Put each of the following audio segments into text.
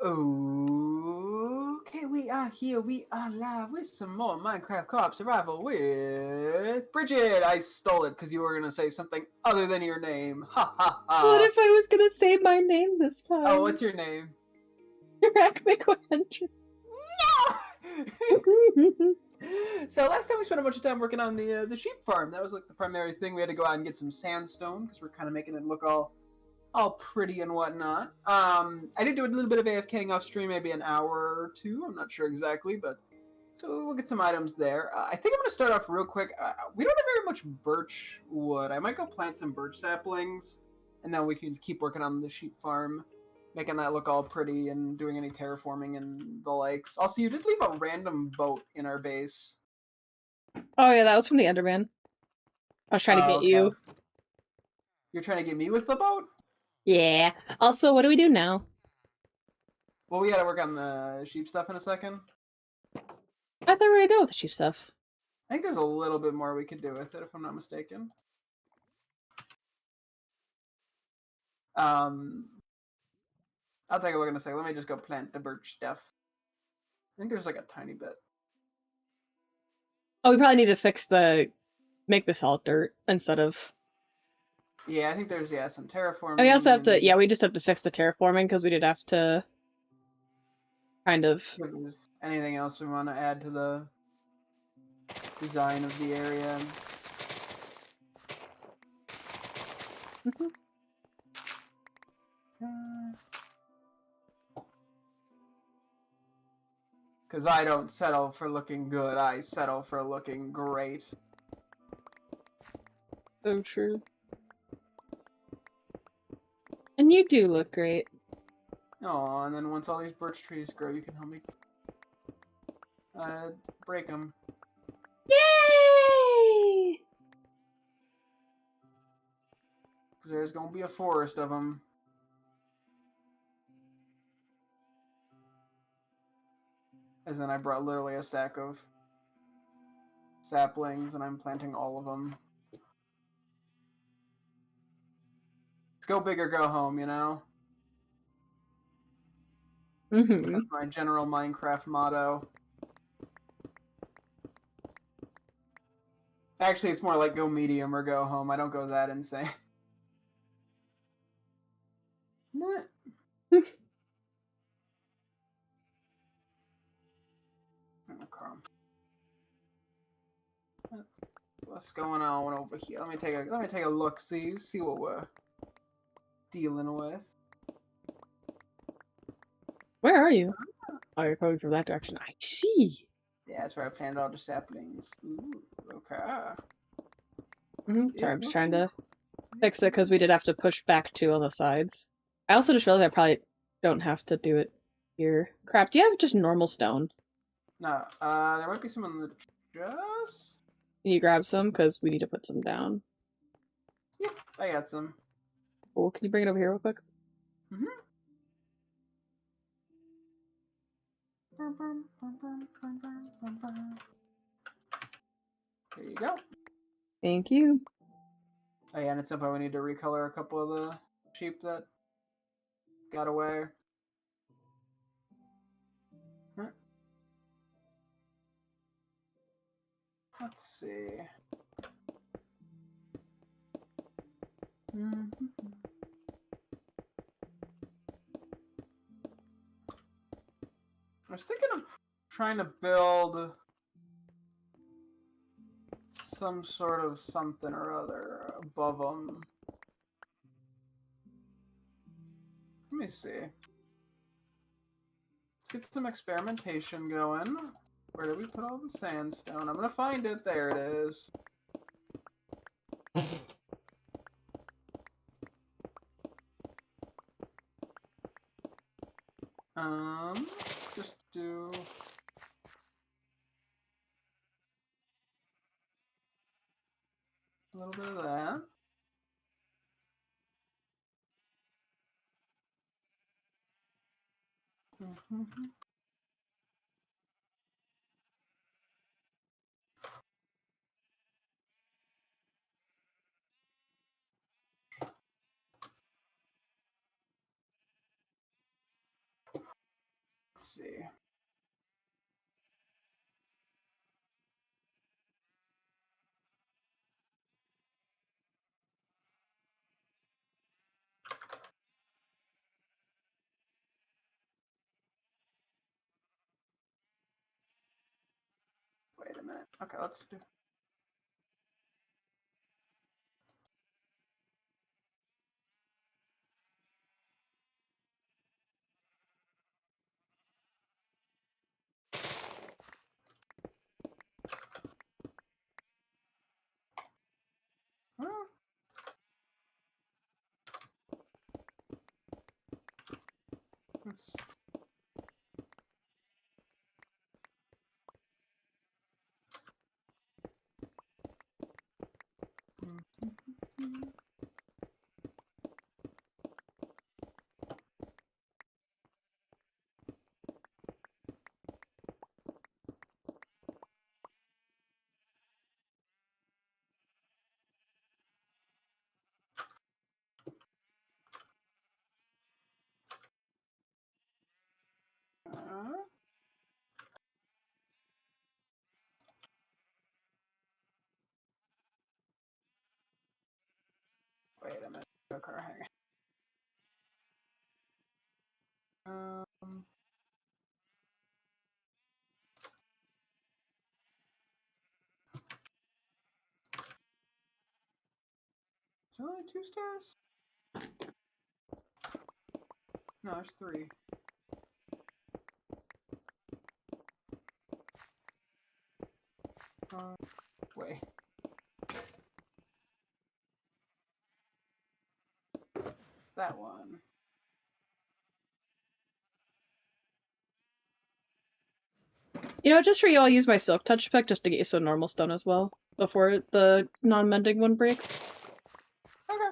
Okay, we are here. We are live with some more Minecraft Co-op Survival with Bridget. I stole it because you were going to say something other than your name. Ha ha What ha. if I was gonna say my name this time? Oh, what's your name? rackmc100. No! So last time we spent a bunch of time working on the sheep farm. That was like the primary thing. We had to go out and get some sandstone because we're kind of making it look all pretty and whatnot. I did do a little bit of AFKing off stream, maybe an hour or two. I'm not sure exactly, but so we'll get some items there. I think I'm going to start off real quick. We don't have very much birch wood. I might go plant some birch saplings, and then we can keep working on the sheep farm, making that look all pretty and doing any terraforming and the likes. Also, you did leave a random boat in our base. Oh yeah, that was from the Enderman. I was trying to get Okay. you. You're trying to get me with the boat? Yeah. Also, what do we do now? Well, we got to work on the sheep stuff in a second. I thought we were already done with the sheep stuff. I think there's a little bit more we could do with it, if I'm not mistaken. I'll take a look in a second. Let me just go plant the birch stuff. I think there's like a tiny bit. Oh, we probably need to make this all dirt instead of. Yeah, I think there's some terraforming. Oh, we also have to. Yeah, we just have to fix the terraforming because we did have to. Kind of. If there's anything else we want to add to the design of the area. Because I don't settle for looking good, I settle for looking great. So true. And you do look great. Oh, and then once all these birch trees grow, you can help me break them. Yay! Because there's going to be a forest of them. As in, I brought literally a stack of saplings, and I'm planting all of them. Let's go big or go home, you know? That's my general Minecraft motto. Actually, it's more like go medium or go home. I don't go that insane. Nah. Okay. What's going on over here? Let me take a look. See what we're dealing with. Where are you? Oh, you're going from that direction. I see. Yeah, that's where I planted all the saplings. Ooh, okay. Sorry, I'm just trying to fix it because we did have to push back 2 on the sides. I also just realized I probably don't have to do it here. Crap, do you have just normal stone? No, there might be some in the chest. Can you grab some? Because we need to put some down. Yep, I got some. Oh, can you bring it over here real quick? There you go. Thank you. Oh yeah, and at some point we need to recolor a couple of the sheep that got away. Let's see. I was thinking of trying to build some sort of something or other above them. Let me see. Let's get some experimentation going. Where did we put all the sandstone? I'm gonna find it. There it is. Just do a little bit of that. Let's see. Wait a minute. Okay, let's do. Huh? Let's. Wait a minute. Okay, hang on. Is there only 2 stairs? No, there's 3. Wait. That one. You know, just for you, I'll use my silk touch pick just to get you some normal stone as well before the non-mending one breaks. Okay.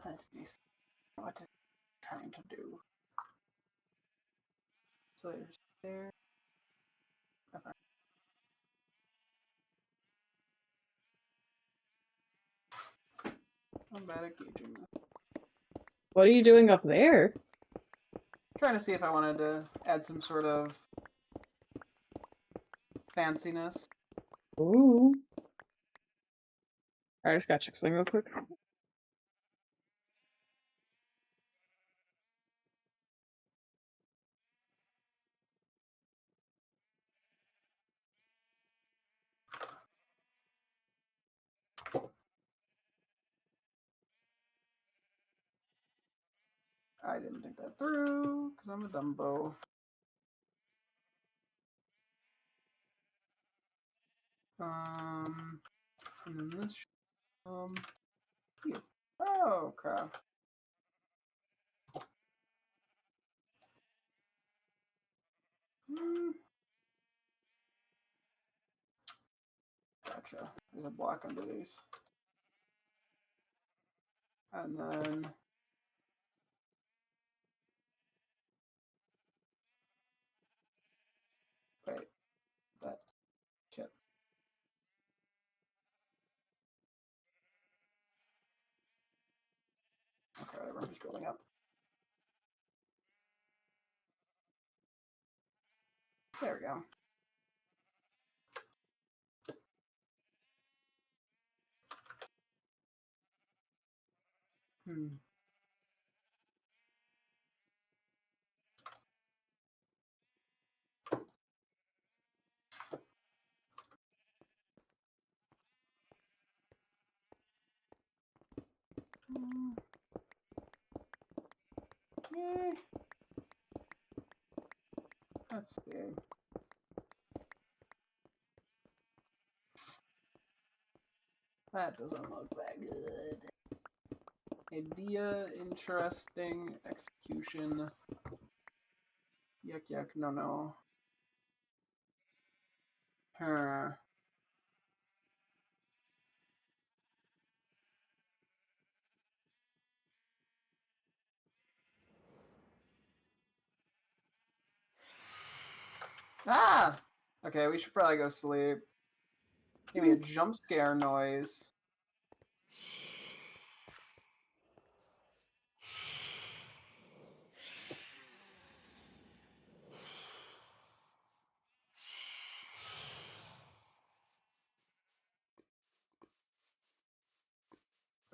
Let me see what it's trying to do. So there's there. Okay. I'm bad at gauging this. What are you doing up there? Trying to see if I wanted to add some sort of fanciness. Ooh. Alright, I just gotta check something real quick. I didn't think that through because I'm a Dumbo. And then this. Yeah. Oh, crap. Gotcha. There's a block under these. And then. Wait. That. Shit. Okay, whatever. I'm just building up. There we go. Hmm. Yay. Let's see. That doesn't look that good. Idea, interesting, execution. Yuck, yuck, no, no. Huh. Ah! Okay, we should probably go sleep. Give me a jump scare noise.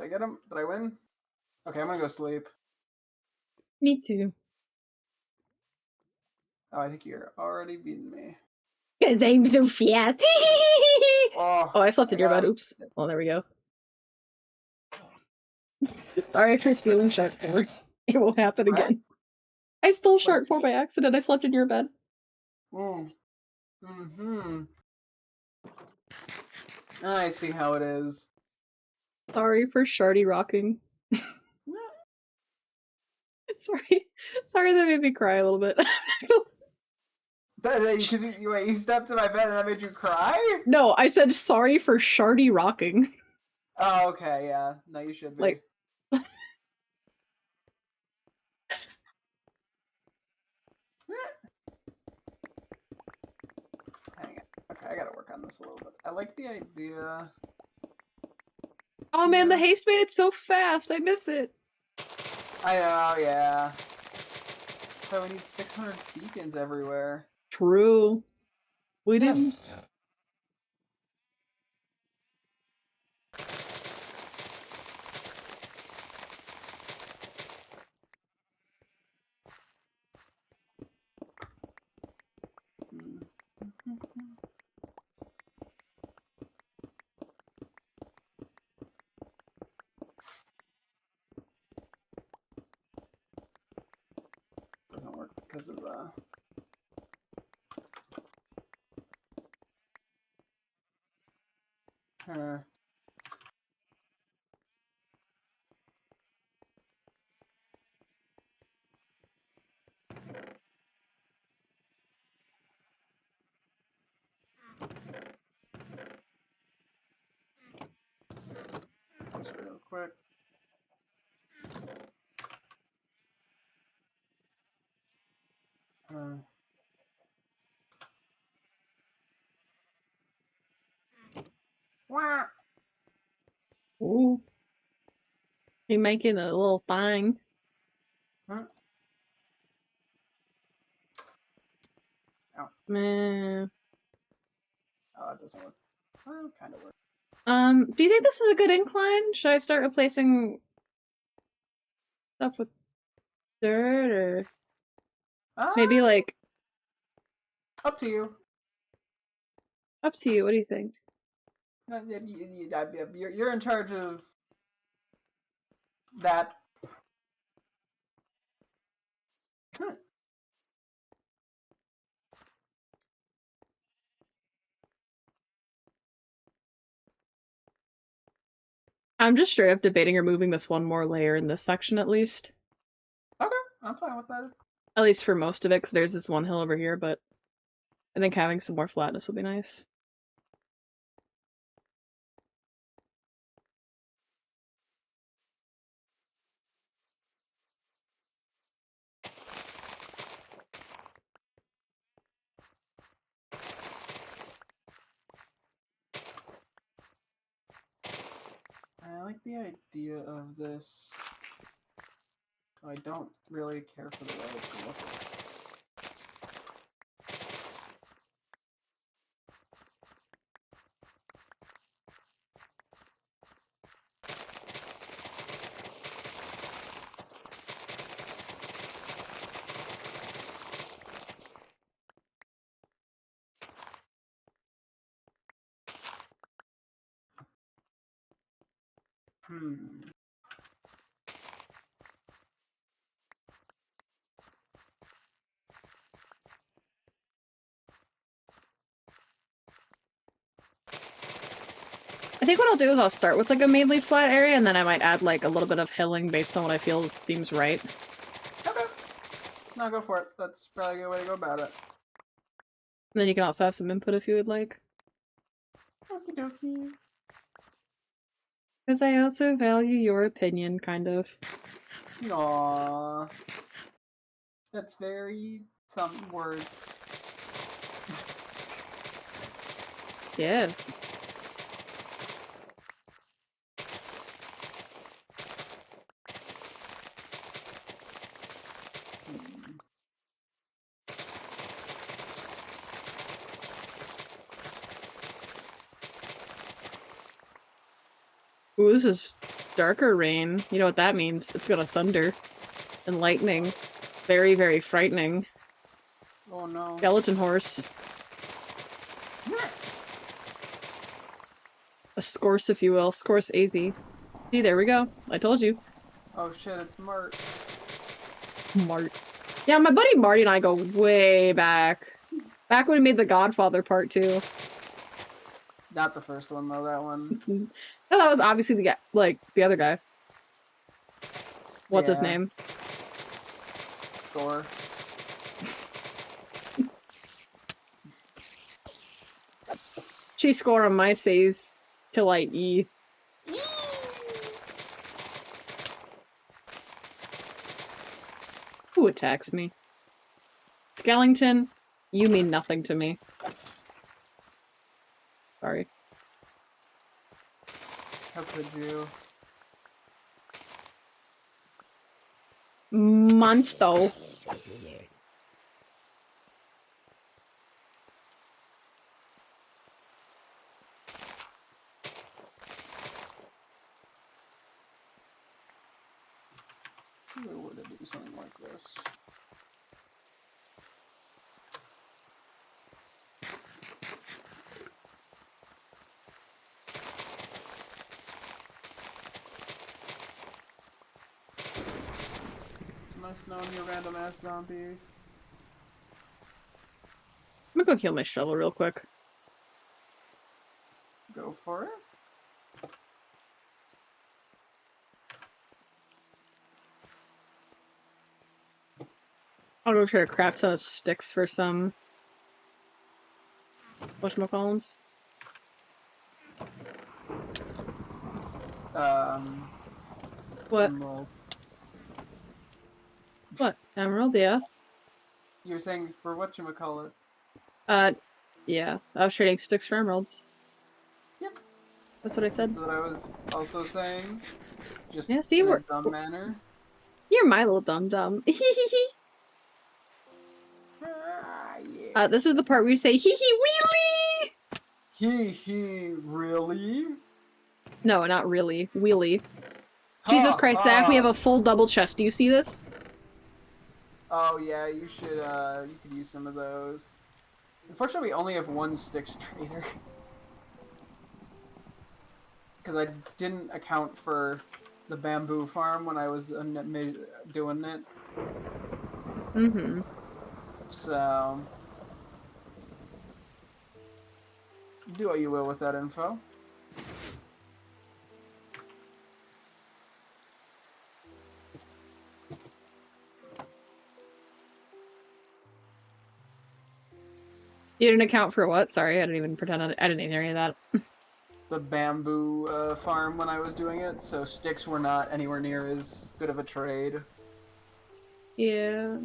I get him? Did I win? Okay, I'm gonna go sleep. Me too. Oh, I think you're already beating me. Because I'm so fast. Oh, I slept in your bed. Oops. Well, there we go. Sorry for stealing Shark 4. It won't happen again. I stole Shark 4 by accident. I slept in your bed. I see how it is. Sorry for shardy rocking. Sorry that made me cry a little bit. Because you stepped in my bed and that made you cry? No, I said sorry for shardy rocking. Oh, okay, yeah. No, you should be. Like, hang on. Okay, I gotta work on this a little bit. I like the idea. oh man, the haste made it so fast. I miss it. I know, yeah. So we need 600 beacons everywhere. True. We didn't. Doesn't work because of the... Just real quick. Wah! Ooh. You making a little thing. Huh? Oh. Man. Oh, it doesn't work. Well, kind of work. Do you think this is a good incline? Should I start replacing stuff with dirt or maybe like up to you. Up to you. What do you think? You're in charge of that. I'm just straight up debating removing this one more layer in this section at least. Okay, I'm fine with that. At least for most of it, because there's this one hill over here, but I think having some more flatness would be nice. I like the idea of this. I don't really care for the way it's looking. I think what I'll do is I'll start with like a mainly flat area, and then I might add like a little bit of hilling based on what I feel seems right. Okay. No, go for it. That's probably a good way to go about it. And then you can also have some input if you would like. Okie dokie. Because I also value your opinion, kind of. Aww. That's very some words. Yes. Ooh, this is darker rain. You know what that means? It's gonna thunder and lightning. Very, very frightening. Oh no. Skeleton horse. A scorse, if you will. Scorse AZ. See, there we go. I told you. Oh shit, it's Mart. Mart. Yeah, my buddy Marty and I go way back. Back when we made the Godfather Part 2. Not the first one though, that one. No, that was obviously the guy, like, the other guy. What's his Yeah. name? Score. She score on my says till I E. Who attacks me? Skellington, you mean nothing to me. Sorry. How could you? Monsto. Who would it do something like this? It's nice knowing you, random ass zombie. I'm gonna go heal my shovel real quick. Go for it. I'll go try to craft some sticks for some whatchamacallums. What? Emerald. What? Emerald, yeah. You were saying for whatchamacallit? Yeah. I was trading sticks for emeralds. Yep. That's what I said. That's what I was also saying. Just Yeah, see, in a we're dumb manner. You're my little dum-dum. Yeah. This is the part where you say hee wheelie! Really? No, not really. Wheelie. Jesus Christ, Zach, we have a full double chest. Do you see this? Oh yeah, you should, you could use some of those. Unfortunately, we only have one sticks trader. Because I didn't account for the bamboo farm when I was doing it. Mm-hmm. So, do what you will with that info. You didn't account for what? Sorry, I didn't even pretend I didn't hear any of that. The bamboo farm when I was doing it, so sticks were not anywhere near as good of a trade. Yeah.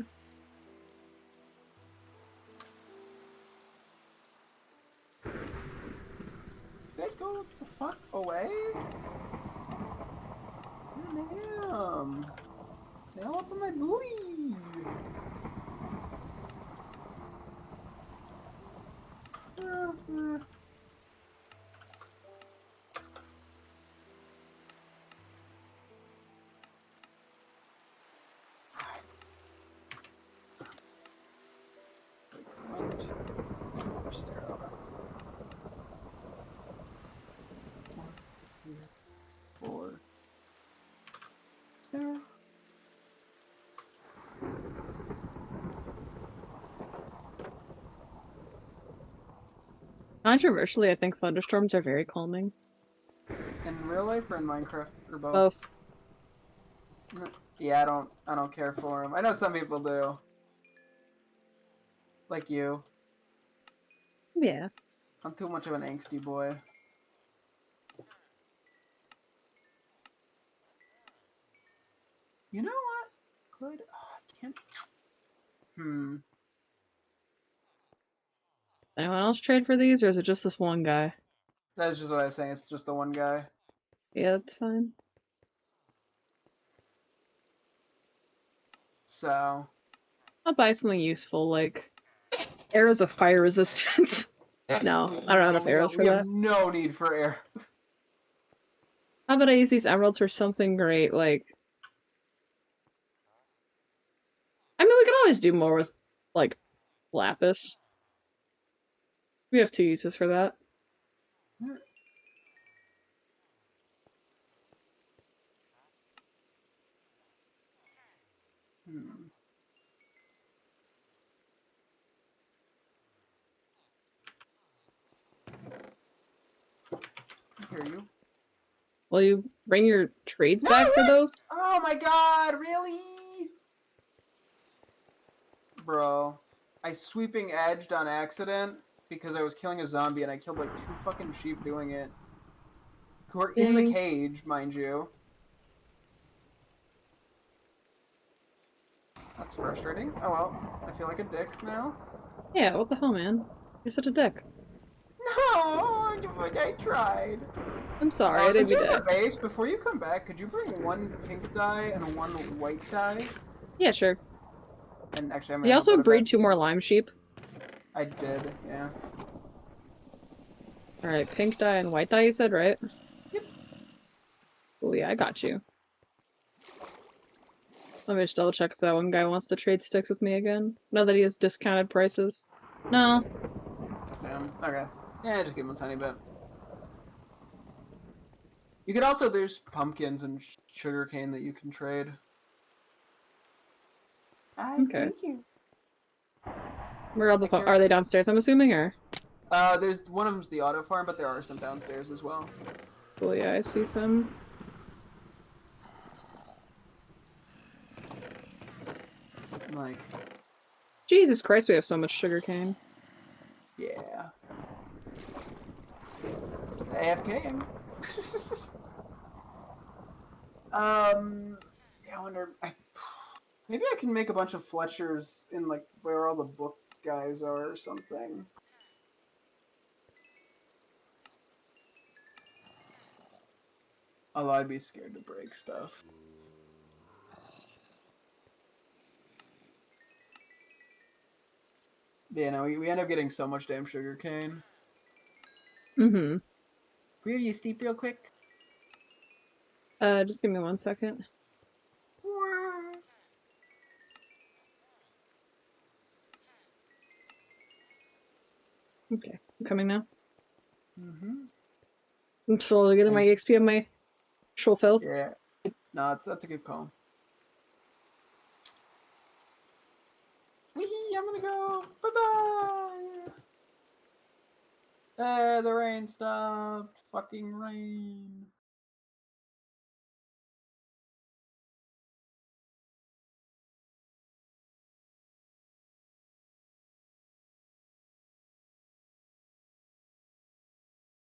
You guys go the fuck away? Damn. They all up on my booty. Four. There. Controversially, I think thunderstorms are very calming. In real life or in Minecraft or both? Both. Yeah, I don't care for them. I know some people do. Like you. Yeah. I'm too much of an angsty boy. You know what? Could I can't. Anyone else trade for these, or is it just this one guy? That's just what I was saying. It's just the one guy. Yeah, that's fine. So. I'll buy something useful, like arrows of fire resistance. No, I don't have enough arrows for we that. have no need for arrows. How about I use these emeralds for something great, like... I mean, we could always do more with, like, lapis. We have 2 uses for that. Hmm. I hear you. Will you bring your trades No, back for those? Oh my god, really? Bro, I sweeping edged on accident because I was killing a zombie and I killed like 2 fucking sheep doing it. Who are in the Dang. cage, mind you. That's frustrating. Oh well, I feel like a dick now. Yeah, what the hell, man? You're such a dick. No, I tried. I'm sorry, I didn't Since mean you're at to. the base, before you come back, could you bring 1 pink dye and 1 white dye? Yeah, sure. And actually, I'm You gonna go also put it back. breed 2 more lime sheep. I did, yeah. Alright, pink dye and white dye, you said, right? Yep. Oh yeah, I got you. Let me just double check if that one guy wants to trade sticks with me again. Now that he has discounted prices. No. Okay. Yeah, just give him a tiny bit. You could also, there's pumpkins and sugarcane that you can trade. Okay. Thank you. Where are are they downstairs, I'm assuming, or? There's one of them's the auto farm, but there are some downstairs as well. Cool, yeah, I see some. Like, Jesus Christ, we have so much sugarcane. yeah. AFKing. Yeah, I wonder. Maybe I can make a bunch of Fletchers in like where all the book guys are or something. Although I'd be scared to break stuff. Yeah, no, we end up getting so much damn sugarcane. Mm-hmm. Will you sleep real quick? Just give me 1 second. Okay, I'm coming now. Mm-hmm. I'm slowly getting my XP on my troll fill. Yeah. No, that's a good call. Wee, I'm gonna go. Bye-bye. The rain stopped. Fucking rain.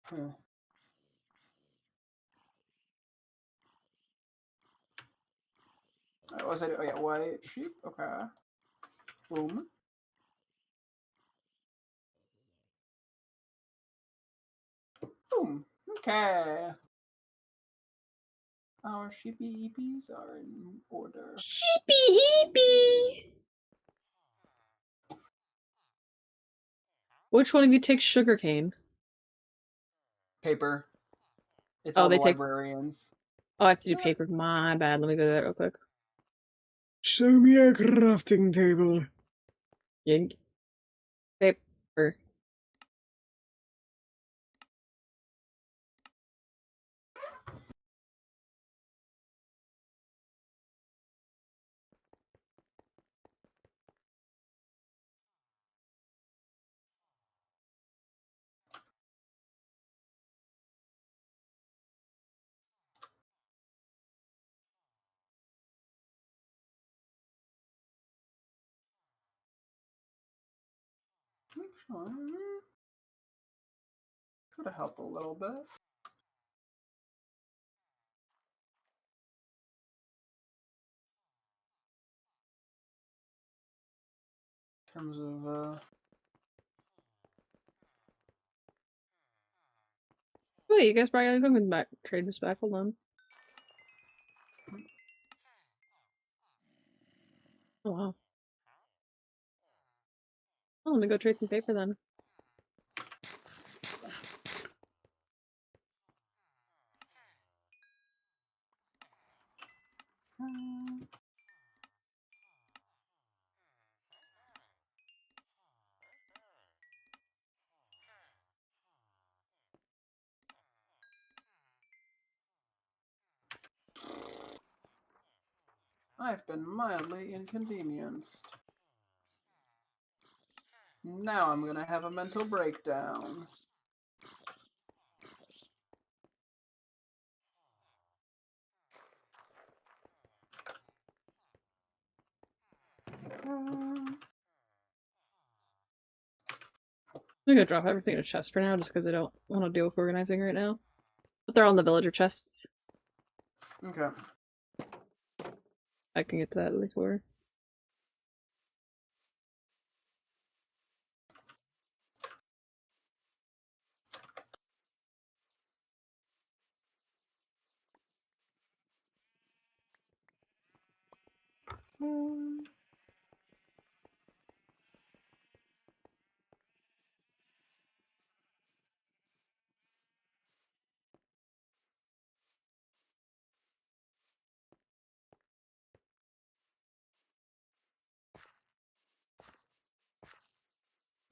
Huh. What was I doing? Oh yeah, white sheep. Okay. Boom. Boom. Okay. Our sheepy EPs are in order. Sheepy heepy! Which one of you takes sugarcane? Paper. It's Oh, all the they take. librarians. Oh, I have to do paper. My bad. Let me go to that real quick. Show me a crafting table. Yank. Paper. Actually, could have helped a little bit. In terms of, Wait, you guys probably gotta come back. Trade this back. Hold on. Oh wow. Oh, let me go trade some paper then. I've been mildly inconvenienced. Now I'm gonna have a mental breakdown. I'm gonna drop everything in a chest for now, just because I don't want to deal with organizing right now. But they're on the villager chests. Okay. I can get to that later.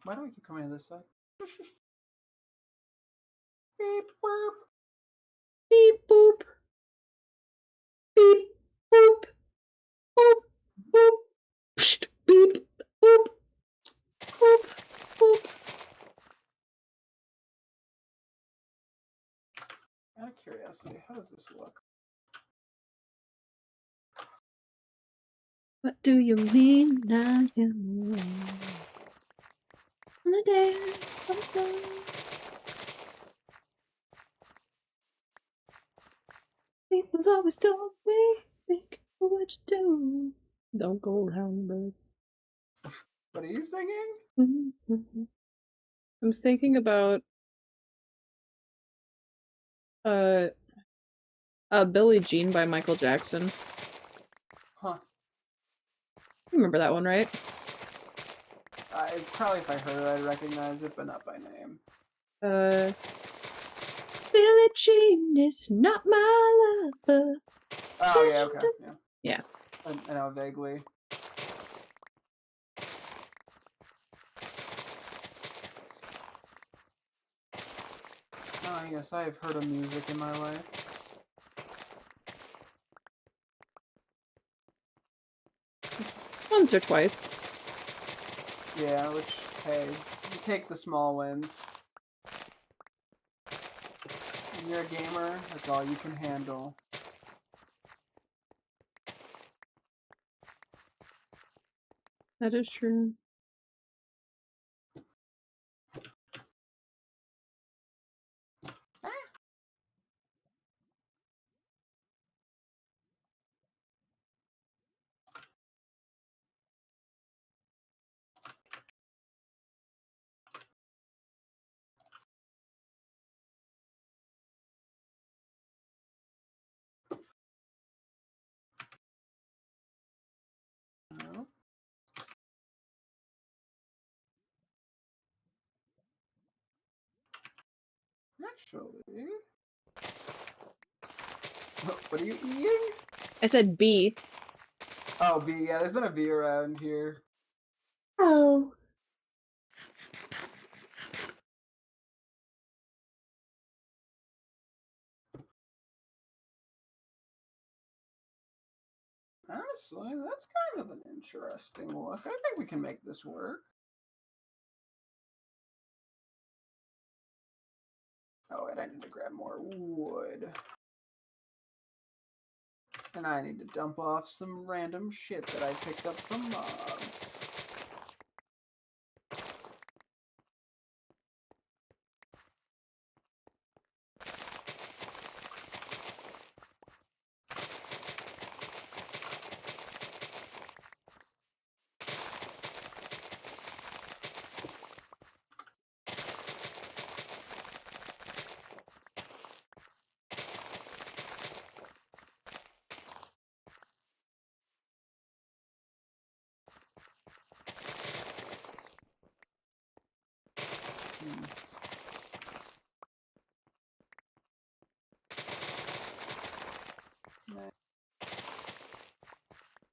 Why do we keep coming to this side? Beep boop. Beep boop. Beep boop. Boop boop. Psht, beep boop. Boop boop. Out of curiosity, how does this look? What do you mean I am wrong? On a dance something. People always told me, think of what you do. Don't go around, but. What are you singing? I'm thinking about Billie Jean by Michael Jackson. Huh. You remember that one, right? Probably if I heard it, I'd recognize it, but not by name. Billie Jean is not my lover. Oh, yeah, okay. Yeah. I know vaguely. Oh, yes, I have heard of music in my life. Once or twice. Yeah, which, hey, you take the small wins. When you're a gamer, that's all you can handle. That is true. No. Actually... What are you eating? I said B. Oh, bee. Yeah, there's been a bee around here. Oh. Honestly, that's kind of an interesting look. I think we can make this work. Oh, wait, I need to grab more wood. And I need to dump off some random shit that I picked up from mobs.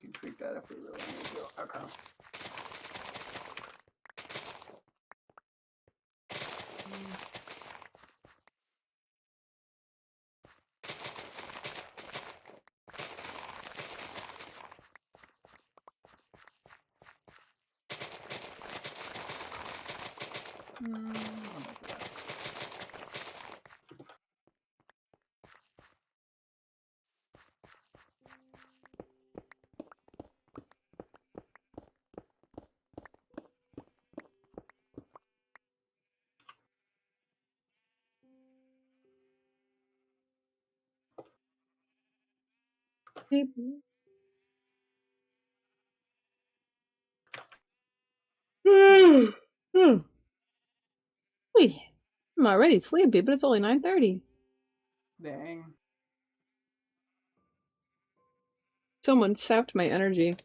We can tweak that if we really need to. Okay. I'll make that. I'm already sleepy, but it's only 9:30. Dang. Someone sapped my energy.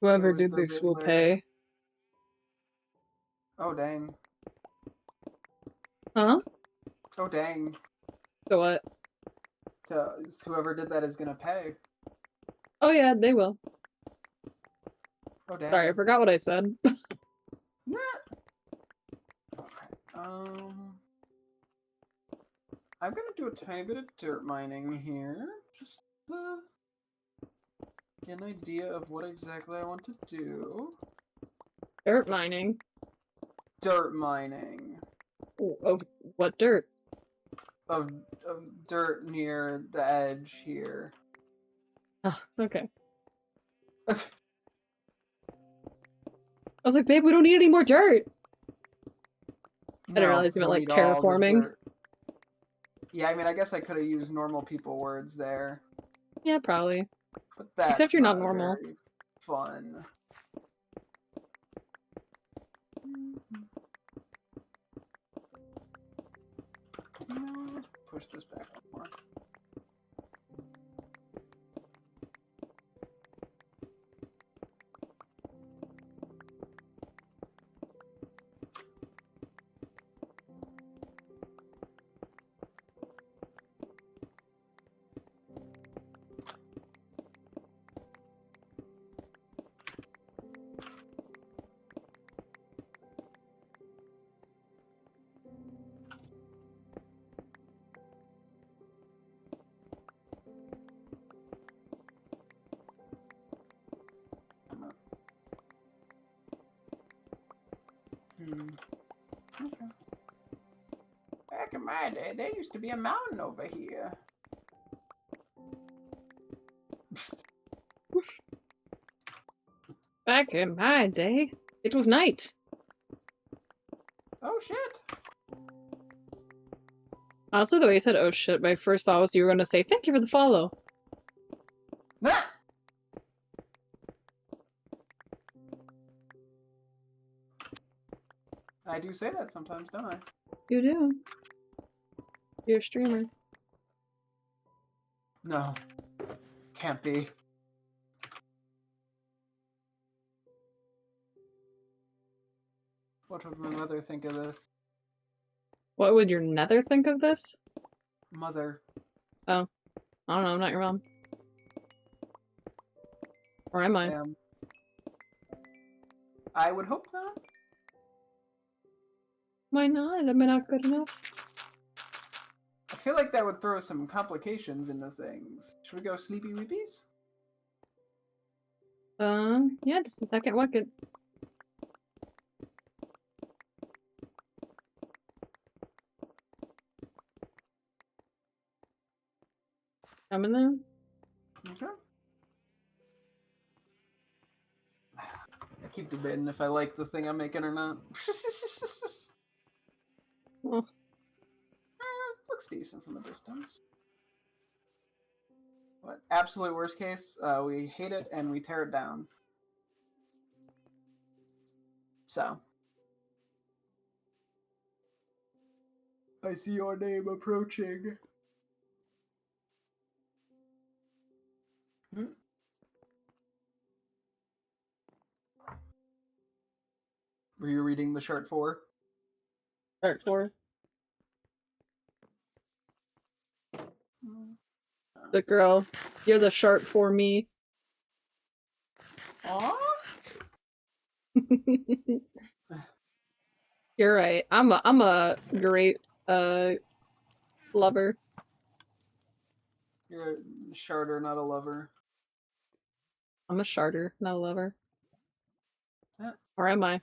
Whoever It was did the this will Riddler. pay. Oh, dang. Huh? Oh, dang. So what? So whoever did that is gonna pay. Oh yeah, they will. Oh, dang. Sorry, I forgot what I said. Nah. Okay. I'm gonna do a tiny bit of dirt mining here, just to get an idea of what exactly I want to do. Dirt mining. Dirt mining. Of what dirt? Of dirt near the edge here. Oh, okay. I was like, babe, we don't need any more dirt. I didn't realize you meant like terraforming. Yeah, I mean, I guess I could have used normal people words there. Yeah, probably. But that's Except you're not normal. very fun. Let's push this back more. Okay. Back in my day, there used to be a mountain over here. Back in my day, it was night. Oh shit! Honestly, the way you said "oh shit," my first thought was you were gonna say "thank you for the follow." Nah! I do say that sometimes, don't I? You do. You're a streamer. No. Can't be. What would my mother think of this? What would your nether think of this? Mother. Oh, I don't know. I'm not your mom. Or am I? I would hope not. Why not? Am I not good enough? I feel like that would throw some complications into things. Should we go sleepy weepies? Yeah, just a second. What could... Coming there? Okay. I keep debating if I like the thing I'm making or not. Well, looks decent from a distance. But absolute worst case, we hate it and we tear it down. So. I see your name approaching. Were you reading the chart 4? Part 4. The girl, you're the sharp for me. Aww. You're right. I'm a great lover. You're a sharder, not a lover. I'm a sharder, not a lover. Yeah. Or am I?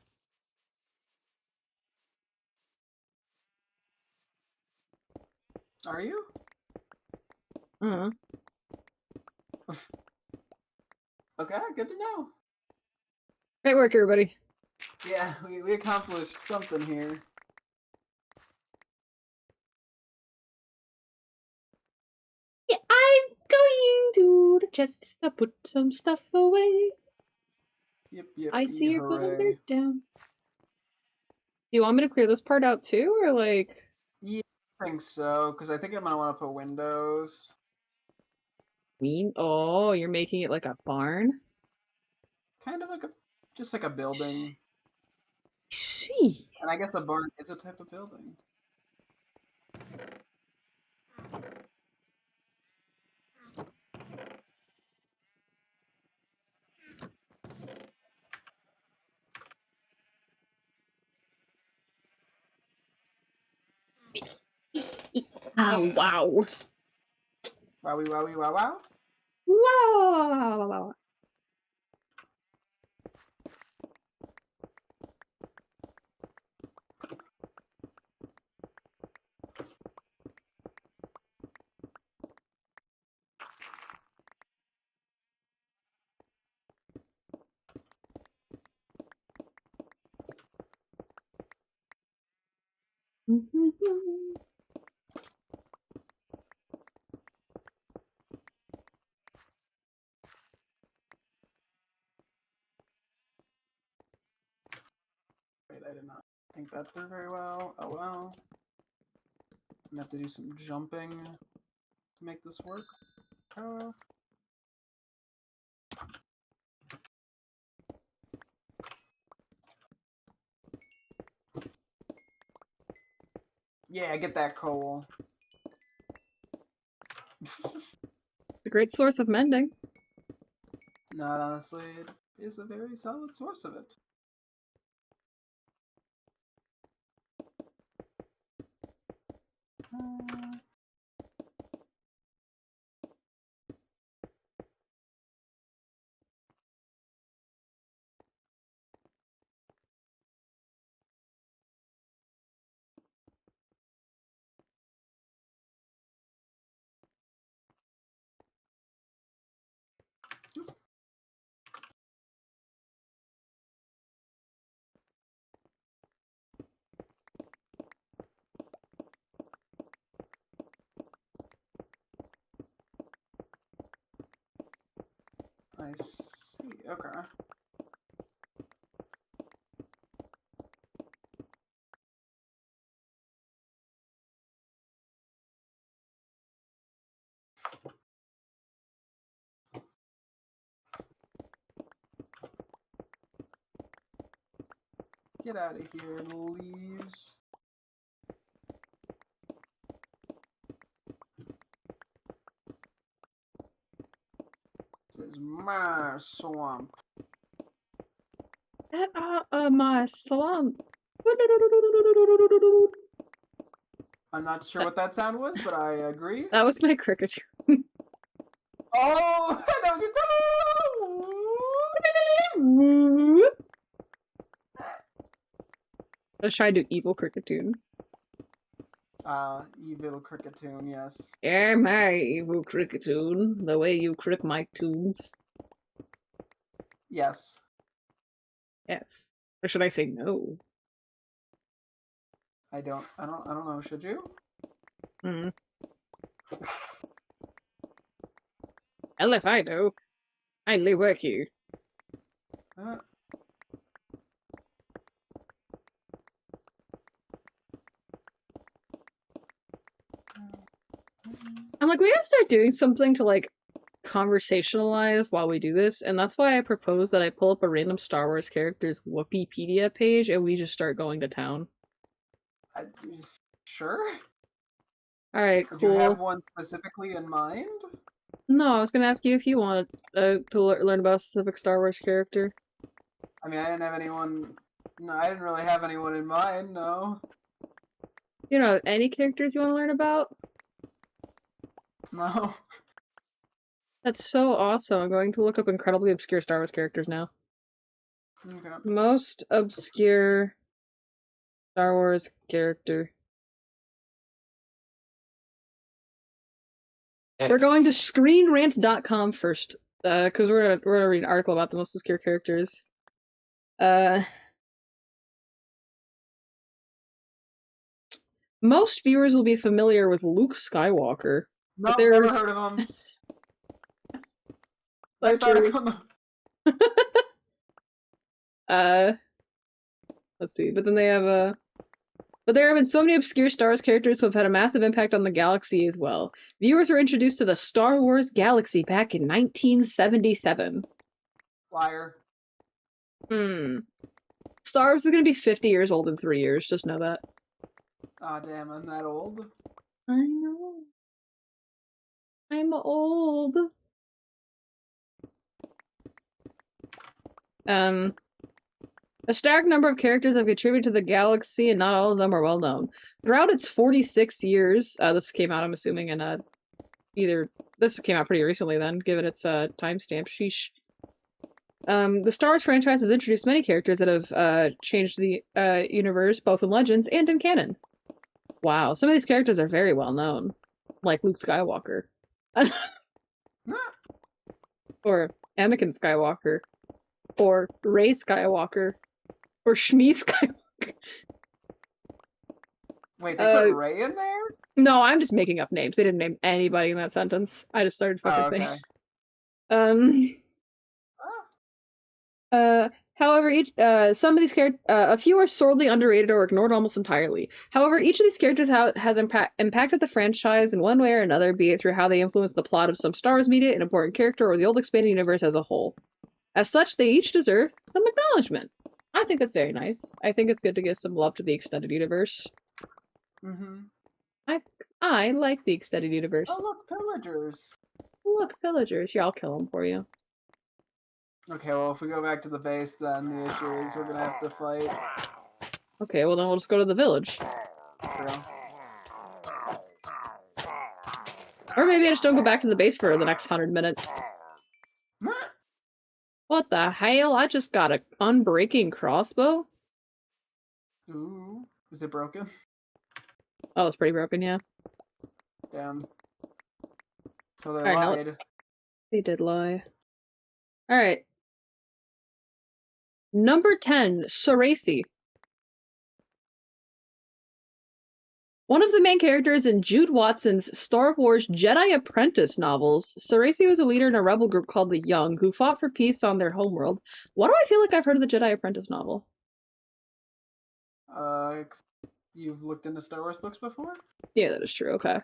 Are you? Uh-huh. Okay, good to know. Great work, everybody. Yeah, we accomplished something here. Yeah, I'm going to just put some stuff away. Yep, I see your hooray. clutter down. Do you want me to clear this part out too, or like? Yeah, I think so, because I think I'm gonna want to put windows. Oh, you're making it like a barn? Kind of like just like a building. See. And I guess a barn is a type of building. Oh, wow. Wowie, wowie, wow, wow. Wow. Wait, I did not think that through very well. Oh well. I'm gonna have to do some jumping to make this work. Yeah, get that coal. A great source of mending. Not honestly, it is a very solid source of it. I see. Okay. Get out of here, leaves. This is my swamp. Get out of my swamp. I'm not sure what that sound was, but I agree. That was my cricket. Oh, that was your. Let's try to do evil cricketoon. Evil cricketoon, yes. Yeah, my evil cricketoon. The way you crick my tunes. Yes. Yes. Or should I say no? I don't know. Should you? Hmm. Hell if I know. I only work here. I'm like, we gotta start doing something to like conversationalize while we do this, and that's why I propose that I pull up a random Star Wars character's Wikipedia page and we just start going to town. Sure. Alright, Did you have cool. one specifically in mind? No, I was gonna ask you if you wanted to learn about a specific Star Wars character. I mean, I didn't have anyone. No, I didn't really have anyone in mind. No. You know, any characters you want to learn about? No. That's so awesome. I'm going to look up incredibly obscure Star Wars characters now. Okay. Most obscure Star Wars character. We're going to screenrant.com first, because we're gonna read an article about the most obscure characters. Most viewers will be familiar with Luke Skywalker. No, never heard of him. Next article. Let's see. But then they have But there have been so many obscure Star Wars characters who have had a massive impact on the galaxy as well. Viewers were introduced to the Star Wars galaxy back in 1977. Liar. Star Wars is gonna be 50 years old in 3 years. Just know that. Aw, damn, I'm that old. I know. I'm old. A staggering number of characters have contributed to the galaxy, and not all of them are well known. Throughout its 46 years, this came out, I'm assuming, in this came out pretty recently then, given its timestamp. Sheesh. The Star Wars franchise has introduced many characters that have changed the universe, both in Legends and in canon. Wow, some of these characters are very well known, like Luke Skywalker. Or Anakin Skywalker. Or Rey Skywalker. Or Shmi Skywalker. Wait, they put Rey in there? No, I'm just making up names. They didn't name anybody in that sentence. I just started fucking saying. However, some of these characters, a few are sorely underrated or ignored almost entirely. However, each of these characters has impacted the franchise in one way or another, be it through how they influence the plot of some Star Wars media, an important character, or the old expanded universe as a whole. As such, they each deserve some acknowledgement. I think that's very nice. I think it's good to give some love to the extended universe. I like the extended universe. Oh, look, pillagers. Look, pillagers. Here, I'll kill them for you. Okay, well, if we go back to the base, then the issue is we're gonna have to fight. Okay, well then we'll just go to the village. True. Or maybe I just don't go back to the base for the next 100 minutes. What the hell? I just got an unbreaking crossbow? Ooh. Is it broken? Oh, it's pretty broken, yeah. Damn. So they lied. They did lie. Alright. Number 10, Ceresi. One of the main characters in Jude Watson's Star Wars Jedi Apprentice novels, Ceresi was a leader in a rebel group called the Young, who fought for peace on their homeworld. Why do I feel like I've heard of the Jedi Apprentice novel? You've looked into Star Wars books before? Yeah, that is true. Okay.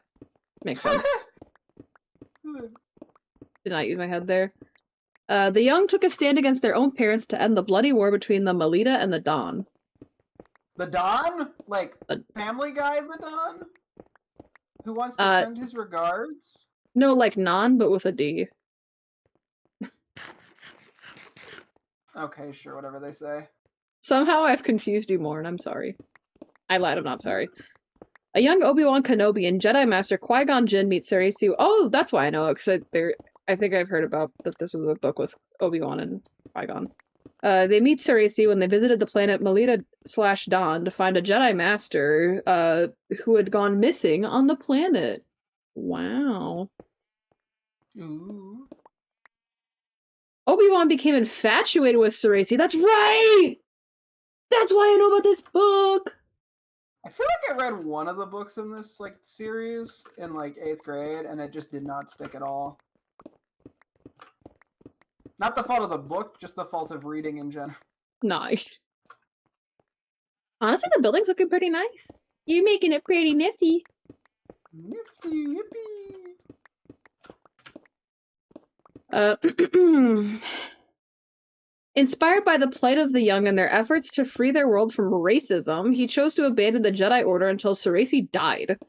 Makes sense. Did not use my head there. The Young took a stand against their own parents to end the bloody war between the Melita and the Dawn. The Don? Like, Family Guy the Don? Who wants to send his regards? No, like non, but with a D. Okay, sure, whatever they say. Somehow I've confused you more, and I'm sorry. I lied, I'm not sorry. A young Obi-Wan Kenobi and Jedi Master Qui-Gon Jinn meet Ceresi. Oh, that's why I know it, because I think I've heard about that this was a book with Obi-Wan and Qui-Gon. They meet Ceresi when they visited the planet Melita/Dawn to find a Jedi Master who had gone missing on the planet. Wow. Ooh. Obi-Wan became infatuated with Ceresi. That's right! That's why I know about this book! I feel like I read one of the books in this series in 8th grade, and it just did not stick at all. Not the fault of the book, just the fault of reading in general. Nice. Honestly, the building's looking pretty nice. You're making it pretty nifty. Nifty, yippee. Inspired by the plight of the young and their efforts to free their world from racism, he chose to abandon the Jedi Order until Ceresi died.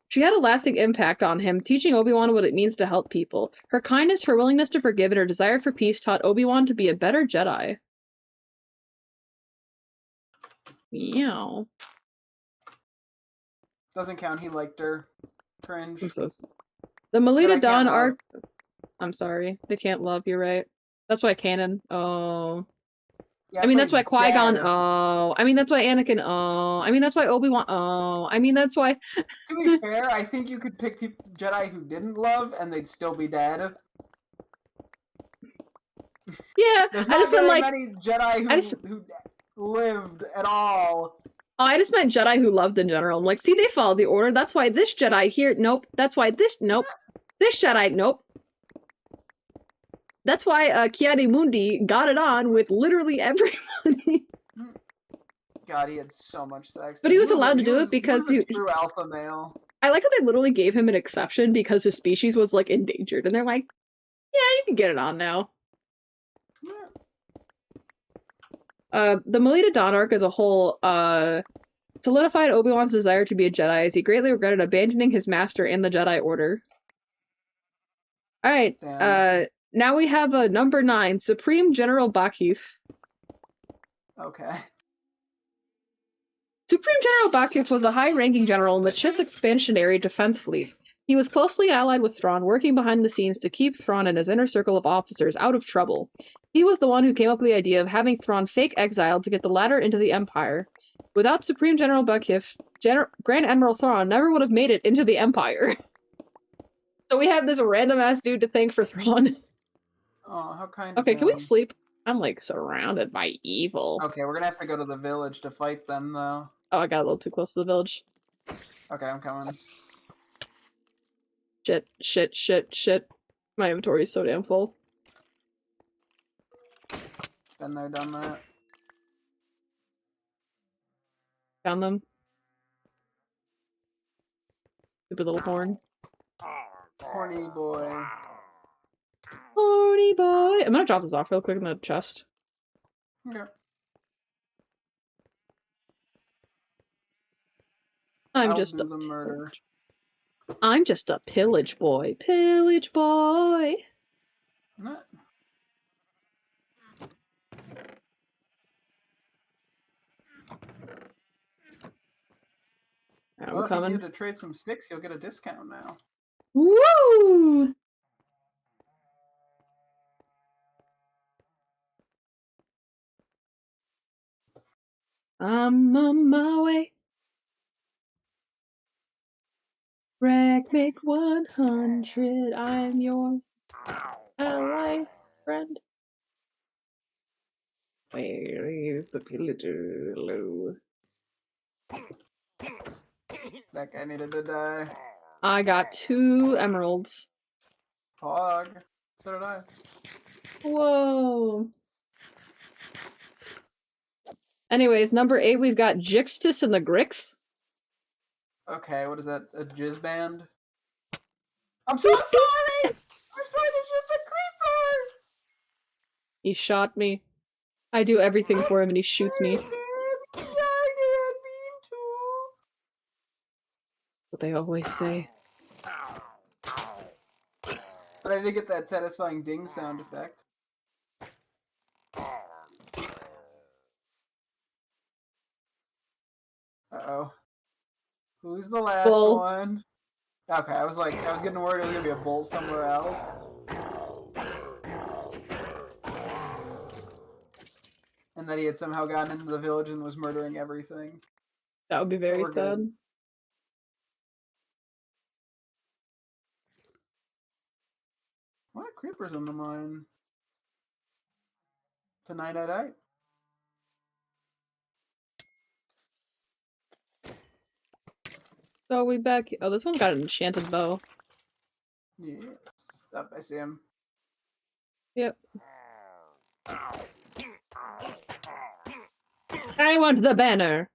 She had a lasting impact on him, teaching Obi-Wan what it means to help people. Her kindness, her willingness to forgive, and her desire for peace taught Obi-Wan to be a better Jedi. Meow. Doesn't count, he liked her. Cringe. The Melita Dawn arc... I'm sorry, they can't love, you're right. That's why canon. Oh. Yeah, I mean, that's why played Qui-Gon, Dad. oh. I mean, that's why Anakin, oh. I mean, that's why Obi-Wan, oh. I mean, that's why... To be fair, I think you could pick Jedi who didn't love, and they'd still be dead. Yeah, There's I not just meant, very like... many Jedi who lived at all. Oh, I just meant Jedi who loved in general. I'm like, see, they followed the order. That's why this Jedi here, nope. That's why this, nope. This Jedi, nope. That's why Ki-Adi-Mundi got it on with literally everybody. God, he had so much sex. But he was allowed to do it because he was a true alpha male. I like how they literally gave him an exception because his species was, like, endangered. And they're like, yeah, you can get it on now. The Melita Dawn arc as a whole, solidified Obi-Wan's desire to be a Jedi as he greatly regretted abandoning his master and the Jedi Order. Alright, now we have number 9, Supreme General Bakif. Okay. Supreme General Bakif was a high-ranking general in the Chith Expansionary Defense Fleet. He was closely allied with Thrawn, working behind the scenes to keep Thrawn and his inner circle of officers out of trouble. He was the one who came up with the idea of having Thrawn fake exiled to get the latter into the Empire. Without Supreme General Bakif, Grand Admiral Thrawn never would have made it into the Empire. So we have this random-ass dude to thank for Thrawn. Oh, how kind Okay, of can we him. sleep? I'm, like, surrounded by evil. Okay, we're gonna have to go to the village to fight them, though. Oh, I got a little too close to the village. Okay, I'm coming. Shit. My inventory is so damn full. Been there, done that. Found them. Stupid little horn. Horny boy. Horny boy. I'm gonna drop this off real quick in the chest. Okay. I'm I'll just do a the murder. I'm just a pillage boy. Pillage boy. Not. I'm Well, if you coming. need to trade some sticks, you'll get a discount now. Woo! I'm on my way. rackmc100. I'm your ally friend. Where is the pillager? Hello. That guy needed to die. I got 2 emeralds. Pog. So did I. Whoa. Anyways, number 8, we've got Jixtus and the Grix. Okay, what is that? A jizz band? I'm so sorry! I'm trying to shoot the creeper! He shot me. I do everything for him and he shoots me. Yeah, I didn't mean to. What they always say. But I did get that satisfying ding sound effect. Uh-oh. Who's the last Bull. one? Okay, I was getting worried it was gonna be a bolt somewhere else. And that he had somehow gotten into the village and was murdering everything. That would be very sad. Good. What are creepers in the mine? Tonight at night. So we back. Oh, this one got an enchanted bow. Yes. Up, I see him. Yep. I want the banner.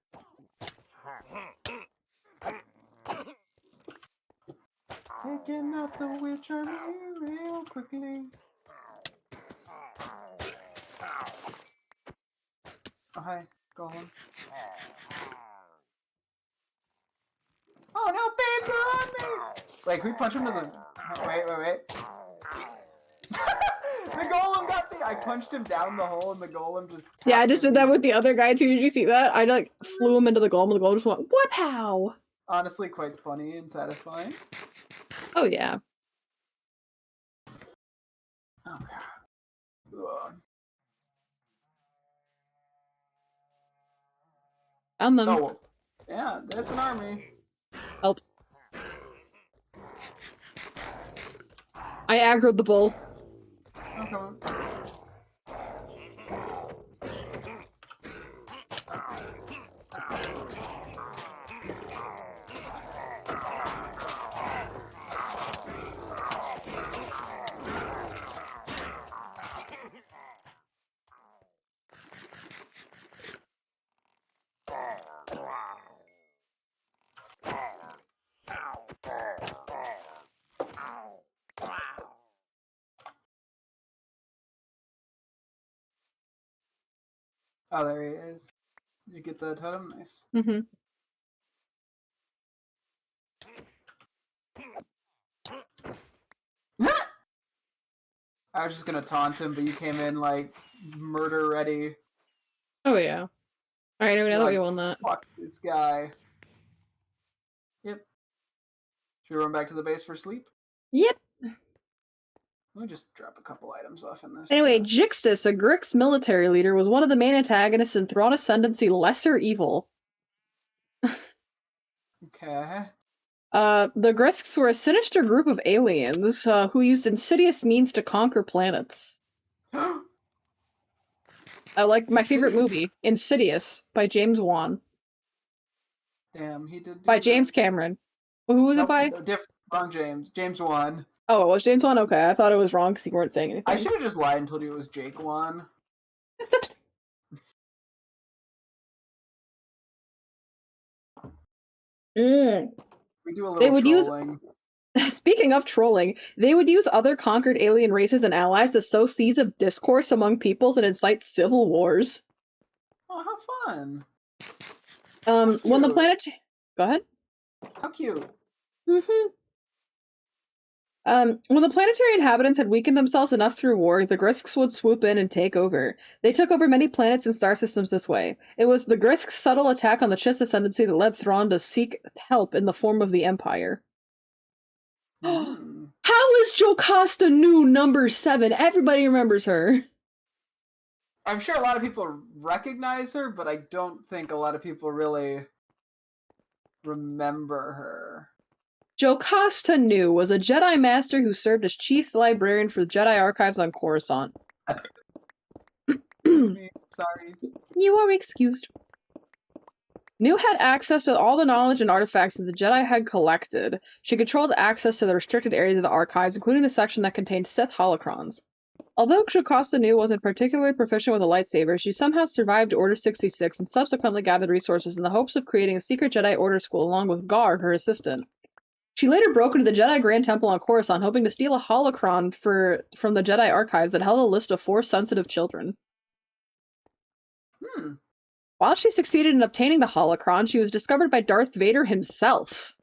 Taking out the witch army real quickly. Oh, hi. Go on. Oh no, babe, they're on me! Wait, can we punch him to the... Wait. The golem got the... I punched him down the hole and the golem just... Yeah, I just did that with the other guy too. Did you see that? I like flew him into the golem and the golem just went, what how? Honestly, quite funny and satisfying. Oh yeah. Oh god. Ugh. Found them. Oh, yeah, that's an army. Help. I aggroed the bull. Oh, come on. Oh, there he is. Did you get the totem? Nice. Mm-hmm. I was just gonna taunt him, but you came in like murder ready. Oh yeah. Alright, now You're that like, we won that. fuck this guy. Yep. Should we run back to the base for sleep? Yep. Let me just drop a couple items off in this Anyway, chest. Jixtus, a Grix military leader, was one of the main antagonists in Thrawn Ascendancy Lesser Evil. Okay. The Grisks were a sinister group of aliens who used insidious means to conquer planets. Like my favorite movie, Insidious, by James Wan. Damn, he did do By that. James Cameron. Who was it by? Wrong James. James Wan. Oh, it was James Wan? Okay, I thought it was wrong because you weren't saying anything. I should have just lied and told you it was Jake Wan. We do a little trolling. Speaking of trolling, they would use other conquered alien races and allies to sow seeds of discourse among peoples and incite civil wars. Oh, how fun. When the planet... Go ahead. How cute. Mm-hmm. When the planetary inhabitants had weakened themselves enough through war, the Grisks would swoop in and take over. They took over many planets and star systems this way. It was the Grisks' subtle attack on the Chiss ascendancy that led Thrawn to seek help in the form of the Empire. How is Jocasta Nu number 7? Everybody remembers her. I'm sure a lot of people recognize her, but I don't think a lot of people really remember her. Jocasta Nu was a Jedi Master who served as Chief Librarian for the Jedi Archives on Coruscant. Excuse me, sorry. You are excused. Nu had access to all the knowledge and artifacts that the Jedi had collected. She controlled access to the restricted areas of the archives, including the section that contained Sith holocrons. Although Jocasta Nu wasn't particularly proficient with a lightsaber, she somehow survived Order 66 and subsequently gathered resources in the hopes of creating a secret Jedi Order school along with Gar, her assistant. She later broke into the Jedi Grand Temple on Coruscant, hoping to steal a holocron from the Jedi archives that held a list of Force-sensitive children. While she succeeded in obtaining the holocron, she was discovered by Darth Vader himself.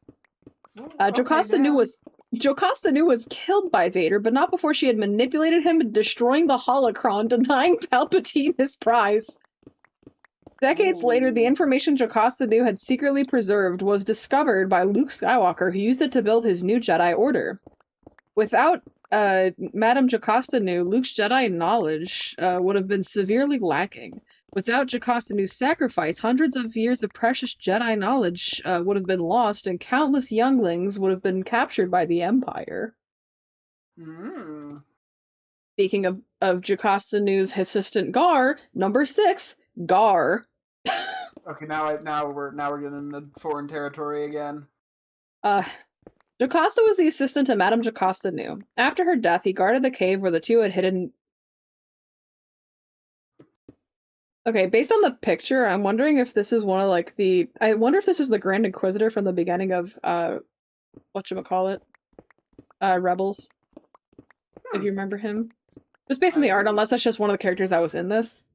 Jocasta Nu was killed by Vader, but not before she had manipulated him, destroying the holocron, denying Palpatine his prize. Decades later, the information Jocasta Nu had secretly preserved was discovered by Luke Skywalker, who used it to build his new Jedi Order. Without Madame Jocasta Nu, Luke's Jedi knowledge would have been severely lacking. Without Jocasta Nu's sacrifice, hundreds of years of precious Jedi knowledge would have been lost, and countless younglings would have been captured by the Empire. Speaking of Jocasta Nu's assistant Gar, number 6, Gar. Okay, now we're getting into foreign territory again. Jocasta was the assistant to Madame Jocasta Nu. After her death, he guarded the cave where the two had hidden. Okay, based on the picture, I'm wondering if this is one of like the. I wonder if this is the Grand Inquisitor from the beginning of whatchamacallit? Rebels. If you remember him. Just based on the art, unless that's just one of the characters that was in this.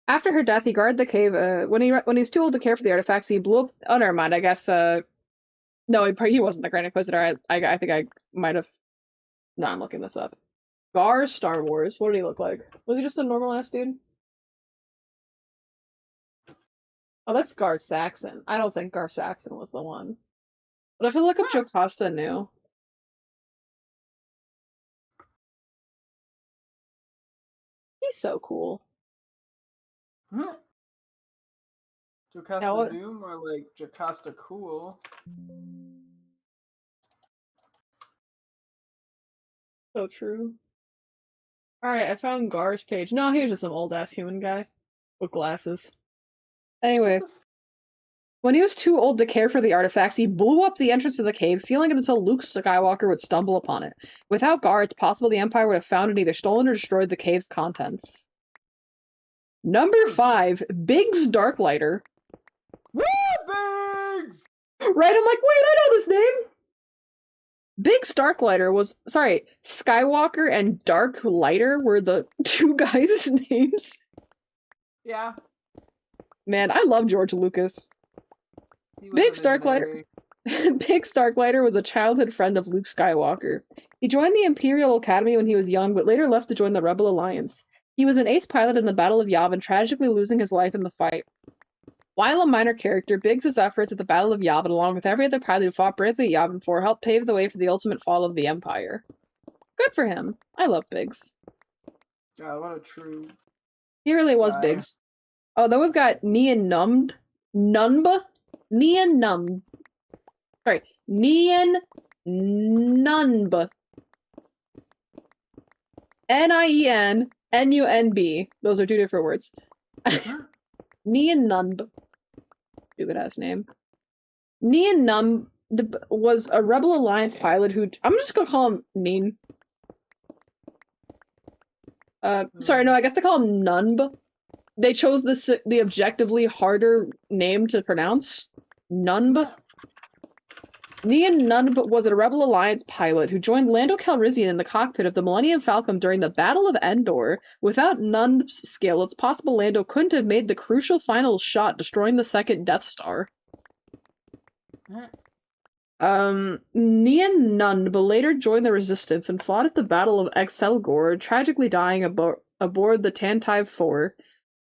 After her death, he guarded the cave. When he was too old to care for the artifacts, he blew up. Oh, never mind. I guess. No, he wasn't the Grand Inquisitor. I think I might have. No, I'm looking this up. Gar Star Wars. What did he look like? Was he just a normal ass dude? Oh, that's Gar Saxon. I don't think Gar Saxon was the one. But if I look up Jocasta Nu. He's so cool. Jocasta Now, Noom or like Jocasta Cool? so true. Alright, I found Gar's page. No, he was just some old ass human guy with glasses. What's Anyway, this? when he was too old to care for the artifacts, he blew up the entrance to the cave, sealing it until Luke Skywalker would stumble upon it. Without Gar, it's possible the Empire would have found and either stolen or destroyed the cave's contents. Number 5, Biggs Darklighter. Woo, Biggs! Right? I'm like, wait, I know this name! Biggs Darklighter was, sorry, Skywalker and Darklighter were the two guys' names. Yeah. Man, I love George Lucas. Biggs Darklighter. Biggs Darklighter was a childhood friend of Luke Skywalker. He joined the Imperial Academy when he was young, but later left to join the Rebel Alliance. He was an ace pilot in the Battle of Yavin, tragically losing his life in the fight. While a minor character, Biggs' efforts at the Battle of Yavin, along with every other pilot who fought bravely at Yavin 4, helped pave the way for the ultimate fall of the Empire. Good for him. I love Biggs. God, what a true. He really was guy. Biggs. Oh, then we've got Nian Numb. Nunba? Nian Numb. Sorry, Nian Nunb. NienNunb. Those are two different words. Nian Nunb. Stupid ass name. Nian Numb was a Rebel Alliance pilot who. I'm just gonna call him Neen. Sorry, no, I guess they call him Nunb. They chose the objectively harder name to pronounce. Nunb. Nian Nunb was a Rebel Alliance pilot who joined Lando Calrissian in the cockpit of the Millennium Falcon during the Battle of Endor. Without Nunb's skill, it's possible Lando couldn't have made the crucial final shot, destroying the second Death Star. Nian Nunb later joined the Resistance and fought at the Battle of Excelgor, tragically dying aboard the Tantive 4.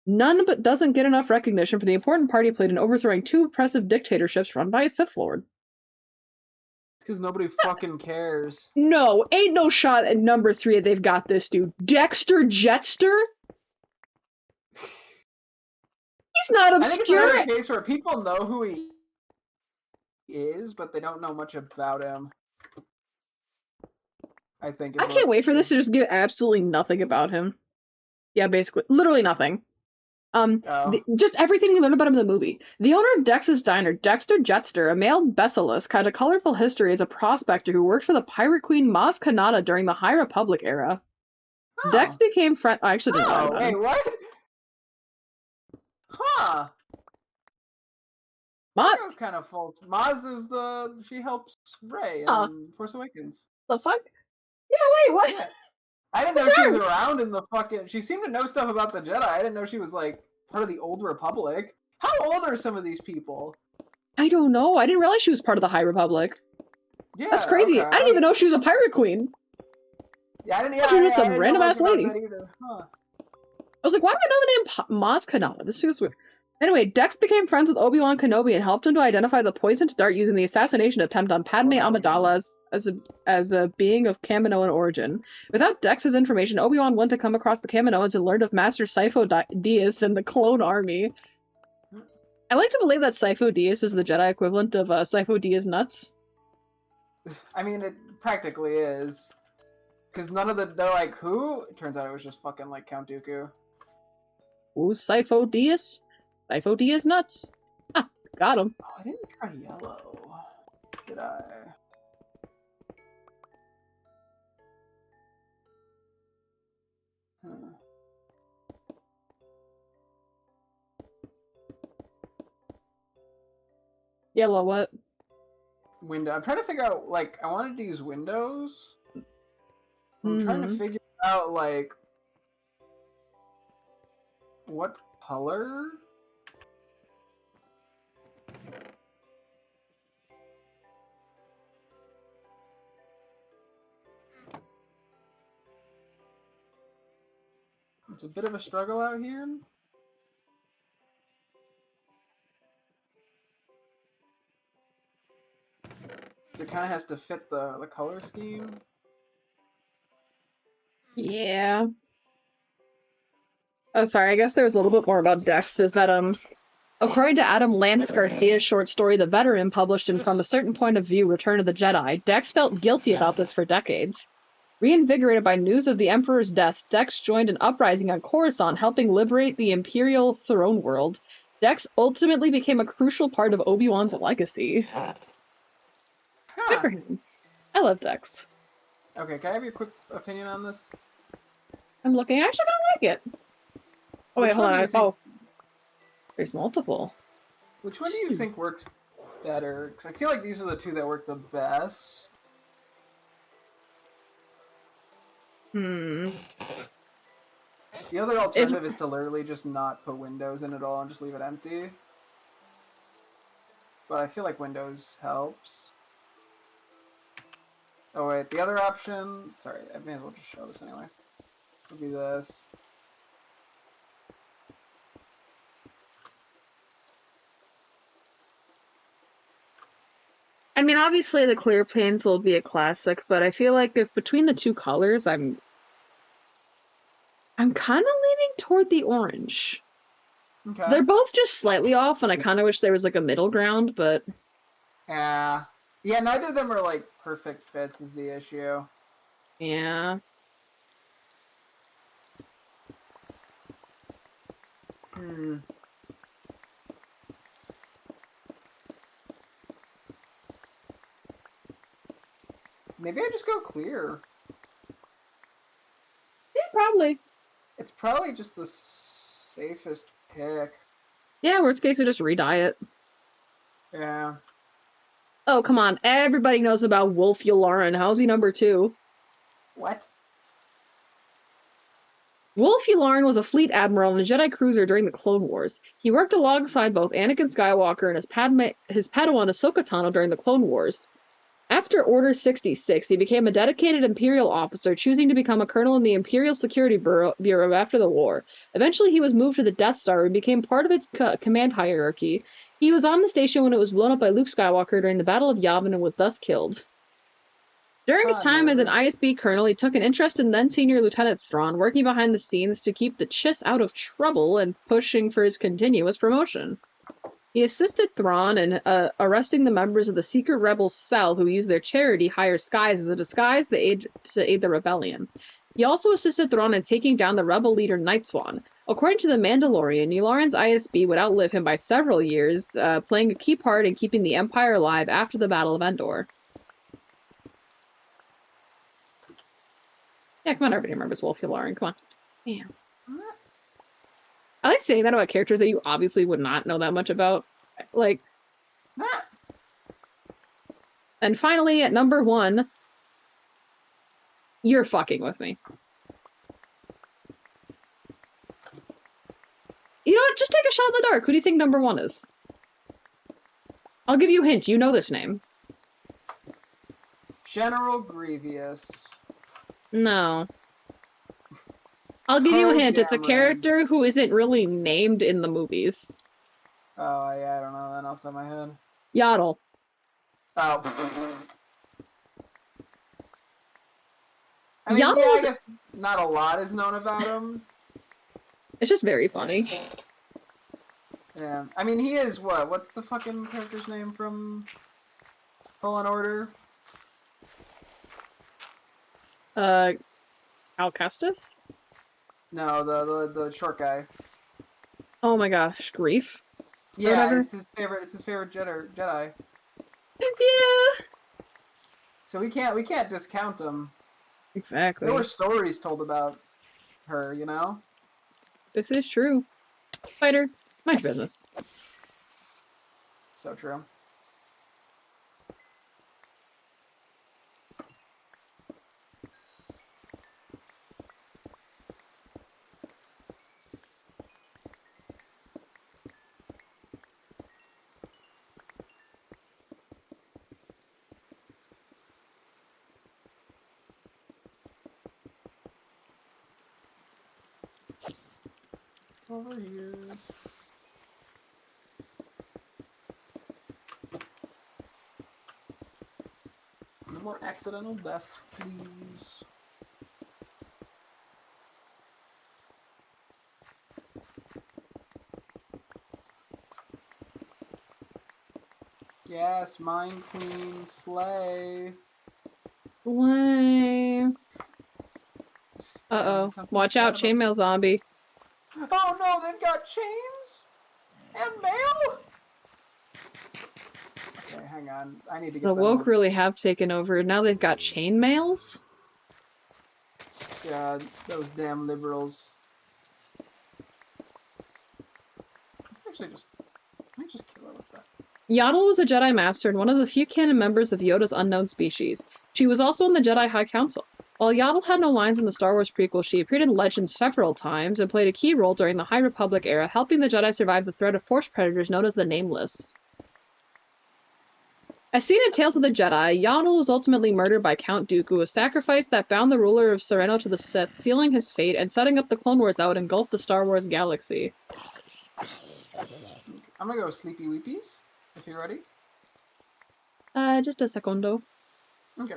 Nunb doesn't get enough recognition for the important part he played in overthrowing two oppressive dictatorships run by a Sith Lord. Because nobody fucking cares. No, ain't no shot at number 3 they've got this dude. Dexter Jetster? He's not obscure. I think it's another case where people know who he is, but they don't know much about him. I think. I can't wait for this to just give absolutely nothing about him. Yeah, basically. Literally nothing. Just everything we learned about him in the movie. The owner of Dex's Diner, Dexter Jetster, a male basilisk, had a colorful history as a prospector who worked for the pirate queen Maz Kanata during the High Republic era. Oh. Dex became friend. I actually didn't know about him. Wait, what? Huh. Maz? That was kind of false. Maz is she helps Rey in Force Awakens. The fuck? Yeah, wait, what? Yeah. I didn't know she was around in the fucking. She seemed to know stuff about the Jedi. I didn't know she was like part of the Old Republic. How old are some of these people? I don't know. I didn't realize she was part of the High Republic. Yeah, that's crazy. Okay. I didn't even know she was a pirate queen. Yeah, I didn't. Yeah, she was some random ass lady. Huh. I was like, why do I know the name Maz Kanata? This was weird. Anyway, Dex became friends with Obi-Wan Kenobi and helped him to identify the poisoned dart using the assassination attempt on Padme Amidala as a being of Kaminoan origin. Without Dex's information, Obi-Wan wouldn't have come across the Kaminoans and learned of Master Sifo Dyas and the Clone Army. I like to believe that Sifo Dyas is the Jedi equivalent of Sifo Dyas nuts. I mean, it practically is. Because they're like, who? It turns out it was just fucking like Count Dooku. Who's Sifo Dyas? Sifo Dyas nuts. Ah, got him. Oh, I didn't try yellow. Did I? Yellow what? Window. I'm trying to figure out, like, I wanted to use windows. I'm trying to figure out, like, what color? It's a bit of a struggle out here. It kind of has to fit the color scheme. Yeah. Oh, sorry. I guess there was a little bit more about Dex. Is that According to Adam Landis Garcia's short story, The Veteran, published in From a Certain Point of View, Return of the Jedi, Dex felt guilty about this for decades. Reinvigorated by news of the Emperor's death, Dex joined an uprising on Coruscant, helping liberate the Imperial throne world. Dex ultimately became a crucial part of Obi-Wan's legacy. Good for him. I love Dex. Okay, can I have your quick opinion on this? I'm looking. I actually kind of like it. Oh, wait, Which hold one do on. you think, Oh, there's multiple. which one do you think works better? Because I feel like these are the two that work the best. Hmm. The other alternative is to literally just not put windows in at all and just leave it empty. But I feel like windows helps. Oh wait, the other option, sorry, I may as well just show this anyway. Would be this. I mean, obviously the clear panes will be a classic, but I feel like if between the two colors, I'm kind of leaning toward the orange. Okay. They're both just slightly off, and I kind of wish there was like a middle ground, but Yeah. Yeah, neither of them are like perfect fits is the issue. yeah. Hmm. Maybe I just go clear. Yeah, probably. It's probably just the safest pick. Yeah, worst case, we just re-dye it. Yeah. Oh, come on. Everybody knows about Wolf Yularen. How's he number 2? What? Wolf Yularen was a fleet admiral on a Jedi cruiser during the Clone Wars. He worked alongside both Anakin Skywalker and his Padawan Ahsoka Tano during the Clone Wars. After Order 66, he became a dedicated Imperial officer, choosing to become a colonel in the Imperial Security Bureau after the war. Eventually, he was moved to the Death Star and became part of its command hierarchy. He was on the station when it was blown up by Luke Skywalker during the Battle of Yavin and was thus killed. During his time as an ISB colonel, he took an interest in then-senior Lieutenant Thrawn, working behind the scenes to keep the Chiss out of trouble and pushing for his continuous promotion. He assisted Thrawn in arresting the members of the secret rebel cell who used their charity, Higher Skies, as a disguise to aid the rebellion. He also assisted Thrawn in taking down the rebel leader Nightswan. According to The Mandalorian, Yularen's ISB would outlive him by several years, playing a key part in keeping the Empire alive after the Battle of Endor. Yeah, come on, everybody remembers Wolf Yularen. Come on. Damn. I like saying that about characters that you obviously would not know that much about. Like, and finally, at number 1, you're fucking with me. You know what? Just take a shot in the dark. Who do you think number 1 is? I'll give you a hint. You know this name. General Grievous. No. I'll give you a hint. It's a character who isn't really named in the movies. Oh, yeah, I don't know that off the top of my head. Yaddle. Oh. I mean, yeah, I guess not a lot is known about him. It's just very funny. Yeah. I mean, he is what? What's the fucking character's name from Fallen Order? Cal Kestis? No, the short guy. Oh my gosh, Grief? Yeah, it's his favorite Jedi. Yeah. So we can't discount him. Exactly. There were stories told about her, you know? This is true. Fighter, my business. So true. Over here. No more accidental deaths, please. Yes, Mind Queen, slay. Slay. Damn, Uh-oh. something's Watch out, bad about chainmail zombie. Oh no, they've got chains and mail. Okay, hang on. I need to The get them. woke really have taken over. Now they've got chainmails? Yeah, those damn liberals. Actually, let me just kill her with that. Yaddle was a Jedi Master and one of the few canon members of Yoda's unknown species. She was also in the Jedi High Council. While Yaddle had no lines in the Star Wars prequel, she appeared in Legends several times and played a key role during the High Republic era, helping the Jedi survive the threat of Force predators known as the Nameless. As seen in Tales of the Jedi, Yaddle was ultimately murdered by Count Dooku, a sacrifice that bound the ruler of Sereno to the Sith, sealing his fate and setting up the Clone Wars that would engulf the Star Wars galaxy. I'm gonna go Sleepy Weepies, if you're ready. Just a secondo. Okay.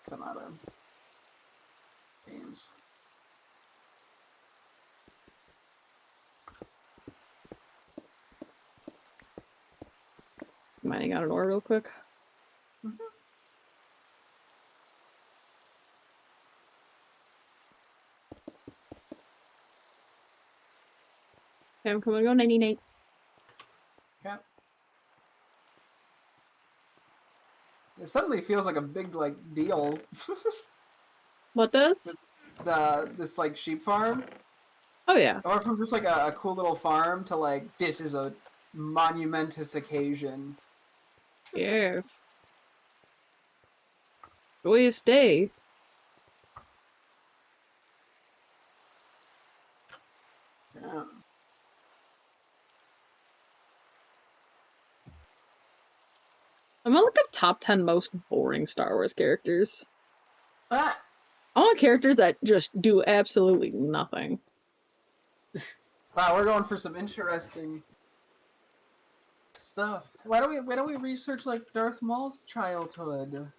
Come out of games. Mining out an ore real quick. Mm-hmm. Okay, I'm coming to go 99. Okay. It suddenly feels like a big deal. What does? This sheep farm. Oh yeah. Or from just a cool little farm to this is a monumentous occasion. Yes. Joyous day. Yeah. I'm gonna look up top 10 most boring Star Wars characters. Ah! I want characters that just do absolutely nothing. Wow, we're going for some interesting stuff. Why don't we research Darth Maul's childhood?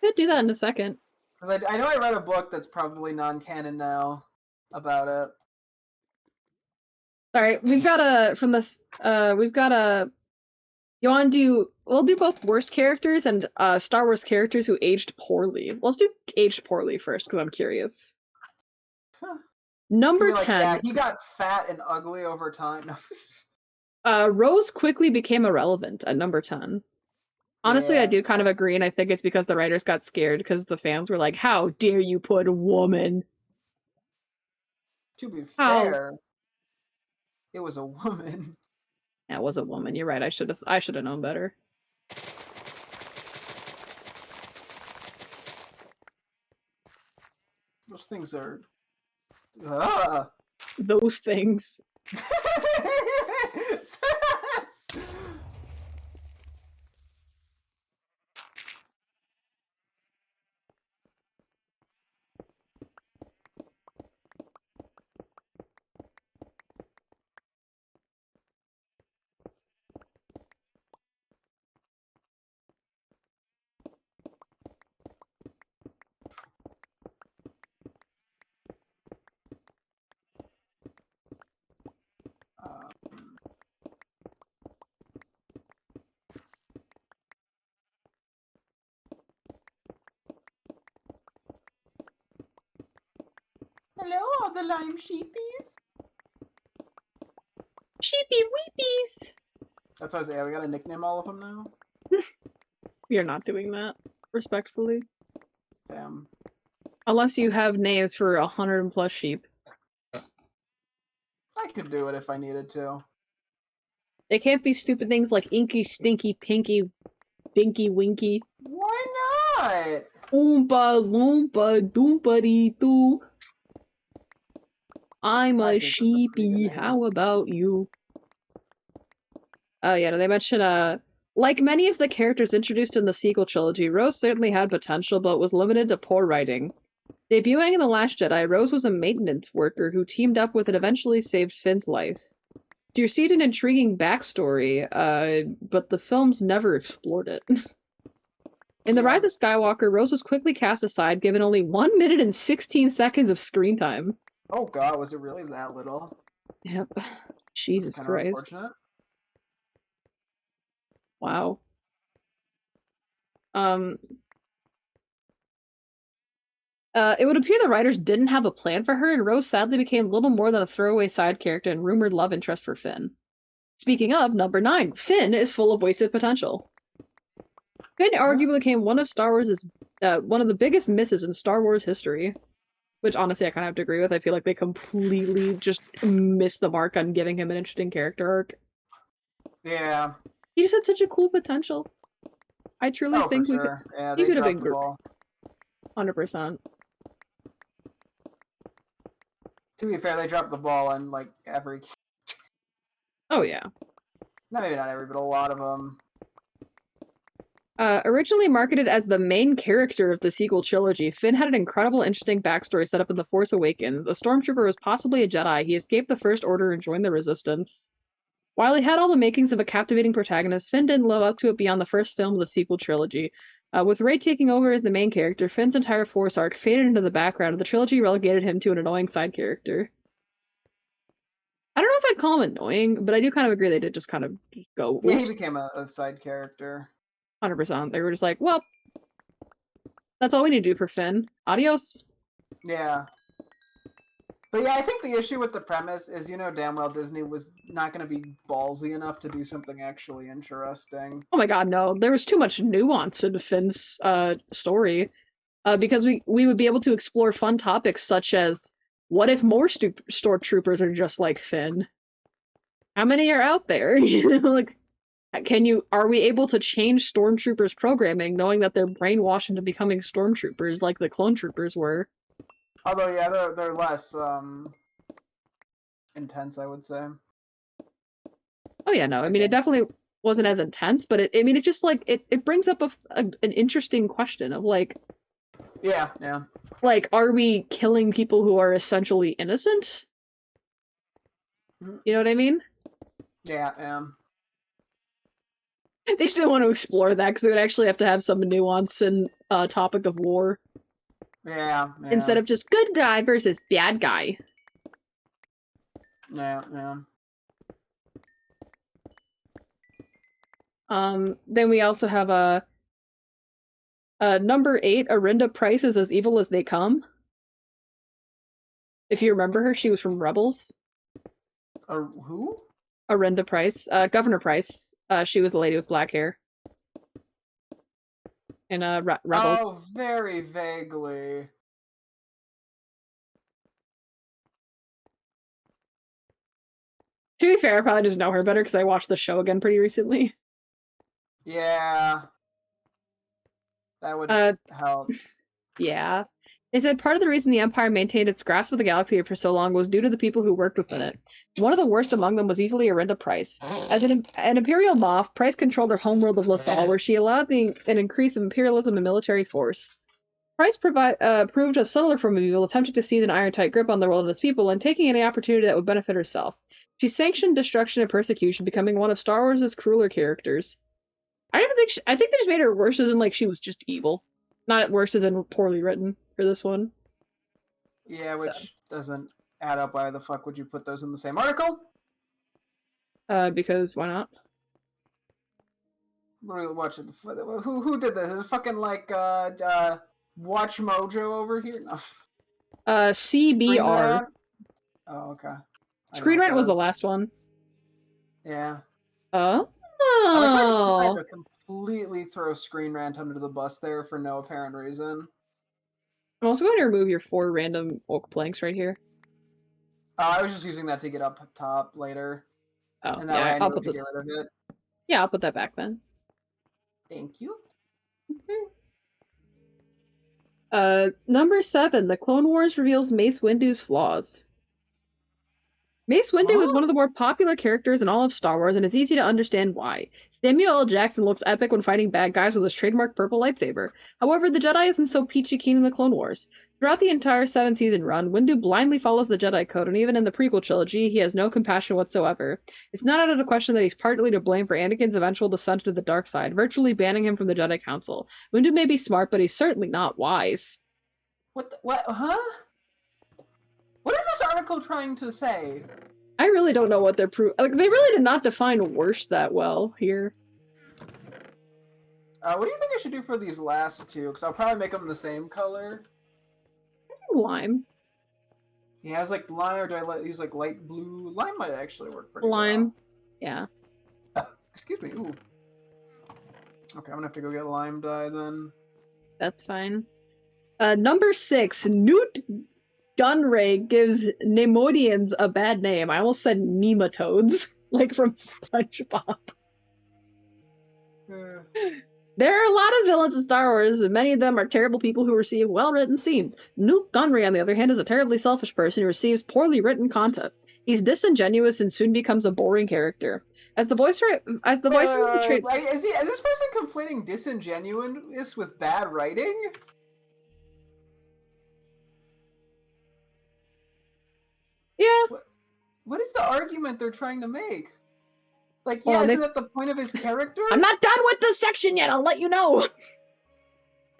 Could do that in a second. Because I know I read a book that's probably non-canon now about it. Alright, we've got a you wanna do we'll do both worst characters and Star Wars characters who aged poorly. Let's do aged poorly first, because I'm curious. Huh. Number It's gonna be 10. yeah, he got fat and ugly over time. Rose quickly became irrelevant at number 10. Honestly, I Yeah. do kind of agree, and I think it's because the writers got scared because the fans were like, "How dare you put a woman?" To be How? fair, it was a woman. That was a woman. You're right. I should have known better. Those things are. Ah. Those things. Hello, the lime sheepies. Sheepy weepies. That's what I was saying. We gotta nickname all of them now. You're not doing that, respectfully. Damn. Unless you have names for 100+ sheep. I could do it if I needed to. They can't be stupid things like Inky, Stinky, Pinky, Dinky, Winky. Why not? Oompa, Loompa, Doompa Doo. I'm I a think that's a pretty good sheepy. name. How about you? Oh yeah, no, they mention like many of the characters introduced in the sequel trilogy, Rose certainly had potential, but was limited to poor writing. Debuting in The Last Jedi, Rose was a maintenance worker who teamed up with and eventually saved Finn's life. She received an intriguing backstory, but the films never explored it. In The Yeah. Rise of Skywalker, Rose was quickly cast aside, given only 1 minute and 16 seconds of screen time. Oh god, was it really that little? Yep. That's Jesus kind of Christ. unfortunate. Wow. It would appear the writers didn't have a plan for her, and Rose sadly became little more than a throwaway side character and rumored love interest for Finn. Speaking of, number 9, Finn is full of wasted potential. Finn arguably became one of one of the biggest misses in Star Wars history. Which, honestly, I kind of have to agree with. I feel like they completely just missed the mark on giving him an interesting character arc. Yeah. He just had such a cool potential. I truly think for sure. Yeah, he they could have dropped been the ball. 100%. To be fair, they dropped the ball on, like, every... Oh, yeah. Maybe not every, but a lot of them. Originally marketed as the main character of the sequel trilogy, Finn had an incredible, interesting backstory set up in The Force Awakens. A stormtrooper was possibly a Jedi. He escaped the First Order and joined the Resistance. While he had all the makings of a captivating protagonist, Finn didn't live up to it beyond the first film of the sequel trilogy. With Rey taking over as the main character, Finn's entire Force arc faded into the background, and the trilogy relegated him to an annoying side character. I don't know if I'd call him annoying, but I do kind of agree they did just kind of go, oops. Yeah, he became a side character. 100%. They were just like, well, that's all we need to do for Finn. Adios. Yeah. But yeah, I think the issue with the premise is, you know damn well Disney was not going to be ballsy enough to do something actually interesting. Oh my god, no. There was too much nuance in Finn's story. Because we would be able to explore fun topics such as, what if more stormtroopers are just like Finn? How many are out there? You know, like, are we able to change stormtroopers programming knowing that they're brainwashed into becoming stormtroopers like the clone troopers were? Although, yeah, they're less intense, I would say. Oh yeah, no. I mean, it definitely wasn't as intense, but it just like it brings up an interesting question of like, yeah, like, are we killing people who are essentially innocent? You know what I mean? Yeah. They just didn't want to explore that because they would actually have to have some nuance and topic of war. Yeah. Instead of just good guy versus bad guy. Yeah. Then we also have number 8, Arinda Price is as evil as they come. If you remember her, she was from Rebels. Who? Arinda Price. Governor Price. She was the lady with black hair. In Rebels. Oh, very vaguely. To be fair, I probably just know her better because I watched the show again pretty recently. Yeah. That would help. Yeah. They said part of the reason the Empire maintained its grasp of the galaxy for so long was due to the people who worked within it. One of the worst among them was easily Arinda Price. As an Imperial Moff, Price controlled her homeworld of Lothal, where she allowed an increase of imperialism and military force. Price proved a subtler form of evil, attempting to seize an iron-tight grip on the world and its people, and taking any opportunity that would benefit herself. She sanctioned destruction and persecution, becoming one of Star Wars' crueler characters. I think they just made her worse as in, like, she was just evil. Not worse as in poorly written for this one. Yeah, which doesn't add up. Why the fuck would you put those in the same article? Because why not? Literally watch it. Who did this? Is it fucking like Watch Mojo over here? No. CBR. Oh, okay. Screen Rant was the last one. Yeah. Oh. I like how I just decided to completely throw Screen Rant under the bus there for no apparent reason. I'm also going to remove your 4 random oak planks right here. I was just using that to get up top later. Oh, and that yeah, way I I'll knew put to this. get rid of it. Yeah, I'll put that back then. Thank you. Number 7, The Clone Wars reveals Mace Windu's flaws. Mace Windu is one of the more popular characters in all of Star Wars, and it's easy to understand why. Samuel L. Jackson looks epic when fighting bad guys with his trademark purple lightsaber. However, the Jedi isn't so peachy keen in the Clone Wars. Throughout the entire 7-season run, Windu blindly follows the Jedi Code, and even in the prequel trilogy, he has no compassion whatsoever. It's not out of question that he's partly to blame for Anakin's eventual descent to the dark side, virtually banning him from the Jedi Council. Windu may be smart, but he's certainly not wise. What, huh? What is this article trying to say? I really don't know what they're like, they really did not define worse that well here. What do you think I should do for these last two? Because I'll probably make them the same color. Lime. Yeah, I was like lime, or do I use like light blue? Lime might actually work pretty Lime. Yeah. well. Excuse me. Ooh. Okay, I'm gonna have to go get lime dye then. That's fine. Number 6, Newt Gunray gives Nemodians a bad name. I almost said nematodes, like from SpongeBob. There are a lot of villains in Star Wars, and many of them are terrible people who receive well-written scenes. Newt Gunray, on the other hand, is a terribly selfish person who receives poorly written content. He's disingenuous and soon becomes a boring character. As the voice of the trade, is this person conflating disingenuous with bad writing? yeah, What is the argument they're trying to make? Like, well, isn't that the point of his character? I'm not done with this section yet. I'll let you know.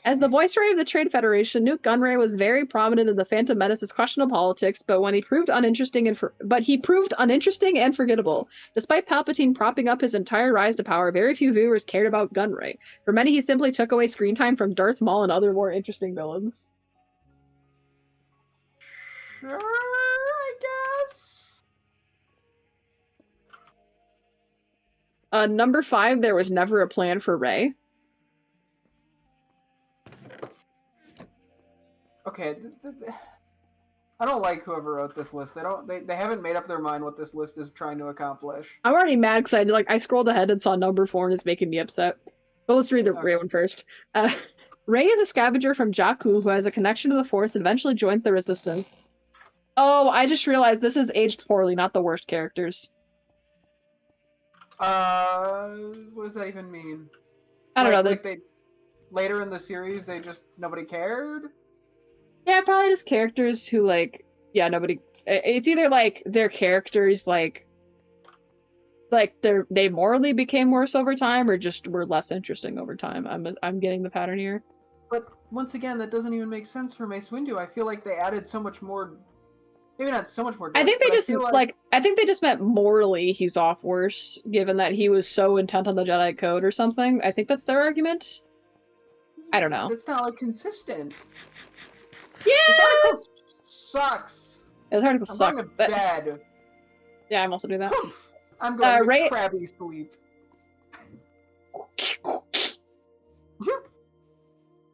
As the viceroy of the Trade Federation, Newt Gunray was very prominent in the Phantom Menace's questionable politics, but he proved uninteresting and forgettable. Despite Palpatine propping up his entire rise to power, very few viewers cared about Gunray. For many, he simply took away screen time from Darth Maul and other more interesting villains. Sure, I guess. Number 5, there was never a plan for Rey. Okay, I don't like whoever wrote this list. They haven't made up their mind what this list is trying to accomplish. I'm already mad because I scrolled ahead and saw number 4 and it's making me upset. But let's read the Rey one first. Rey is a scavenger from Jakku who has a connection to the Force and eventually joins the Resistance. Oh, I just realized this is aged poorly, not the worst characters. What does that even mean? I don't know. They later in the series, nobody cared? Yeah, probably just characters who, nobody... It's either, their characters, they morally became worse over time, or just were less interesting over time. I'm getting the pattern here. But, once again, that doesn't even make sense for Mace Windu. I feel like they added so much more... Maybe not so much more depth, I think they just meant morally he's off worse, given that he was so intent on the Jedi Code or something. I think that's their argument. I don't know. That's not, consistent. Yeah! This article sucks. This article sucks. I'm going to bed. Yeah, I'm also doing that. I'm going to crabby sleep.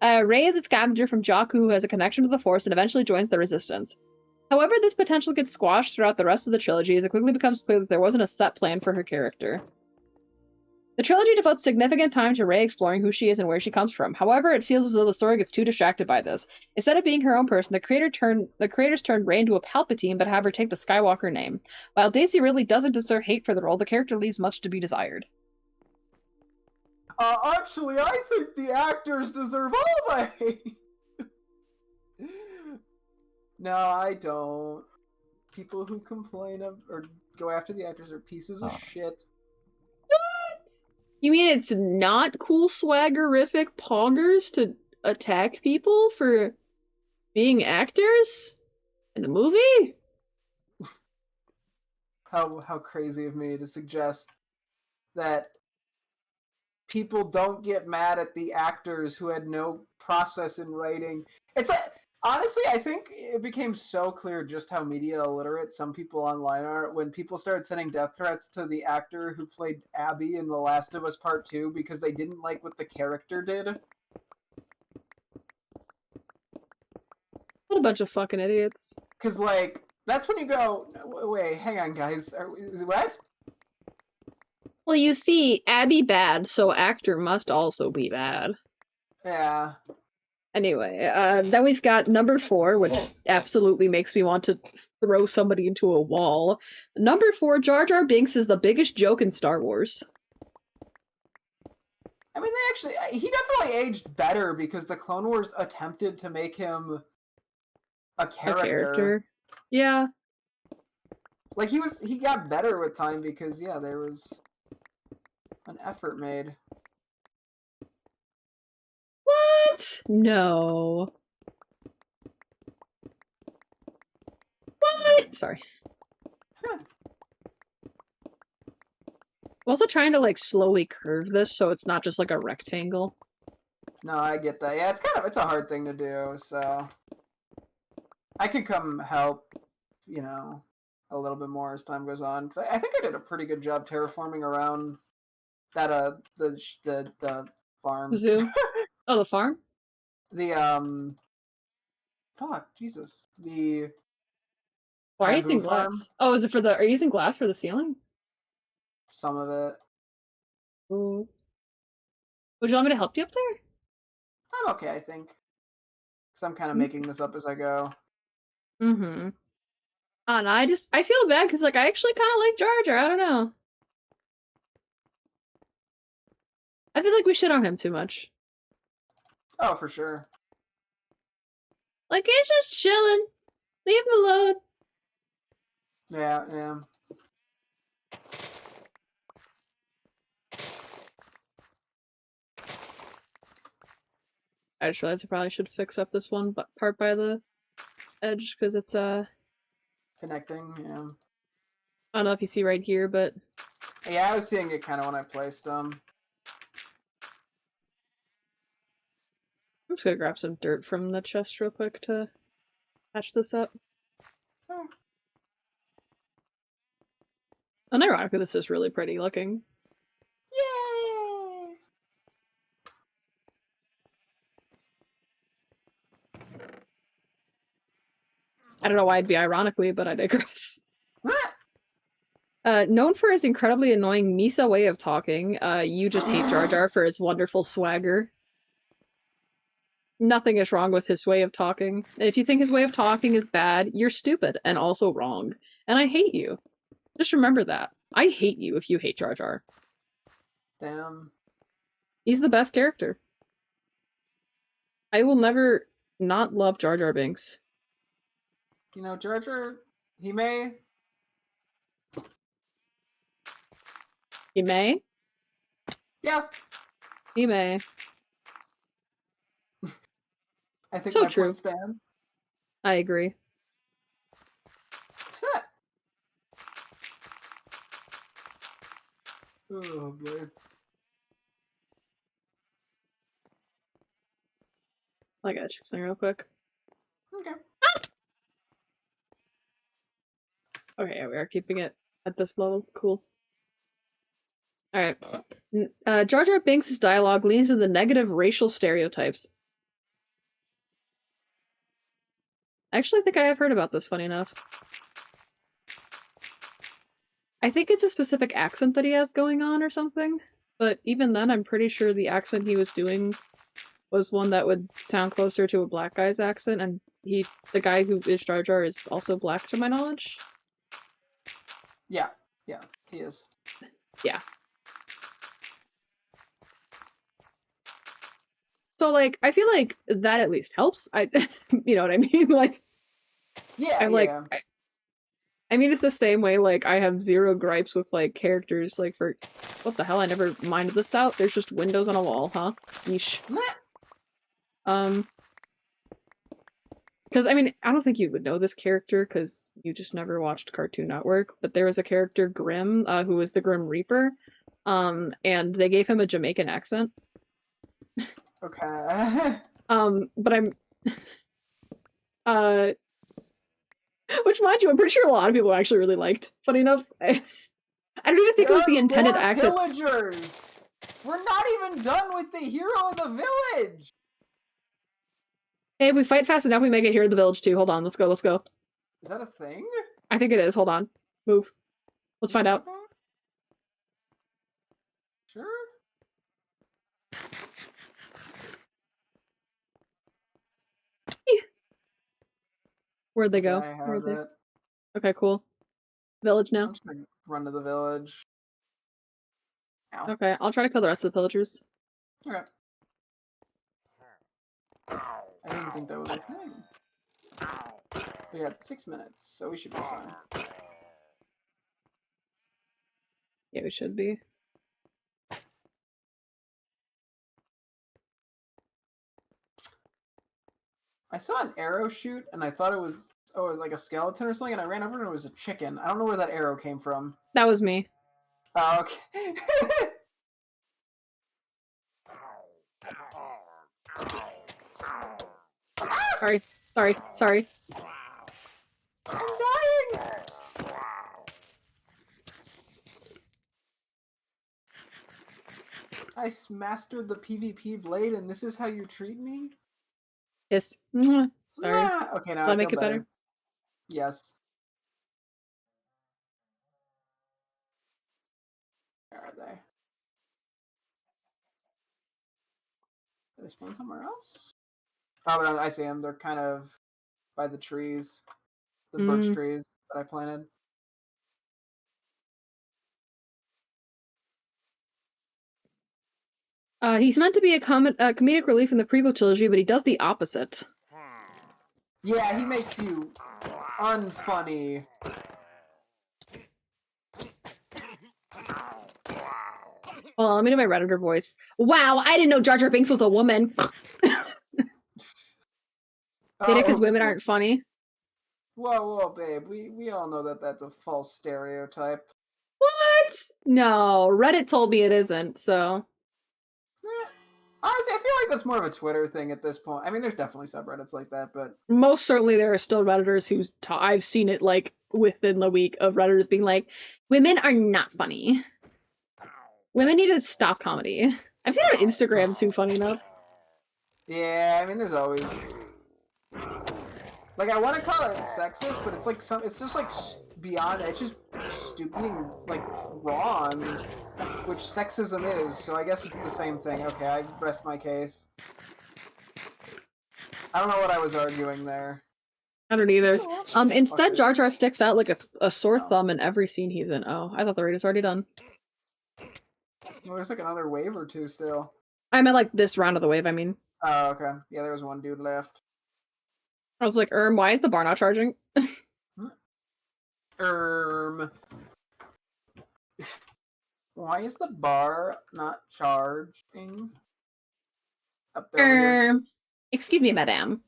Rey is a scavenger from Jakku who has a connection to the Force and eventually joins the Resistance. However, this potential gets squashed throughout the rest of the trilogy as it quickly becomes clear that there wasn't a set plan for her character. The trilogy devotes significant time to Rey exploring who she is and where she comes from. However, it feels as though the story gets too distracted by this. Instead of being her own person, the creators turned Rey into a Palpatine but have her take the Skywalker name. While Daisy Ridley doesn't deserve hate for the role, the character leaves much to be desired. Actually, I think the actors deserve all the hate. No, I don't. People who complain or go after the actors are pieces of shit. What? You mean it's not cool swaggerific poggers to attack people for being actors in a movie? How crazy of me to suggest that people don't get mad at the actors who had no process in writing. It's like, honestly, I think it became so clear just how media illiterate some people online are when people started sending death threats to the actor who played Abby in The Last of Us Part 2 because they didn't like what the character did. What a bunch of fucking idiots. Because, that's when you go, wait, hang on, guys. What? Well, you see, Abby bad, so actor must also be bad. Yeah. Anyway, then we've got number 4, which absolutely makes me want to throw somebody into a wall. Number 4, Jar Jar Binks is the biggest joke in Star Wars. I mean, he definitely aged better because the Clone Wars attempted to make him a character. Yeah. He got better with time because, yeah, there was an effort made. What? No. What? Sorry. Huh. I'm also trying to like slowly curve this so it's not just like a rectangle. No, I get that. Yeah, it's a hard thing to do, so I could come help, you know, a little bit more as time goes on, because I think I did a pretty good job terraforming around that the The farm. zoo. Oh, the farm? The fuck, Jesus. The Why are you bamboo using farm, glass? Oh, is it for the? Are you using glass for the ceiling? some of it. Ooh. Would you want me to help you up there? I'm okay, I think. Because I'm kind of making this up as I go. Mm-hmm. And I feel bad because like I actually kind of like Jar Jar. I don't know. I feel like we shit on him too much. Oh, for sure. Like he's just chilling. Leave him alone. Yeah, yeah. I just realized I probably should fix up this one part by the edge because it's Connecting, yeah. I don't know if you see right here, but Yeah, I was seeing it kind of when I placed them. I'm just gonna grab some dirt from the chest real quick to patch this up. Oh. And ironically, this is really pretty looking. Yay! I don't know why it'd be ironically, but I digress. Known for his incredibly annoying Misa way of talking, you just hate Jar Jar for his wonderful swagger. Nothing is wrong with his way of talking. If you think his way of talking is bad, you're stupid and also wrong. And I hate you. Just remember that. I hate you if you hate Jar Jar. Damn. He's the best character. I will never not love Jar Jar Binks. You know, Jar Jar, he may. He may. Yeah, He may. I think So my point true. stands. I agree. Oh, boy. I gotta check something real quick. Okay. Okay, yeah, we are keeping it at this level. Cool. Alright. Jar Jar Binks' dialogue leans into the negative racial stereotypes. I actually think I have heard about this, funny enough. I think it's a specific accent that he has going on or something, but even then, I'm pretty sure the accent he was doing was one that would sound closer to a black guy's accent, and the guy who is Jar Jar is also black to my knowledge. Yeah, he is. Yeah. So, like, I feel like that at least helps. You know what I mean? Like, Yeah, I'm like, I mean, it's the same way, like, I have zero gripes with, like, characters, like, for, what the hell, I never minded this out. There's just windows on a wall, huh? Yeesh. Because, I mean, I don't think you would know this character, because you just never watched Cartoon Network, but there was a character, Grim, who was the Grim Reaper, and they gave him a Jamaican accent. Okay. But which, mind you, I'm pretty sure a lot of people actually really liked. Funny enough, I don't even think it was the There are intended more accent. pillagers! We're not even done with the hero of the village! Hey, if we fight fast enough, we make it here in the village too. Hold on, let's go, let's go. Is that a thing? I think it is. Hold on. Move. Let's find out. Okay. Sure. Where'd they go? Okay, I Where are have they? it. Okay, cool. Village now. I'm just gonna run to the village. Ow. Okay, I'll try to kill the rest of the villagers. Okay. I didn't think that was a thing. We got 6 minutes, so we should be fine. Yeah, we should be. I saw an arrow shoot, and I thought it was like a skeleton or something, and I ran over and it was a chicken. I don't know where that arrow came from. That was me. Oh, okay. Sorry. I'm dying! I mastered the PvP blade and this is how you treat me? Yes. Sorry. Ah, okay, now Will I I make feel it better? Yes. Where are they? Did they spawn somewhere else? Oh, I see them. They're kind of by the trees. The birch trees that I planted. He's meant to be a comedic relief in the prequel trilogy, but he does the opposite. Yeah, he makes you unfunny. Well, let me do my Redditor voice. Wow, I didn't know Jar Jar Binks was a woman. Get it? Because women aren't funny. Whoa, babe. We all know that that's a false stereotype. What? No, Reddit told me it isn't, so. Honestly, I feel like that's more of a Twitter thing at this point. I mean, there's definitely subreddits like that, but Most certainly there are still Redditors who's I've seen it like within the week of Redditors being like, women are not funny. Women need to stop comedy. I've seen it on Instagram too, funny enough. yeah, I mean, there's always like I want to call it sexist, but it's like it's just like beyond. It's just stupid and like wrong, which sexism is. So I guess it's the same thing. Okay, I rest my case. I don't know what I was arguing there. I don't either. Instead, Jar Jar sticks out like a sore thumb in every scene he's in. Oh, I thought the raid was already done. Well, there's like another wave or two still. I meant like this round of the wave, I mean. Oh, okay. Yeah, there was one dude left. I was like, why is the bar not charging? Why is the bar not charging? Up there. Excuse me, madame.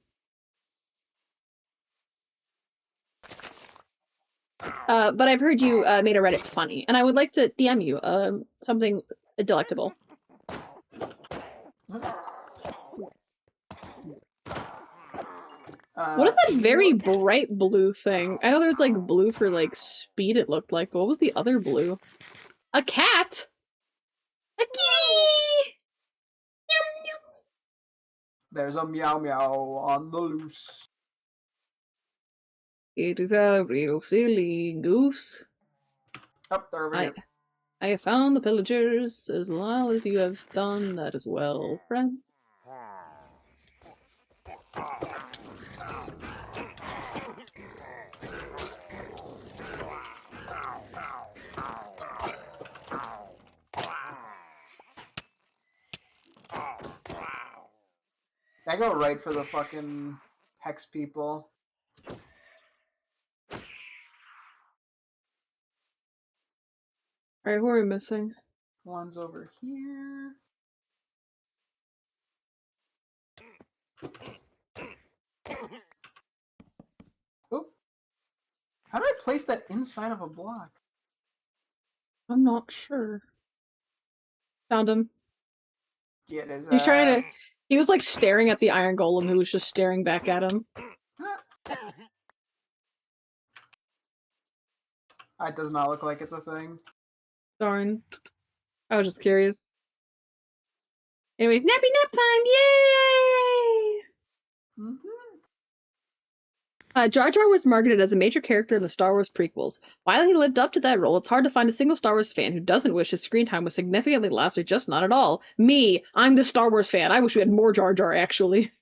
But I've heard you made a Reddit funny, and I would like to DM you something delectable. What is that very bright blue thing? I know there's like blue for like speed, it looked like. But what was the other blue? A cat? A kitty! There's a meow meow on the loose. It is a real silly goose. Up there over here. I have found the pillagers, as well as you have done that as well, friend. I go right for the fucking hex people. Alright, who are we missing? One's over here. Oop. How do I place that inside of a block? I'm not sure. Found him. Get his He's ass. trying to. He was like staring at the Iron Golem, who was just staring back at him. That does not look like it's a thing. Darn. I was just curious. Anyways, nappy nap time! Yay! Jar Jar was marketed as a major character in the Star Wars prequels. While he lived up to that role, it's hard to find a single Star Wars fan who doesn't wish his screen time was significantly less or just not at all. Me, I'm the Star Wars fan. I wish we had more Jar Jar, actually.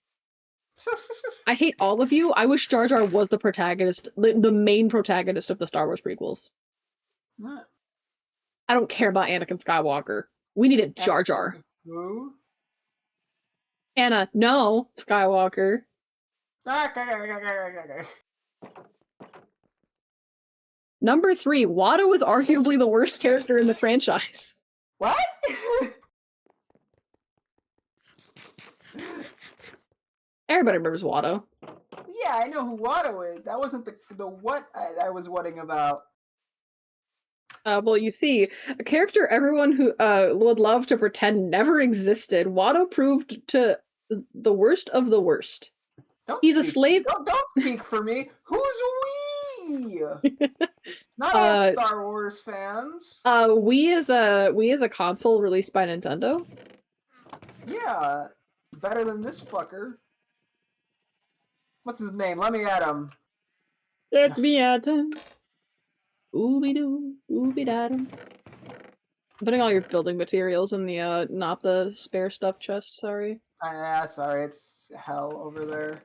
I hate all of you. I wish Jar Jar was the protagonist, the main protagonist of the Star Wars prequels. What? I don't care about Anakin Skywalker. We needed Jar Jar. Who? Anna, no, Skywalker. Number 3, Watto is arguably the worst character in the franchise. What? Everybody remembers Watto. Yeah, I know who Watto is. That wasn't the what I was whatting about. Well, you see, a character everyone who would love to pretend never existed, Watto proved to the worst of the worst. He's a slave. Don't speak for me. Who's we? Not all Uh, Star Wars fans. we as a console released by Nintendo. Yeah, better than this fucker. What's his name? Let me at him. Let me at him. Ooby doo, ooby datum. Putting all your building materials in the not the spare stuff chest. Sorry. Ah, sorry, it's hell over there.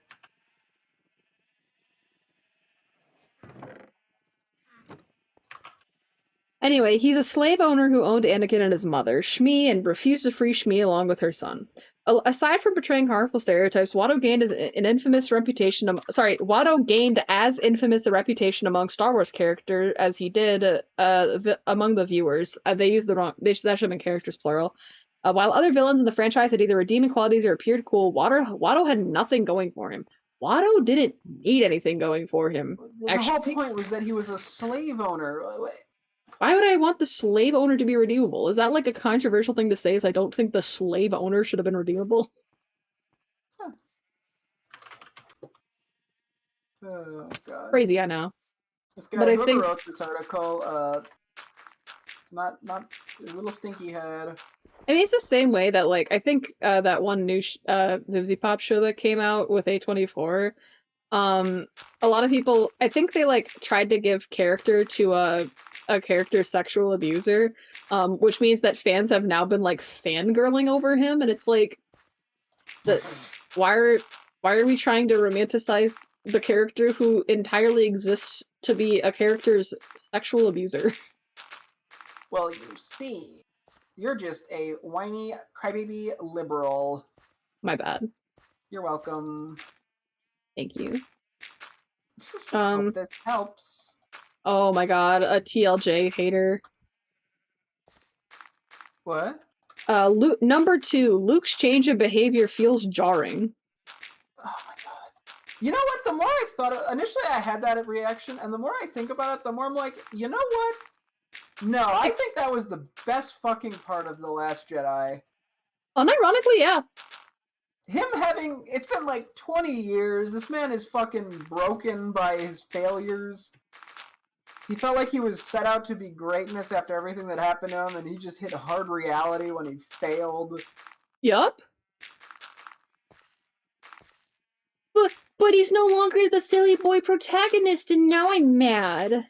Anyway, he's a slave owner who owned Anakin and his mother, Shmi, and refused to free Shmi along with her son. Aside from portraying harmful stereotypes, Watto gained Watto gained as infamous a reputation among Star Wars characters as he did among the viewers. They used the wrong. That should have been characters plural. While other villains in the franchise had either redeeming qualities or appeared cool, Watto had nothing going for him. Watto didn't need anything going for him. The whole point was that he was a slave owner. Why would I want the slave owner to be redeemable? Is that like a controversial thing to say? Is I don't think the slave owner should have been redeemable? Huh. Oh god. Crazy, I know. This guy whoever wrote this article, not a little stinky head. I mean, it's the same way that like I think that one new Vivzy Pop show that came out with A24. A lot of people, I think they like tried to give character to a character's sexual abuser, which means that fans have now been like fangirling over him, and it's like, why are we trying to romanticize the character who entirely exists to be a character's sexual abuser? Well, you see, you're just a whiny crybaby liberal. My bad. You're welcome. Thank you. Hope this helps. Oh my god, a TLJ hater. What? Luke, number 2, Luke's change of behavior feels jarring. Oh my god. You know what? The more I've thought initially I had that reaction, and the more I think about it, the more I'm like, you know what? No, I think that was the best fucking part of The Last Jedi. Unironically, yeah. Him having, it's been like 20 years, this man is fucking broken by his failures. He felt like he was set out to be greatness after everything that happened to him, and he just hit hard reality when he failed. Yup. But he's no longer the silly boy protagonist, and now I'm mad.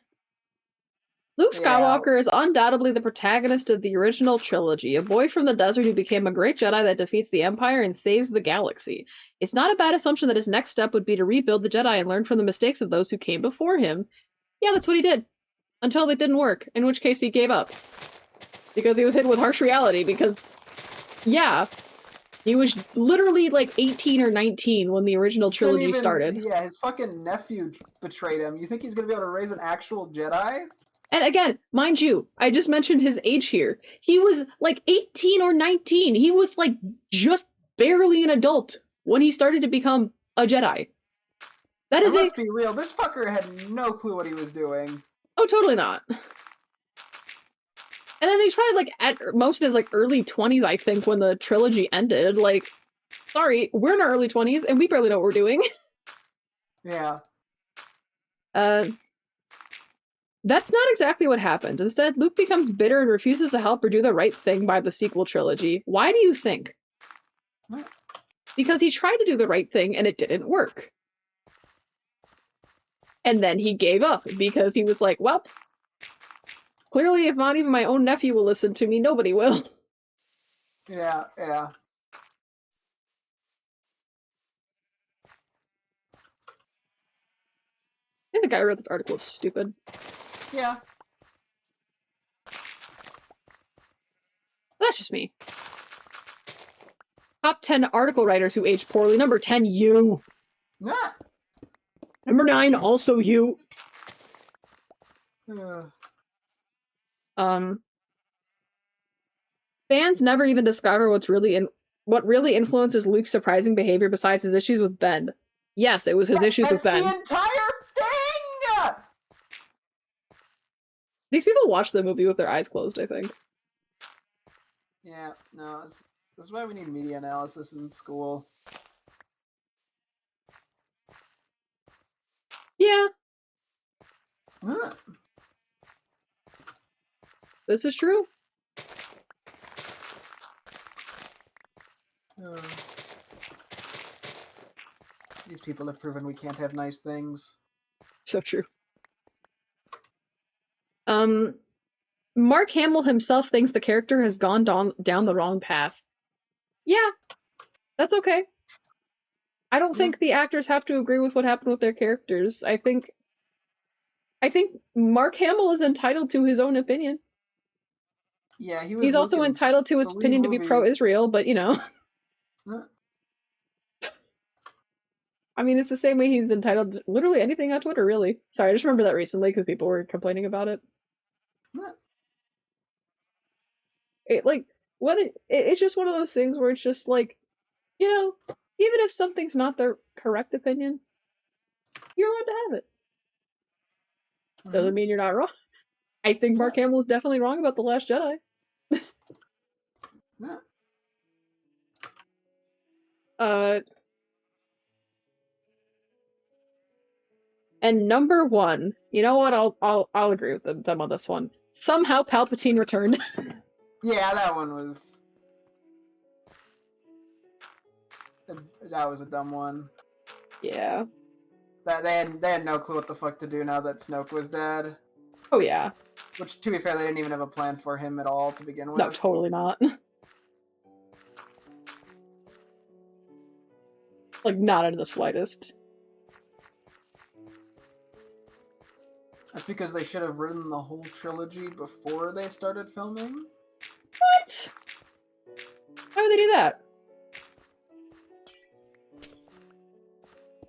Luke Skywalker is undoubtedly the protagonist of the original trilogy, a boy from the desert who became a great Jedi that defeats the Empire and saves the galaxy. It's not a bad assumption that his next step would be to rebuild the Jedi and learn from the mistakes of those who came before him. Yeah, that's what he did. Until it didn't work, in which case he gave up. Because he was hit with harsh reality, because, yeah, he was literally like 18 or 19 when the original trilogy started. Yeah, his fucking nephew betrayed him. You think he's gonna be able to raise an actual Jedi? And again, mind you, I just mentioned his age here. He was like 18 or 19. He was like just barely an adult when he started to become a Jedi. Let's be real, this fucker had no clue what he was doing. Oh, totally not. And then they tried like at most in his like early 20s, I think, when the trilogy ended. Like, sorry, we're in our early 20s and we barely know what we're doing. Yeah. That's not exactly what happens. Instead, Luke becomes bitter and refuses to help or do the right thing by the sequel trilogy. Why do you think? What? Because he tried to do the right thing and it didn't work. And then he gave up because he was like, well, clearly if not even my own nephew will listen to me, nobody will. Yeah. I think the guy who wrote this article is stupid. Yeah. That's just me. Top 10 article writers who age poorly. Number 10, you. Nah. Number 9, also you. Fans never even discover what really influences Luke's surprising behavior besides his issues with Ben. Yes, it was his issues with Ben. That's the entire thing! These people watch the movie with their eyes closed, I think. Yeah, no, this is why we need media analysis in school. Yeah, Huh. this is true. These people have proven we can't have nice things. So true. Mark Hamill himself thinks the character has gone down the wrong path. Yeah, that's okay. I don't think the actors have to agree with what happened with their characters. I think Mark Hamill is entitled to his own opinion. Yeah, he was. He's also entitled to his opinion to be pro-Israel, but you know. I mean, it's the same way he's entitled to literally anything on Twitter, really. Sorry, I just remember that recently because people were complaining about it. It's just one of those things where it's just like, you know, even if something's not the correct opinion, you're allowed to have it. Doesn't mean you're not wrong. I think Mark Hamill is definitely wrong about The Last Jedi. And number one, you know what? I'll agree with them on this one. Somehow Palpatine returned. Yeah, that one was. That was a dumb one. Yeah. That they had no clue what the fuck to do now that Snoke was dead. Oh yeah. Which, to be fair, they didn't even have a plan for him at all to begin with. No, totally not. Like, not in the slightest. That's because they should have written the whole trilogy before they started filming. What? How would they do that?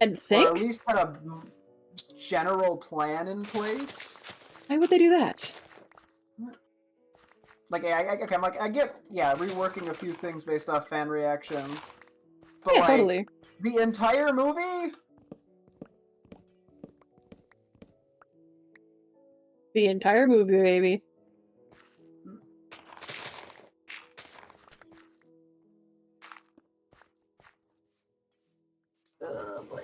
And think? Or at least had a general plan in place. Why would they do that? Like, I get, reworking a few things based off fan reactions. But, yeah, totally. The entire movie? The entire movie, baby. Boy.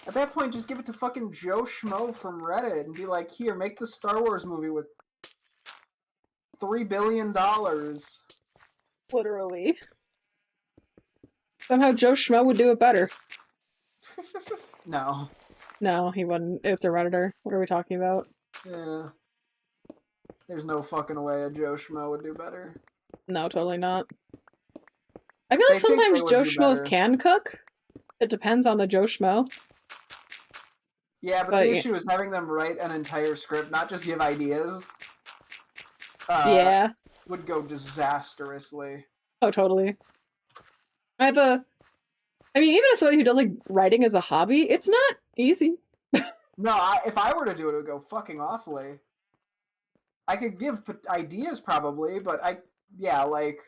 At that point, just give it to fucking Joe Schmo from Reddit and be like, here, make the Star Wars movie with $3 billion. Literally. Somehow Joe Schmo would do it better. No. No, he wouldn't. It's a Redditor. What are we talking about? Yeah. There's no fucking way a Joe Schmo would do better. No, totally not. I feel like sometimes Joe Schmoes can cook. It depends on the Joe Schmo. Yeah, but the issue is having them write an entire script, not just give ideas. Yeah. Would go disastrously. Oh, totally. I mean, even as somebody who does, like, writing as a hobby, it's not easy. No, if I were to do it, it would go fucking awfully. I could give ideas, probably, but like...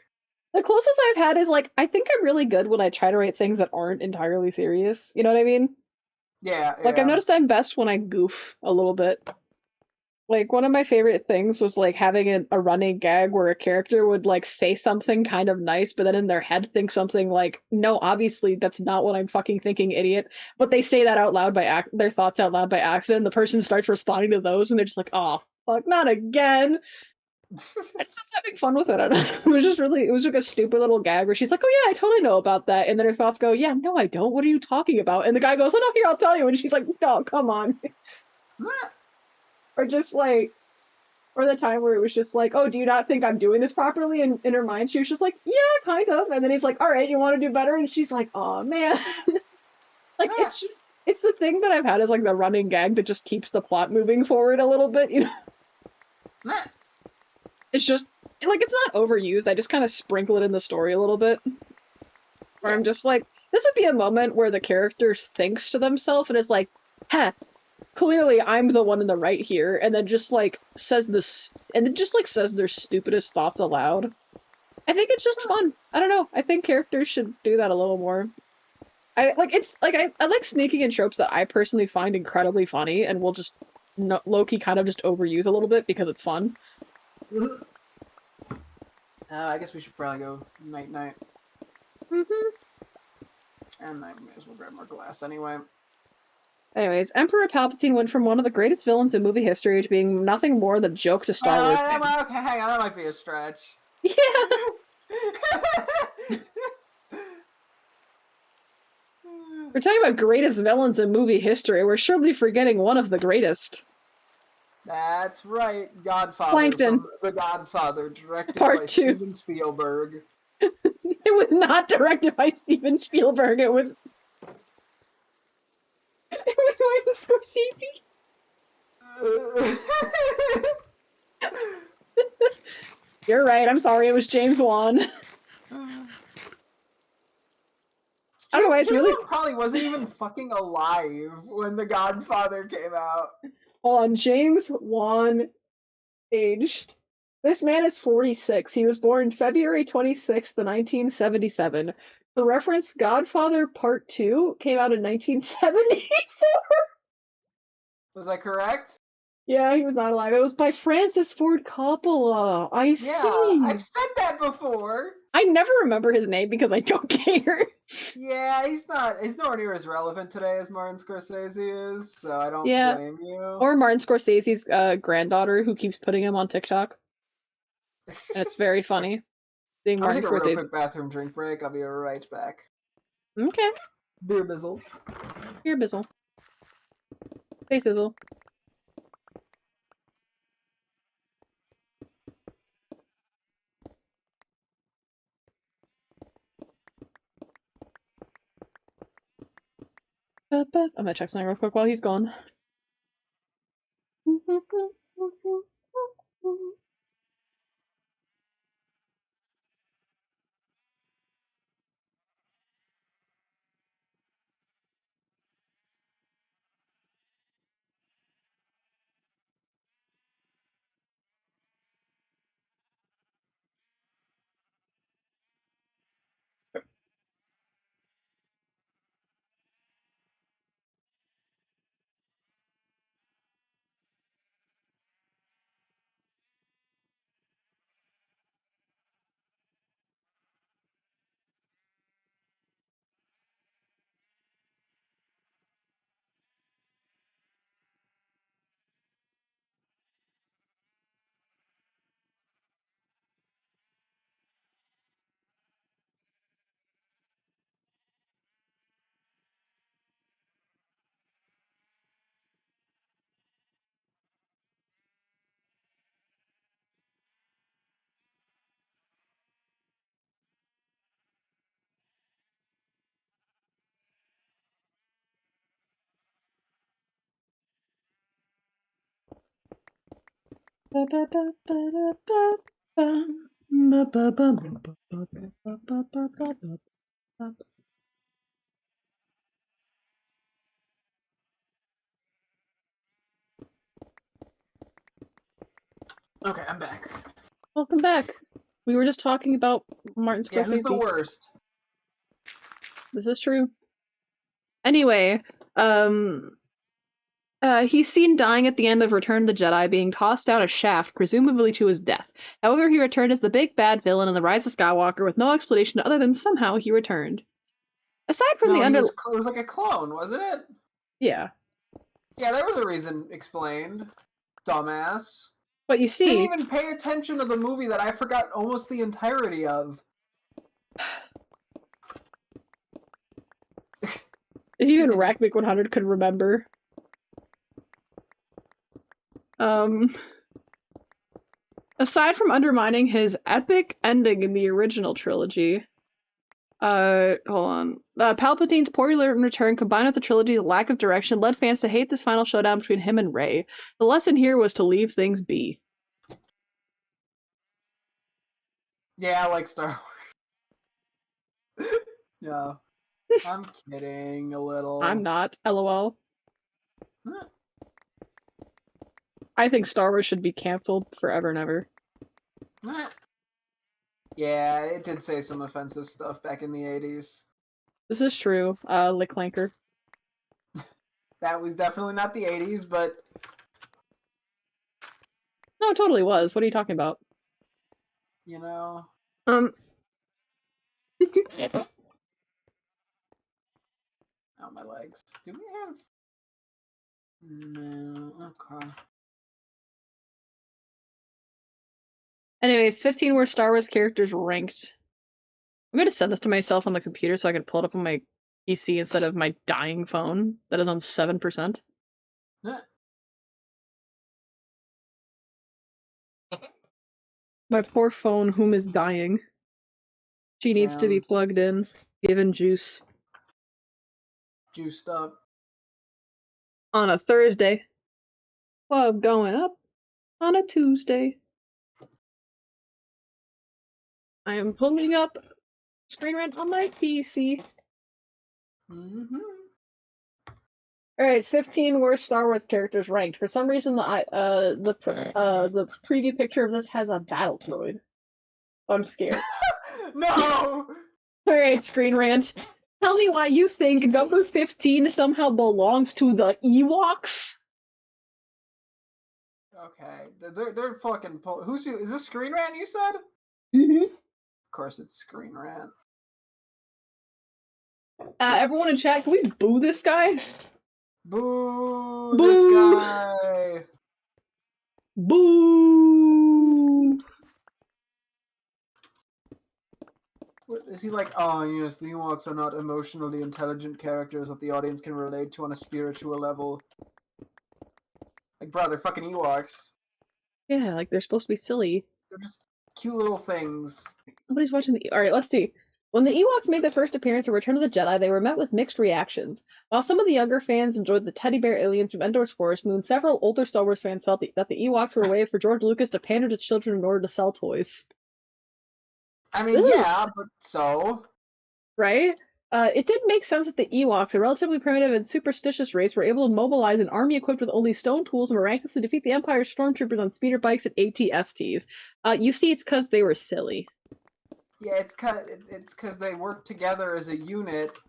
The closest I've had is, like, I think I'm really good when I try to write things that aren't entirely serious. You know what I mean? Yeah, Like, I've noticed I'm best when I goof a little bit. Like, one of my favorite things was, like, having a running gag where a character would, like, say something kind of nice, but then in their head think something like, no, obviously, that's not what I'm fucking thinking, idiot. But they say that out loud their thoughts out loud by accident, the person starts responding to those, and they're just like, oh, fuck, not again. It's just having fun with it. It was like a stupid little gag where she's like, oh yeah, I totally know about that. And then her thoughts go, yeah, no, I don't. What are you talking about? And the guy goes, oh no, here, I'll tell you. And she's like, no, come on. Or just like, or the time where it was just like, oh, do you not think I'm doing this properly? And in her mind, she was just like, yeah, kind of. And then he's like, all right, you want to do better? And she's like, oh man. Like, it's the thing that I've had as like the running gag that just keeps the plot moving forward a little bit, you know? It's just, like, it's not overused. I just kind of sprinkle it in the story a little bit. Where I'm just like, this would be a moment where the character thinks to themselves and is like, huh, clearly I'm the one in the right here, and then just, like, says their stupidest thoughts aloud. I think it's just fun. I don't know. I think characters should do that a little more. I like sneaking in tropes that I personally find incredibly funny and will just low-key kind of just overuse a little bit because it's fun. I guess we should probably go night-night. Mm-hmm. And I may as well grab more glass anyway. Anyways, Emperor Palpatine went from one of the greatest villains in movie history to being nothing more than a joke to Star Wars fans. Okay, hang on, that might be a stretch. Yeah! We're talking about greatest villains in movie history. We're surely forgetting one of the greatest. That's right, Godfather Plankton. from The Godfather, directed Part by 2. Steven Spielberg. It was not directed by Steven Spielberg. It was Martin Scorsese. You're right. I'm sorry. It was James Wan. Otherwise, really, probably wasn't even fucking alive when The Godfather came out. Hold on, James Wan aged. This man is 46. He was born February 26th, 1977. For reference, Godfather Part 2 came out in 1974. Was I correct? Yeah, he was not alive. It was by Francis Ford Coppola. I see. Yeah, I've said that before. I never remember his name because I don't care. Yeah, he's nowhere near as relevant today as Martin Scorsese is, so I don't blame you. Or Martin Scorsese's granddaughter who keeps putting him on TikTok. And it's very funny. Being Martin I'll take a real Scorsese. quick bathroom drink break. I'll be right back. Okay. Beer bizzle. Beer bizzle. Face sizzle. I'm gonna check something real quick while he's gone. Okay, I'm back. Welcome back. We were just talking about Martin Scorsese. Yeah, who's the worst? This is true. Anyway, he's seen dying at the end of Return of the Jedi, being tossed down a shaft, presumably to his death. However, he returned as the big bad villain in The Rise of Skywalker with no explanation other than somehow he returned. Aside from it was like a clone, wasn't it? Yeah. Yeah, there was a reason explained. Dumbass. But you see... Didn't even pay attention to the movie that I forgot almost the entirety of. If even rackmc100 could remember. Aside from undermining his epic ending in the original trilogy, hold on. Palpatine's poor return combined with the trilogy's lack of direction led fans to hate this final showdown between him and Rey. The lesson here was to leave things be. Yeah, I like Star Wars. No. I'm kidding a little. I'm not, lol. I think Star Wars should be cancelled forever and ever. Yeah, it did say some offensive stuff back in the 80s. This is true. Licklanker. That was definitely not the 80s, but No, it totally was. What are you talking about? You know? Um. Oh, my legs. Do we have... No, okay. Anyways, 15 worst Star Wars characters ranked. I'm gonna send this to myself on the computer so I can pull it up on my PC instead of my dying phone that is on 7%. My poor phone, whom is dying. She needs to be plugged in, given juice. Juiced up. On a Thursday. Plug going up on a Tuesday. I am pulling up Screen Rant on my PC. Mm-hmm. Alright, 15 worst Star Wars characters ranked. For some reason, the preview picture of this has a battle droid. I'm scared. No! Alright, Screen Rant. Tell me why you think number 15 somehow belongs to the Ewoks? Okay, they're fucking... Is this Screen Rant you said? Mm-hmm. Of course it's Screen Rant. Everyone in chat, can we boo this guy? Boo! Boo! This guy! Boo! What, is he like, oh yes, the Ewoks are not emotionally intelligent characters that the audience can relate to on a spiritual level. Like, bro, they're fucking Ewoks. Yeah, like they're supposed to be silly. They're just cute little things. Nobody's watching the. Alright, let's see. When the Ewoks made their first appearance in Return of the Jedi, they were met with mixed reactions. While some of the younger fans enjoyed the teddy bear aliens from Endor's Forest Moon, several older Star Wars fans felt that the Ewoks were a way for George Lucas to pander to children in order to sell toys. I mean, Ooh. yeah, but so... Right? It did make sense that the Ewoks, a relatively primitive and superstitious race, were able to mobilize an army equipped with only stone tools and miraculously defeat the Empire's stormtroopers on speeder bikes and AT-STs. You see, it's because they were silly. Yeah, it's because they worked together as a unit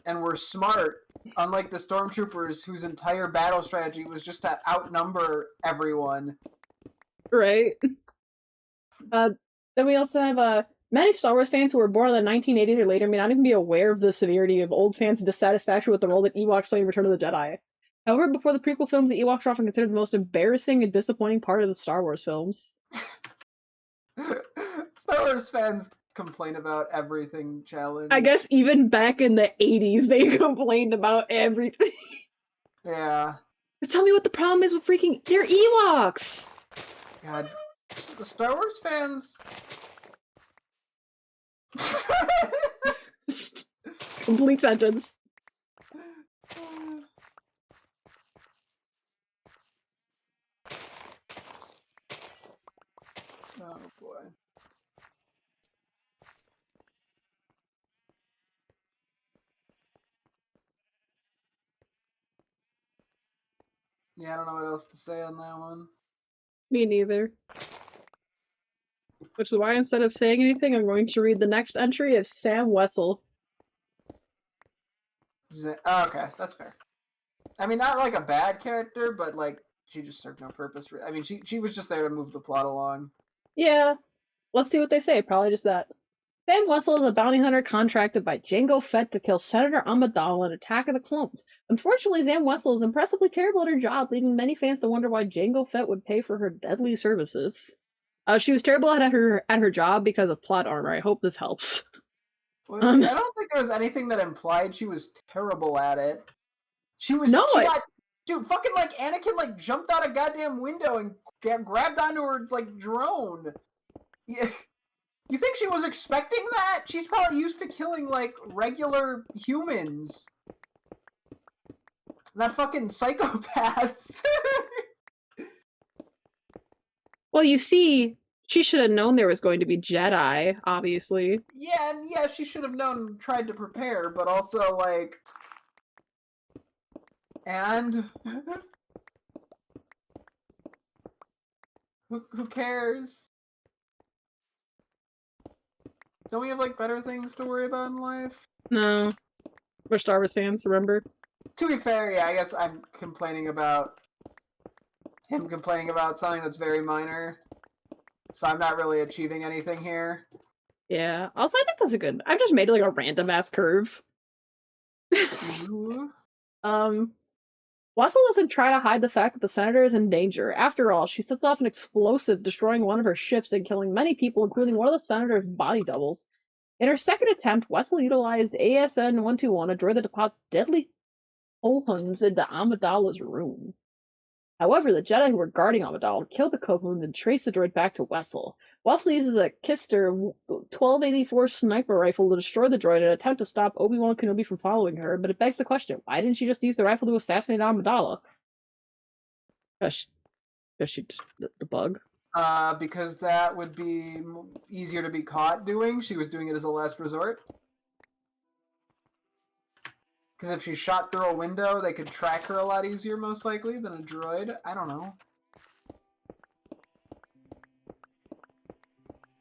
and were smart, unlike the stormtroopers whose entire battle strategy was just to outnumber everyone. Right? Then we also have many Star Wars fans who were born in the 1980s or later may not even be aware of the severity of old fans' dissatisfaction with the role that Ewoks play in Return of the Jedi. However, before the prequel films, the Ewoks were often considered the most embarrassing and disappointing part of the Star Wars films. Star Wars fans complain about everything challenge. I guess even back in the 80s, they complained about everything. Yeah. Tell me what the problem is with freaking... They're Ewoks! God. The Star Wars fans... Complete sentence. Oh boy. Yeah, I don't know what else to say on that one. Me neither. Which is why instead of saying anything, I'm going to read the next entry of Sam Wessel. Oh, okay, that's fair. I mean, not like a bad character, but like she just served no purpose. I mean, she was just there to move the plot along. Yeah, let's see what they say. Probably just that. Sam Wessel is a bounty hunter contracted by Jango Fett to kill Senator Amidala in Attack of the Clones. Unfortunately, Sam Wessel is impressively terrible at her job, leaving many fans to wonder why Jango Fett would pay for her deadly services. She was terrible at her job because of plot armor. I hope this helps. Well, I don't think there was anything that implied she was terrible at it. She got, dude, fucking like Anakin like jumped out a goddamn window and grabbed onto her like drone. Yeah. You think she was expecting that? She's probably used to killing like regular humans. Not fucking psychopaths. Well, you see, she should have known there was going to be Jedi, obviously. Yeah, and yeah, she should have known and tried to prepare, but also like... And? Who cares? Don't we have like better things to worry about in life? No. We're Star Wars fans, remember? To be fair, yeah, I guess I'm complaining about him complaining about something that's very minor. So I'm not really achieving anything here. Yeah. Also, I think that's a good. I've just made like a random ass curve. Ooh. Wessel doesn't try to hide the fact that the senator is in danger. After all, she sets off an explosive, destroying one of her ships and killing many people, including one of the senator's body doubles. In her second attempt, Wessel utilized ASN-121, a droid that deposits deadly cohuns into Amidala's room. However, the Jedi who were guarding Amidala killed the cohuns and traced the droid back to Wessel. Wessel uses a Kister 1284 sniper rifle to destroy the droid in an attempt to stop Obi-Wan Kenobi from following her, but it begs the question, why didn't she just use the rifle to assassinate Amidala? Because she the bug. Because that would be easier to be caught doing. She was doing it as a last resort. Because if she shot through a window, they could track her a lot easier, most likely, than a droid. I don't know.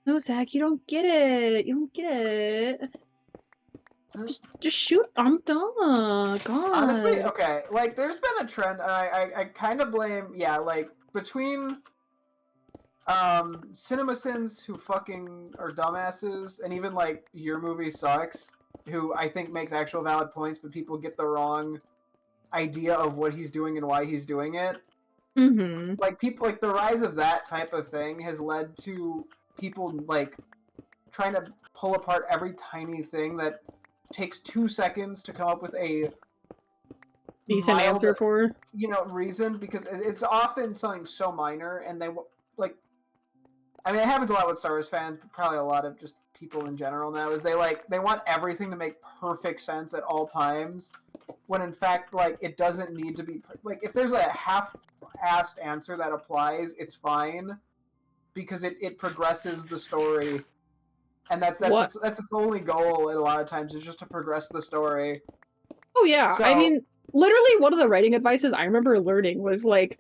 No, Zach, you don't get it. You don't get it. Just shoot Amidala. God. Honestly, okay. Like, there's been a trend, and I kind of blame, yeah, like, between CinemaSins who fucking are dumbasses, and even, like, Your Movie Sucks, who I think makes actual valid points, but people get the wrong idea of what he's doing and why he's doing it. Mm-hmm. Like, people, like, the rise of that type of thing has led to people, like, trying to pull apart every tiny thing that takes 2 seconds to come up with a decent mild, answer for, reason, because it's often something so minor, and they, like, I mean, it happens a lot with Star Wars fans, but probably a lot of just people in general now, is they want everything to make perfect sense at all times, when in fact, like, it doesn't need to be, like, if there's a half-assed answer that applies, it's fine, because it progresses the story, and that's its only goal a lot of times, is just to progress the story. Oh yeah, So, I mean, literally one of the writing advices I remember learning was like,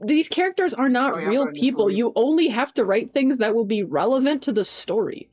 these characters are not real people. You only have to write things that will be relevant to the story.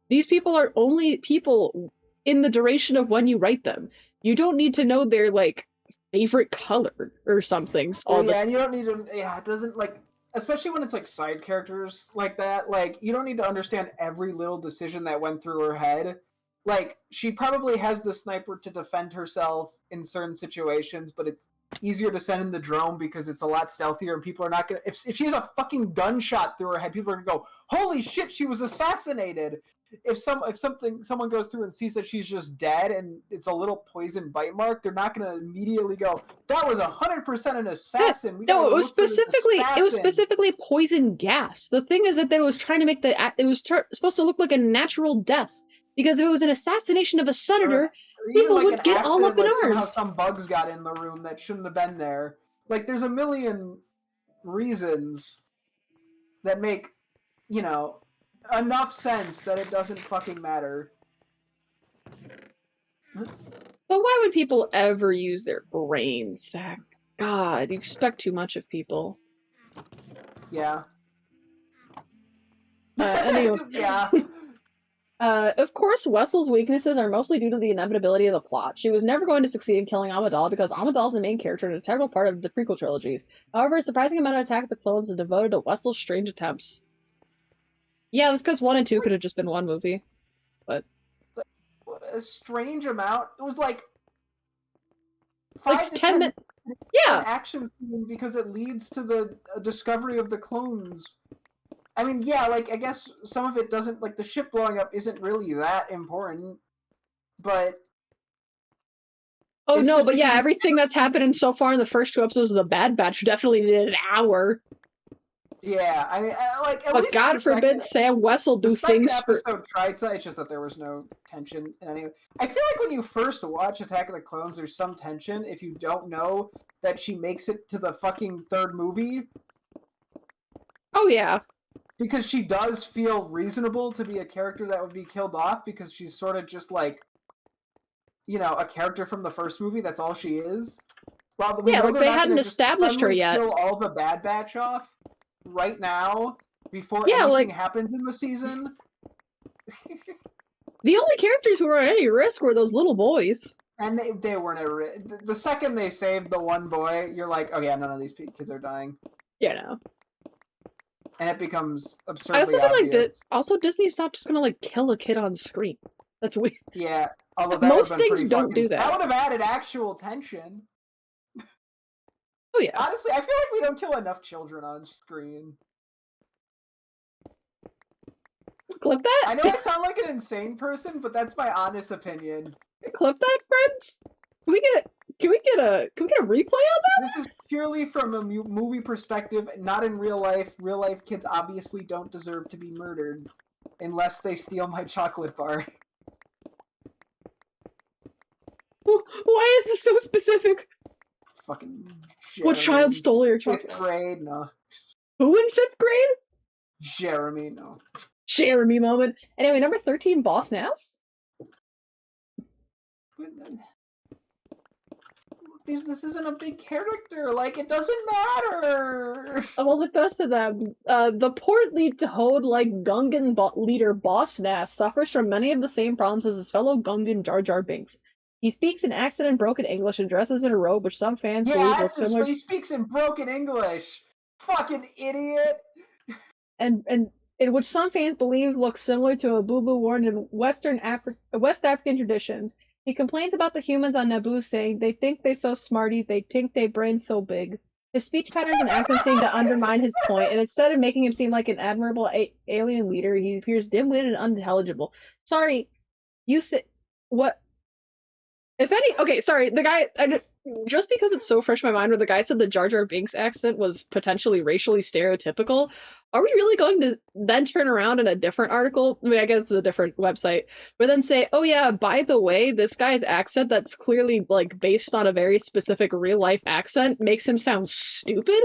These people are only people in the duration of when you write them. You don't need to know their, like, favorite color or something. And you don't need to, it doesn't, like, especially when it's, like, side characters like that, like, you don't need to understand every little decision that went through her head. Like, she probably has the sniper to defend herself in certain situations, but it's easier to send in the drone because it's a lot stealthier, and people are not gonna, if she has a fucking gunshot through her head, people are gonna go, holy shit, she was assassinated. If someone goes through and sees that she's just dead and it's a little poison bite mark, they're not gonna immediately go, that was 100% an assassin. No, it was specifically poison gas. The thing is that they was trying to make it was supposed to look like a natural death. Because if it was an assassination of a senator, people like would get all up in arms. Somehow some bugs got in the room that shouldn't have been there. Like, there's a million reasons that make, enough sense that it doesn't fucking matter. But why would people ever use their brains, Zach? God, you expect too much of people. Yeah. Anyway. Yeah. Of course, Wessel's weaknesses are mostly due to the inevitability of the plot. She was never going to succeed in killing Amidala because Amidala is the main character and an integral part of the prequel trilogies. However, a surprising amount of Attack of the Clones is devoted to Wessel's strange attempts. Yeah, that's because 1 and 2 could have just been one movie. But a strange amount? It was like 5 to 10 minutes. Yeah! Action scene because it leads to the discovery of the clones. I mean, yeah, like, I guess some of it doesn't, like, the ship blowing up isn't really that important, but... Oh, no, but yeah, everything that's happened so far in the first 2 episodes of The Bad Batch definitely needed an hour. Yeah, I mean, like, at but least God forbid Sam Wessel do things for... The episode tried so, it's just that there was no tension in any... I feel like when you first watch Attack of the Clones, there's some tension if you don't know that she makes it to the fucking 3rd movie. Oh, yeah. Because she does feel reasonable to be a character that would be killed off, because she's sort of just like, a character from the first movie. That's all she is. Well, yeah, like they hadn't established her yet. Kill all the Bad Batch off right now before anything happens in the season. The only characters who were at any risk were those little boys. And they weren't ever. The second they saved the one boy, you're like, oh yeah, none of these kids are dying. Yeah, no. And it becomes I absurdly also feel obvious. like also Disney's not just gonna like kill a kid on screen. That's weird. Yeah, although that would Most have been things pretty don't fucking. do That that. would have added actual tension. Oh yeah. Honestly, I feel like we don't kill enough children on screen. Clip that. I know I sound like an insane person, but that's my honest opinion. Clip that, friends. Can we get a replay on that? This is purely from a movie perspective, not in real life. Real life kids obviously don't deserve to be murdered unless they steal my chocolate bar. Why is this so specific? Fucking Jeremy. What child stole your chocolate? 5th grade, no. Who in 5th grade? Jeremy, no. Jeremy moment. Anyway, number 13, Boss Nass. This isn't a big character. Like, it doesn't matter. Well, the best of them, the portly toad-like Gungan leader Boss Nass suffers from many of the same problems as his fellow Gungan Jar Jar Binks. He speaks in accent and broken English and dresses in a robe which some fans believe looks similar. He speaks in broken English. Fucking idiot. And in which some fans believe looks similar to a boo-boo worn in West African traditions. He complains about the humans on Naboo, saying they think they so smarty, they think they brain so big. His speech patterns and accents seem to undermine his point, and instead of making him seem like an admirable alien leader, he appears dim-witted and unintelligible. Sorry, you said what? If any, okay, sorry, the guy, just because it's so fresh in my mind where the guy said the Jar Jar Binks accent was potentially racially stereotypical, are we really going to then turn around in a different article? I mean, I guess it's a different website, but then say, oh yeah, by the way, this guy's accent that's clearly, like, based on a very specific real-life accent makes him sound stupid?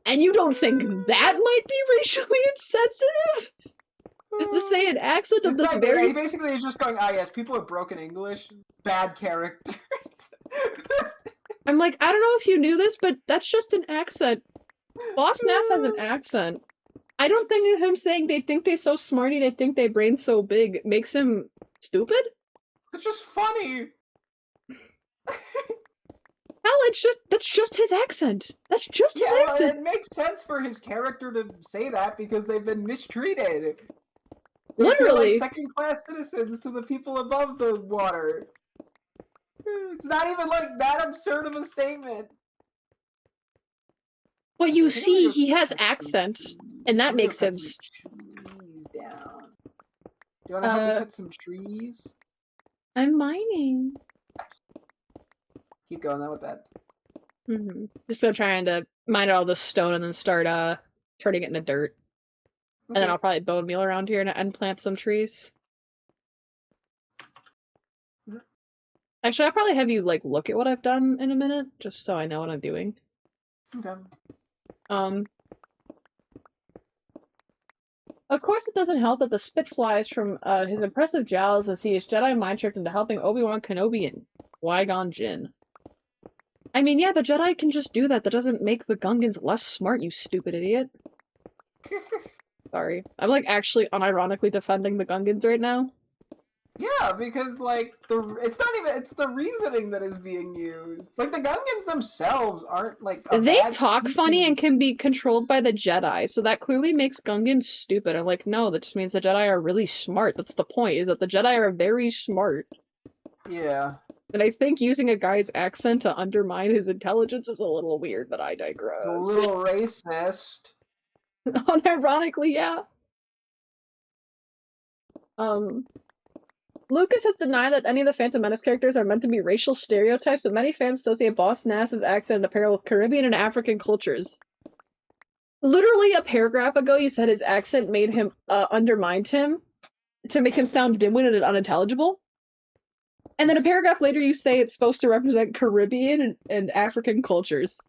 And you don't think that might be racially insensitive? Is to say an accent of this very... He basically is just going, yes, people have broken English. Bad characters. I'm like, I don't know if you knew this, but that's just an accent. Boss Nass has an accent. I don't think him saying they think they so smarty, they think they brain so big makes him stupid. It's just funny. Hell, that's just his accent. That's just his accent. It makes sense for his character to say that because they've been mistreated. They Literally. feel like second-class citizens to the people above the water. It's not even like that absurd of a statement. But you see, he has accent, and that makes him. Trees down. Do you want to help me cut some trees? I'm mining. Keep going then with that. Just gonna trying to mine all the stone and then start turning it into dirt. Okay. And then I'll probably bone meal around here and plant some trees. Actually, I'll probably have you like look at what I've done in a minute, just so I know what I'm doing. Okay. Of course, it doesn't help that the spit flies from his impressive jowls as he is Jedi mind-tricked into helping Obi-Wan Kenobi and Qui-Gon Jinn. I mean, yeah, the Jedi can just do that. That doesn't make the Gungans less smart, you stupid idiot. Sorry. I'm, like, actually unironically defending the Gungans right now. Yeah, because, like, it's the reasoning that is being used. Like, the Gungans themselves aren't, like, they talk funny and can be controlled by the Jedi, so that clearly makes Gungans stupid. I'm like, no, that just means the Jedi are really smart. That's the point, is that the Jedi are very smart. Yeah. And I think using a guy's accent to undermine his intelligence is a little weird, but I digress. It's a little racist. Unironically, yeah. Lucas has denied that any of the Phantom Menace characters are meant to be racial stereotypes, but many fans associate Boss Nass's accent and apparel with Caribbean and African cultures. Literally a paragraph ago, you said his accent made him, undermined him to make him sound dim-witted and unintelligible. And then a paragraph later, you say it's supposed to represent Caribbean and African cultures.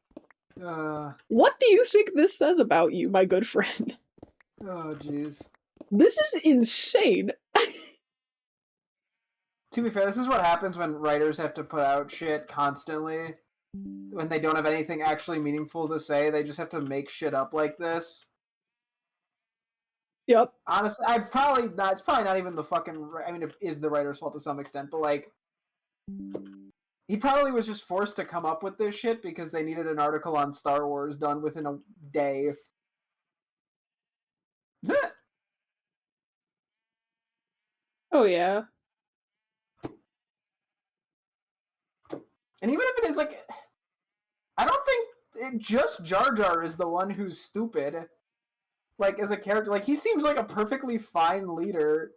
What do you think this says about you, my good friend? Oh, jeez. This is insane. To be fair, this is what happens when writers have to put out shit constantly. When they don't have anything actually meaningful to say, they just have to make shit up like this. Yep. Honestly, it's probably not even the fucking... I mean, it is the writer's fault to some extent, but, like, He probably was just forced to come up with this shit because they needed an article on Star Wars done within a day. Oh yeah. And even if it is like, I don't think just Jar Jar is the one who's stupid. Like as a character, like he seems like a perfectly fine leader.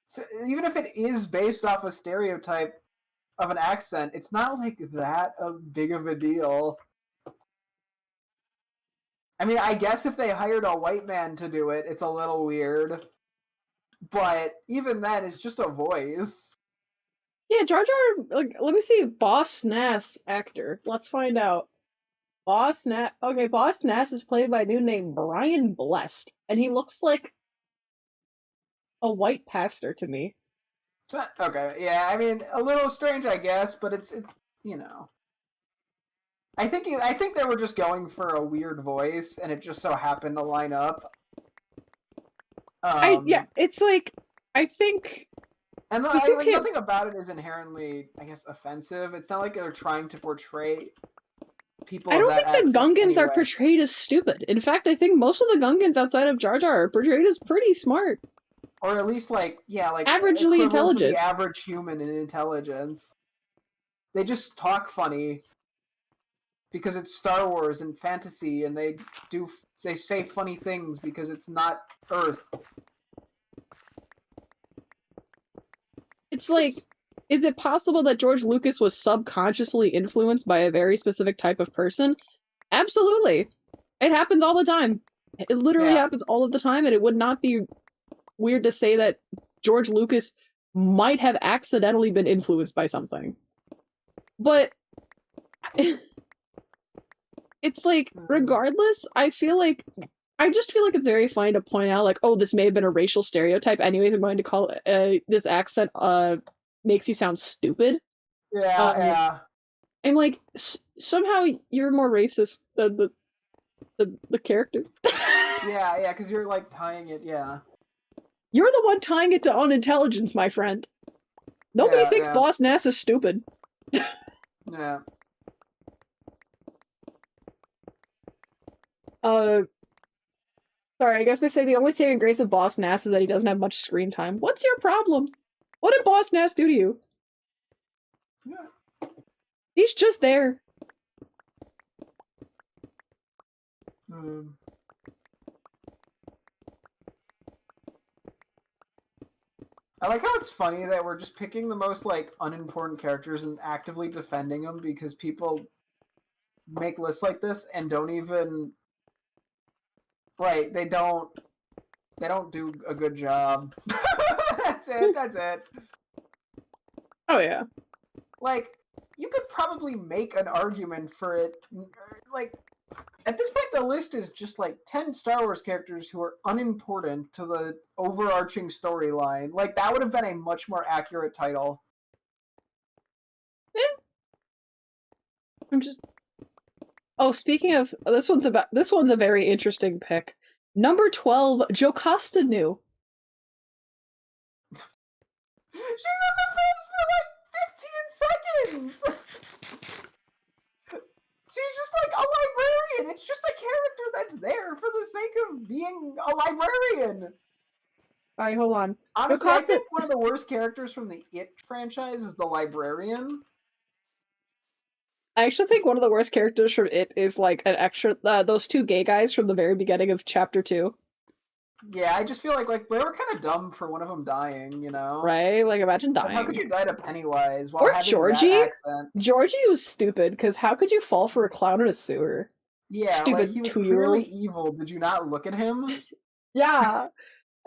So, even if it is based off a stereotype of an accent, it's not like that big of a deal. I mean, I guess if they hired a white man to do it, it's a little weird. But even then, it's just a voice. Yeah, Jar Jar, like, let me see, Boss Nass actor. Let's find out. Boss Nass, okay, Boss Nass is played by a dude named Brian Blessed, and he looks like a white pastor to me. So, okay, yeah, I mean, a little strange, I guess, but it's you know. I think they were just going for a weird voice, and it just so happened to line up. Yeah, it's like, I think, And like, nothing about it is inherently, I guess, offensive. It's not like they're trying to portray people I of don't that think the accent Gungans are anyway. portrayed as stupid. In fact, I think most of the Gungans outside of Jar Jar are portrayed as pretty smart. Or at least, like, yeah, like, Averagely equivalent to the intelligent. average human in intelligence. They just talk funny because it's Star Wars and fantasy, and they say funny things because it's not Earth. It's like, is it possible that George Lucas was subconsciously influenced by a very specific type of person? Absolutely. It happens all the time. It literally happens all of the time, and it would not be weird to say that George Lucas might have accidentally been influenced by something. But it's like, regardless, I just feel like it's very funny to point out, like, oh, this may have been a racial stereotype. Anyways, I'm going to call this accent makes you sound stupid. Yeah. And like somehow you're more racist than the character. Yeah, because you're like tying it. Yeah. You're the one tying it to unintelligence, my friend. Nobody thinks Boss Nass is stupid. Yeah. Sorry, I guess they say the only saving grace of Boss Nass is that he doesn't have much screen time. What's your problem? What did Boss Nass do to you? Yeah. He's just there. I like how it's funny that we're just picking the most like unimportant characters and actively defending them because people make lists like this and don't even they don't do a good job. That's it. Oh yeah. Like you could probably make an argument for it. Like at this point, the list is just like 10 Star Wars characters who are unimportant to the overarching storyline. Like that would have been a much more accurate title. Yeah. I'm just. Oh, speaking of this one's a very interesting pick. Number 12, Jocasta Nu. She's in the films for like 15 seconds. She's just like a librarian. It's just a character that's there for the sake of being a librarian. All right, hold on. Honestly, I think one of the worst characters from the It franchise is the librarian. I actually think one of the worst characters from It is like an extra. Those two gay guys from the very beginning of Chapter 2. Yeah, I just feel like they were kind of dumb for one of them dying, you know? Right? Like, imagine dying. How could you die to Pennywise while or having Georgie? that accent? Georgie was stupid, because how could you fall for a clown in a sewer? Yeah, stupid like he was 2-year-old. clearly evil. Did you not look at him? Yeah.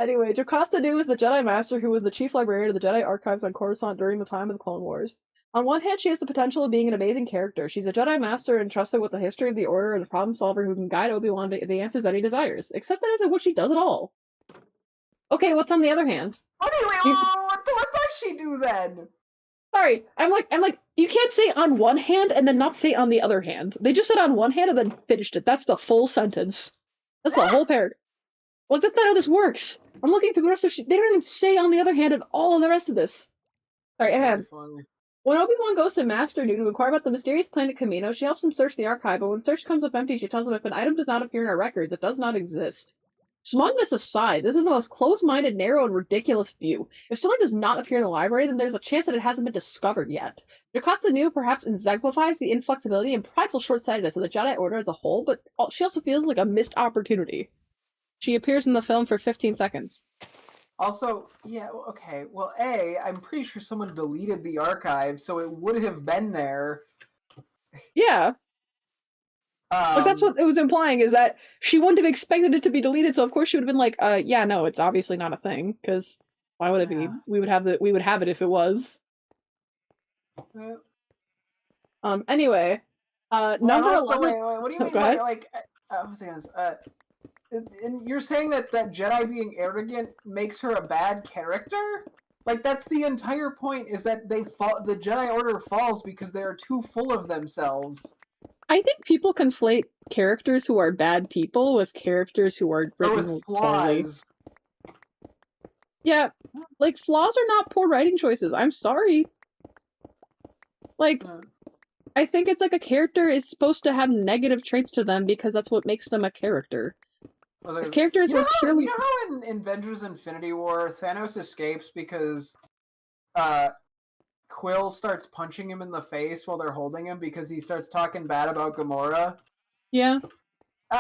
Anyway, Jocasta Nu is the Jedi Master who was the chief librarian of the Jedi Archives on Coruscant during the time of the Clone Wars. On one hand, she has the potential of being an amazing character. She's a Jedi Master entrusted with the history of the Order and a problem solver who can guide Obi-Wan to the answers that he desires. Except that isn't what she does at all. Okay, what's on the other hand? Anyway, what does she do then? Sorry, I'm like, you can't say on one hand and then not say on the other hand. They just said on one hand and then finished it. That's the full sentence. That's the whole paragraph. Like, that's not how this works. I'm looking through the rest of they don't even say on the other hand at all in the rest of this. Sorry, When Obi-Wan goes to Master New to inquire about the mysterious planet Camino, she helps him search the archive, but when search comes up empty, she tells him if an item does not appear in our records, it does not exist. Smugness aside, this is the most close-minded, narrow, and ridiculous view. If something does not appear in the library, then there's a chance that it hasn't been discovered yet. Jocasta Nu perhaps exemplifies the inflexibility and prideful short-sightedness of the Jedi Order as a whole, but she also feels like a missed opportunity. She appears in the film for 15 seconds. Also, yeah, okay. Well, I'm pretty sure someone deleted the archive, so it would have been there. Yeah. Like, that's Um, what it was implying, is that she wouldn't have expected it to be deleted, so of course she would have been like, yeah, no, it's obviously not a thing, because why would it be? yeah. We would have it if it was. Anyway, Well, and number also, 11. what do you Oh, mean, go ahead. what was I gonna say? And you're saying that Jedi being arrogant makes her a bad character? Like, that's the entire point, is that the Jedi Order falls because they are too full of themselves. I think people conflate characters who are bad people with characters who are Or with written poorly. flaws. Yeah, like, flaws are not poor writing choices. I'm sorry. Like, I think it's like a character is supposed to have negative traits to them because that's what makes them a character. If characters were You purely... know how in Avengers Infinity War, Thanos escapes because Quill starts punching him in the face while they're holding him because he starts talking bad about Gamora? Yeah.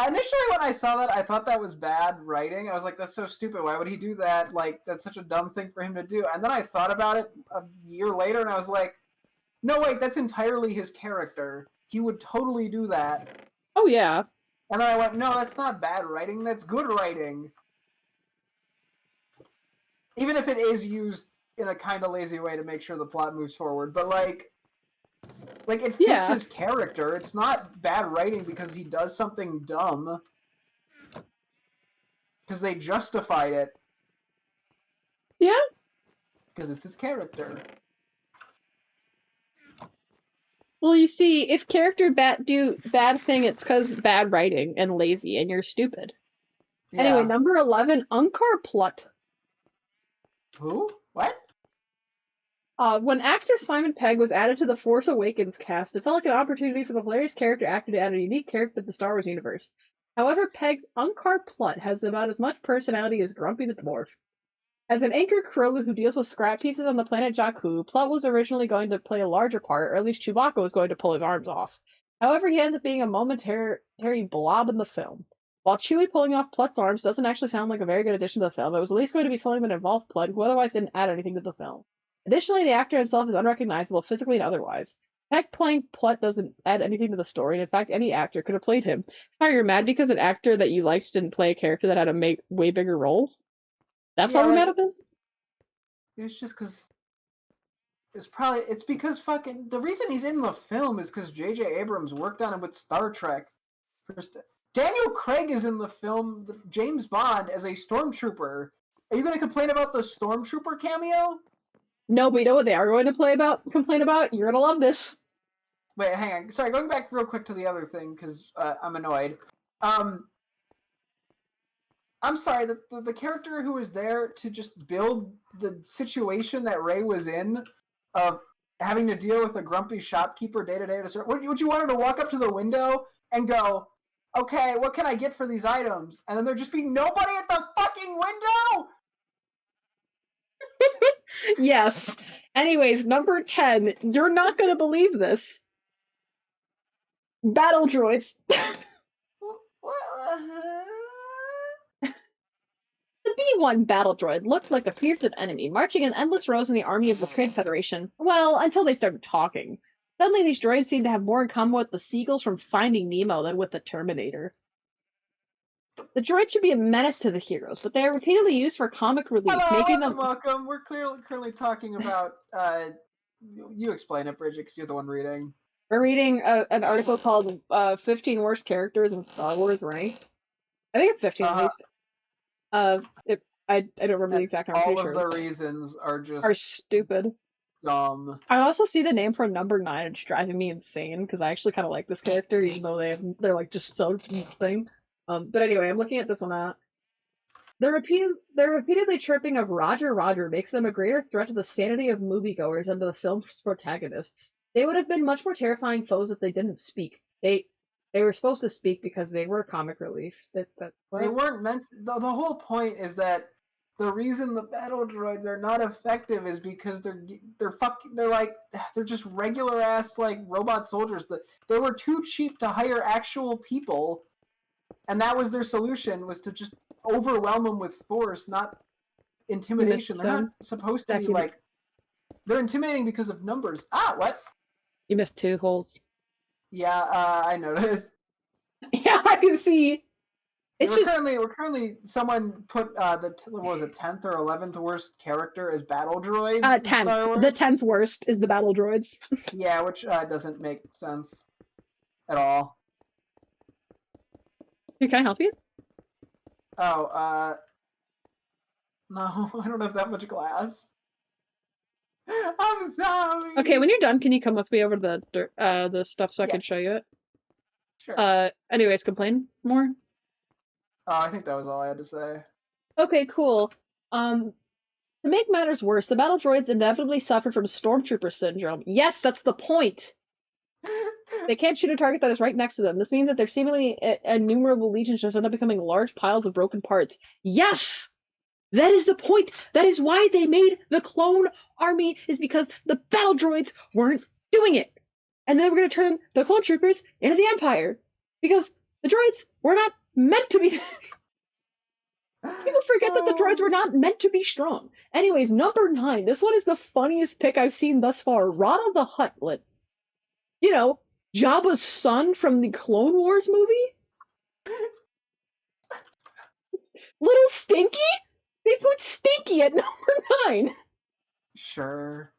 Initially, when I saw that, I thought that was bad writing. I was like, that's so stupid. Why would he do that? Like, that's such a dumb thing for him to do. And then I thought about it a year later, and I was like, no, wait, that's entirely his character. He would totally do that. Oh, yeah. And then I went, no, that's not bad writing. That's good writing. Even if it is used in a kind of lazy way to make sure the plot moves forward. But, like it fits his character. It's not bad writing because he does something dumb. Because they justified it. Yeah. Because it's his character. Well, you see, if character do bad thing, it's because bad writing and lazy, and you're stupid. Yeah. Anyway, number 11, Unkar Plut. Who? What? When actor Simon Pegg was added to the Force Awakens cast, it felt like an opportunity for the hilarious character actor to add a unique character to the Star Wars universe. However, Pegg's Unkar Plut has about as much personality as Grumpy the Dwarf. As an anchor crew who deals with scrap pieces on the planet Jakku, Plut was originally going to play a larger part, or at least Chewbacca was going to pull his arms off. However, he ends up being a momentary blob in the film. While Chewie pulling off Plut's arms doesn't actually sound like a very good addition to the film, it was at least going to be something that involved Plut, who otherwise didn't add anything to the film. Additionally, the actor himself is unrecognizable physically and otherwise. Peck playing Plut doesn't add anything to the story, and in fact, any actor could have played him. Sorry, you're mad because an actor that you liked didn't play a character that had a way bigger role? That's why we're mad at this? It's just because it's because fucking the reason he's in the film is because J.J. Abrams worked on it with Star Trek. First, Daniel Craig is in the film James Bond as a stormtrooper. Are you going to complain about the stormtrooper cameo? No, but you know what they are going to complain about? You're gonna love this. Wait, hang on. Sorry, going back real quick to the other thing because I'm annoyed. I'm sorry, the character who was there to just build the situation that Rey was in, of having to deal with a grumpy shopkeeper day to day. Would you want her to walk up to the window and go, okay, what can I get for these items? And then there just be nobody at the fucking window? Yes. Anyways, number 10. You're not gonna believe this. Battle droids. The B-1 battle droid looked like a fearsome enemy, marching in endless rows in the army of the Trade Federation. Well, until they started talking. Suddenly, these droids seemed to have more in common with the seagulls from Finding Nemo than with the Terminator. The droids should be a menace to the heroes, but they are repeatedly used for comic relief, Hello, making them... welcome. We're currently talking about... you explain it, Bridget, because you're the one reading. We're reading an article called 15 Worst Characters in Star Wars, right? I think it's 15 at least. I don't remember the exact number. All of the reasons are stupid. Dumb. I also see the name for number 9. It's driving me insane because I actually kind of like this character, even though they're like just so nothing. But anyway, I'm looking at this one out. The repeatedly chirping of Roger Roger makes them a greater threat to the sanity of moviegoers than to the film's protagonists. They would have been much more terrifying foes if they didn't speak. They were supposed to speak because they were comic relief. They What? weren't meant. The whole point is that the reason the battle droids are not effective is because they're just regular ass like robot soldiers. They were too cheap to hire actual people, and that was their solution, was to just overwhelm them with force, not You missed intimidation. They're not some. supposed to Zach, be like, they're intimidating because of numbers. Ah, what? you missed 2 holes. Yeah, I noticed. Yeah, I can see. Yeah, It's just we're currently someone put what was it, 10th or 11th worst character as battle droids in 10th. Star The Wars. 10th worst is the battle droids. Yeah, which doesn't make sense at all. Here, can I help you? Oh, no, I don't have that much glass. I'm sorry. Okay, when you're done, can you come with me over to the stuff so I Yeah, can show you it? sure. Anyways, complain more? Oh, I think that was all I had to say. Okay, cool. To make matters worse, the battle droids inevitably suffered from stormtrooper syndrome. Yes, that's the point! They can't shoot a target that is right next to them. This means that their seemingly innumerable legions just end up becoming large piles of broken parts. Yes! That is the point! That is why they made the clone army, is because the battle droids weren't doing it! And then they were going to turn the clone troopers into the Empire. Because the droids were not meant to be... People forget that the droids were not meant to be strong. Anyways, number 9. This one is the funniest pick I've seen thus far. Rada the Huttlet. You know, Jabba's son from the Clone Wars movie? Little Stinky? They put Stinky at number 9. Sure.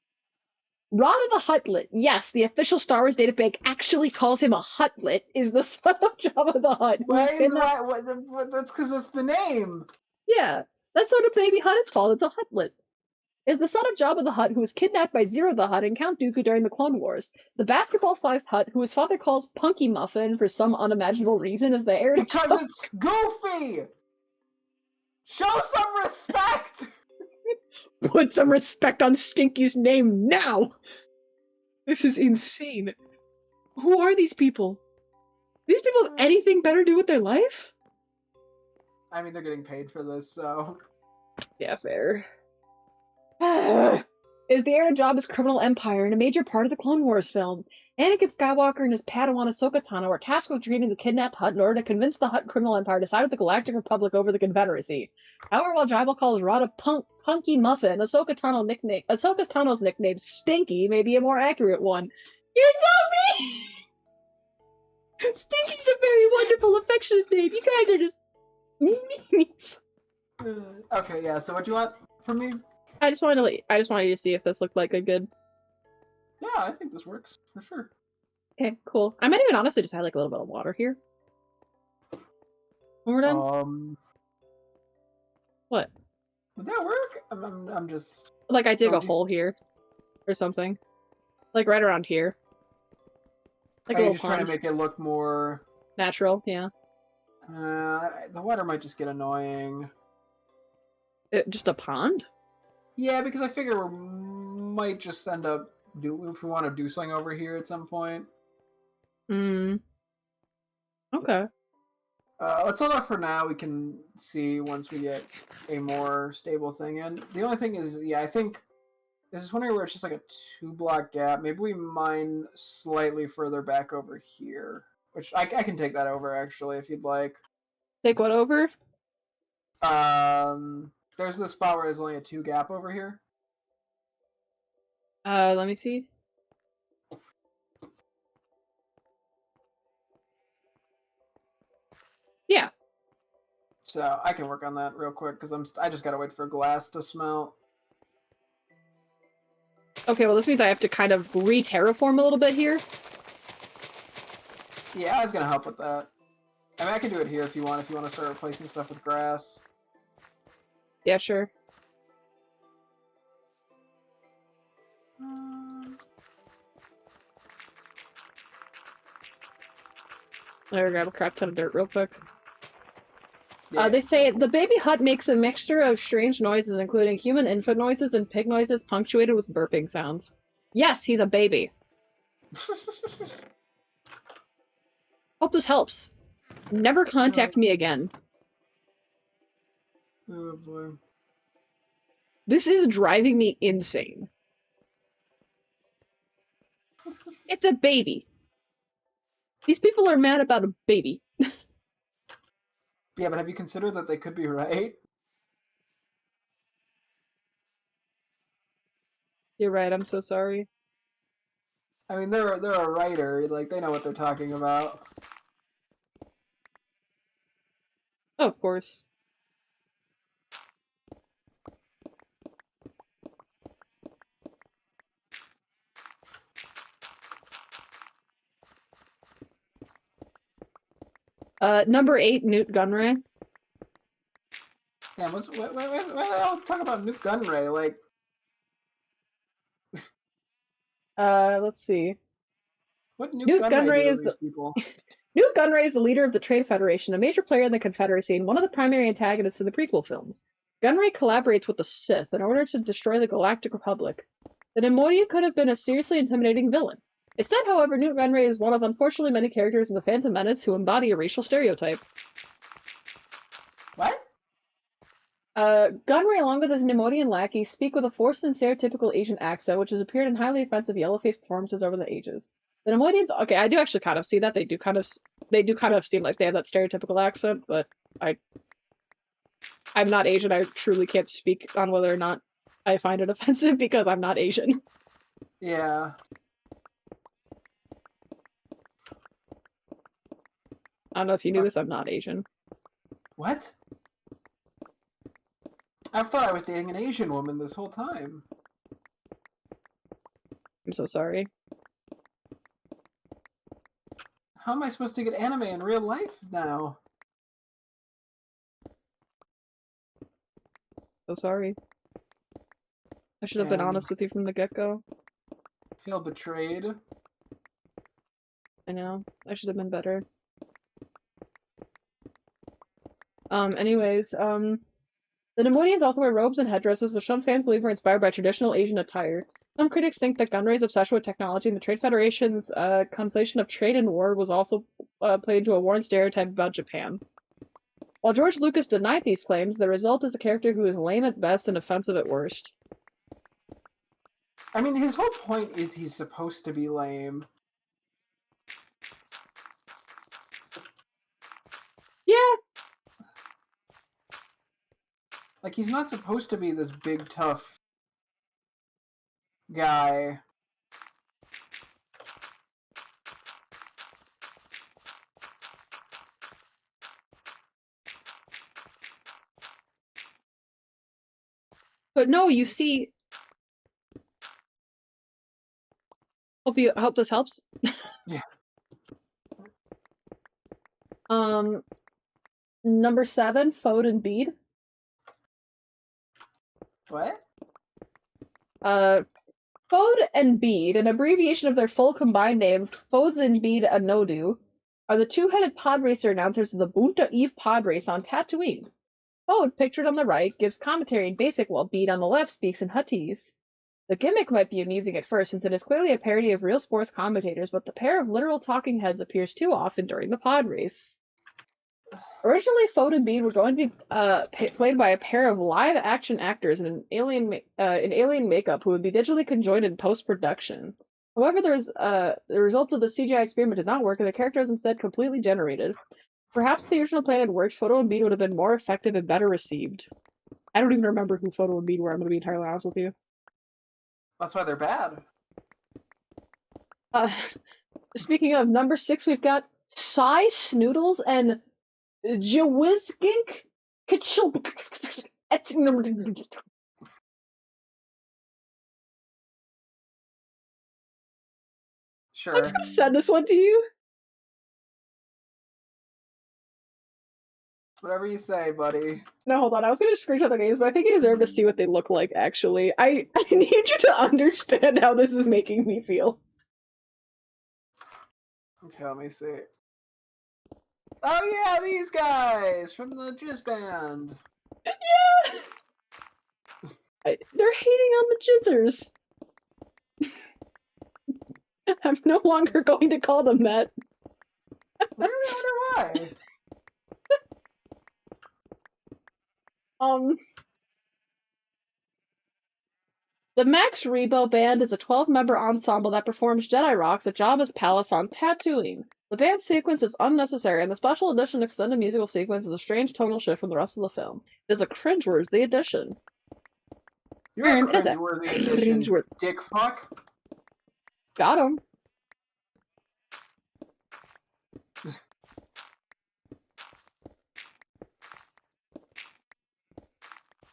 Rada the Huttlet. Yes, the official Star Wars databank actually calls him a Huttlet, is the son of Jabba the Hutt. That's because that's the name. Yeah, that's what a baby Hutt is called. It's a Huttlet. Is the son of Jabba the Hutt, who was kidnapped by Zero the Hutt and Count Dooku during the Clone Wars. The basketball-sized Hutt, who his father calls Punky Muffin for some unimaginable reason, is the heir to Because Jabba. it's Goofy! Show some respect! Put some respect on Stinky's name now! This is insane. Who are these people? These people have anything better to do with their life? I mean, they're getting paid for this, so... Yeah, fair. Is the heir to Jabba's criminal empire and a major part of the Clone Wars film. Anakin Skywalker and his Padawan Ahsoka Tano are tasked with retrieving the kidnapped Hutt in order to convince the Hutt criminal empire to side with the Galactic Republic over the Confederacy. However, while Jabba calls Rada Punky Muffin, Ahsoka's Tano's nickname Stinky may be a more accurate one. You're so mean! Stinky's a very wonderful, affectionate name. You guys are just meanies. Okay, yeah, so what do you want from me? I just wanted you to see if this looked like a good... Yeah, I think this works, for sure. Okay, cool. I might even honestly just add like a little bit of water here. When we're done. What? Would that work? I'm just... Like I dig a hole here. Or something. Like right around here. Like a little just trying to make it look more... natural, yeah. The water might just get annoying. Just a pond? Yeah, because I figure we might just end up if we want to do something over here at some point. Okay. Let's hold off for now. We can see once we get a more stable thing in. The only thing is, yeah, I think this is wondering where it's just like a 2-block gap. Maybe we mine slightly further back over here, which I can take that over actually if you'd like. Take what over? There's the spot where there's only a 2 gap over here. Let me see. Yeah. So I can work on that real quick because I just gotta wait for glass to smelt. Okay, well this means I have to kind of re-terraform a little bit here. Yeah, I was gonna help with that. I mean, I can do it here if you want to start replacing stuff with grass. Yeah, sure. There, grab a crap ton of dirt real quick. Yeah. They say the baby hut makes a mixture of strange noises, including human infant noises and pig noises, punctuated with burping sounds. Yes, he's a baby. Hope this helps. Never contact me again. Oh boy. This is driving me insane. It's a baby. These people are mad about a baby. Yeah, but have you considered that they could be right? You're right, I'm so sorry. I mean, they're a writer. Like, they know what they're talking about. Oh, of course. Number 8, Newt Gunray. Damn, why the hell talk about Nuke Gunray? Like, Let's see. what Nuke Newt Gunray Gunray do is to the these people? Newt Gunray is the leader of the Trade Federation, a major player in the Confederacy and one of the primary antagonists in the prequel films. Gunray collaborates with the Sith in order to destroy the Galactic Republic. The Neimoidian could have been a seriously intimidating villain. Instead, however, Newt Gunray is one of unfortunately many characters in The Phantom Menace who embody a racial stereotype. What? Gunray, along with his Neimoidian lackey, speak with a forced and stereotypical Asian accent, which has appeared in highly offensive yellow-faced performances over the ages. The Neimoidians, okay, I do actually kind of see that. They do kind of seem like they have that stereotypical accent, but I'm not Asian. I truly can't speak on whether or not I find it offensive because I'm not Asian. Yeah. I don't know if you knew this, I'm not Asian. What? I thought I was dating an Asian woman this whole time. I'm so sorry. How am I supposed to get anime in real life now? So sorry. I should have been honest with you from the get-go. Feel betrayed. I know. I should have been better. Anyways, the Neimoidians also wear robes and headdresses, which some fans believe were inspired by traditional Asian attire. Some critics think that Gunray's obsession with technology and the Trade Federation's conflation of trade and war was also played into a worn stereotype about Japan. While George Lucas denied these claims, the result is a character who is lame at best and offensive at worst. I mean, his whole point is he's supposed to be lame. Yeah. Like, he's not supposed to be this big, tough guy. But no, you see... Hope this helps. Yeah. Number 7, Fode and Bede. What? Fode and Bede, an abbreviation of their full combined name, Fodes and Bede Anodu, are the two-headed pod racer announcers of the Bunta Eve pod race on Tatooine. Fode, pictured on the right, gives commentary in Basic, while Bede on the left speaks in Huttese. The gimmick might be amusing at first, since it is clearly a parody of real sports commentators, but the pair of literal talking heads appears too often during the pod race. Originally, Fode and Bede were going to be played by a pair of live-action actors in alien makeup who would be digitally conjoined in post-production. However, the results of the CGI experiment did not work, and the character was instead completely generated. Perhaps if the original plan had worked, Fode and Bede would have been more effective and better received. I don't even remember who Fode and Bede were, I'm going to be entirely honest with you. That's why they're bad. Speaking of number 6, we've got Cy Snoodles and Jawiskink Kitchell. Sure. I'm just gonna send this one to you. Whatever you say, buddy. No, hold on. I was gonna screenshot their names, but I think you deserve to see what they look like, actually. I need you to understand how this is making me feel. Okay, let me see. Oh yeah, these guys from the Jizz Band. Yeah! They're hating on the jizzers. I'm no longer going to call them that. I really wonder why. The Max Rebo Band is a 12-member ensemble that performs Jedi rocks at Jabba's palace on Tatooine. The band sequence is unnecessary, and the special edition extended musical sequence is a strange tonal shift from the rest of the film. It is a cringeworthy addition. You're a It is a cringeworthy addition, cringeworthy. dick fuck. Got him.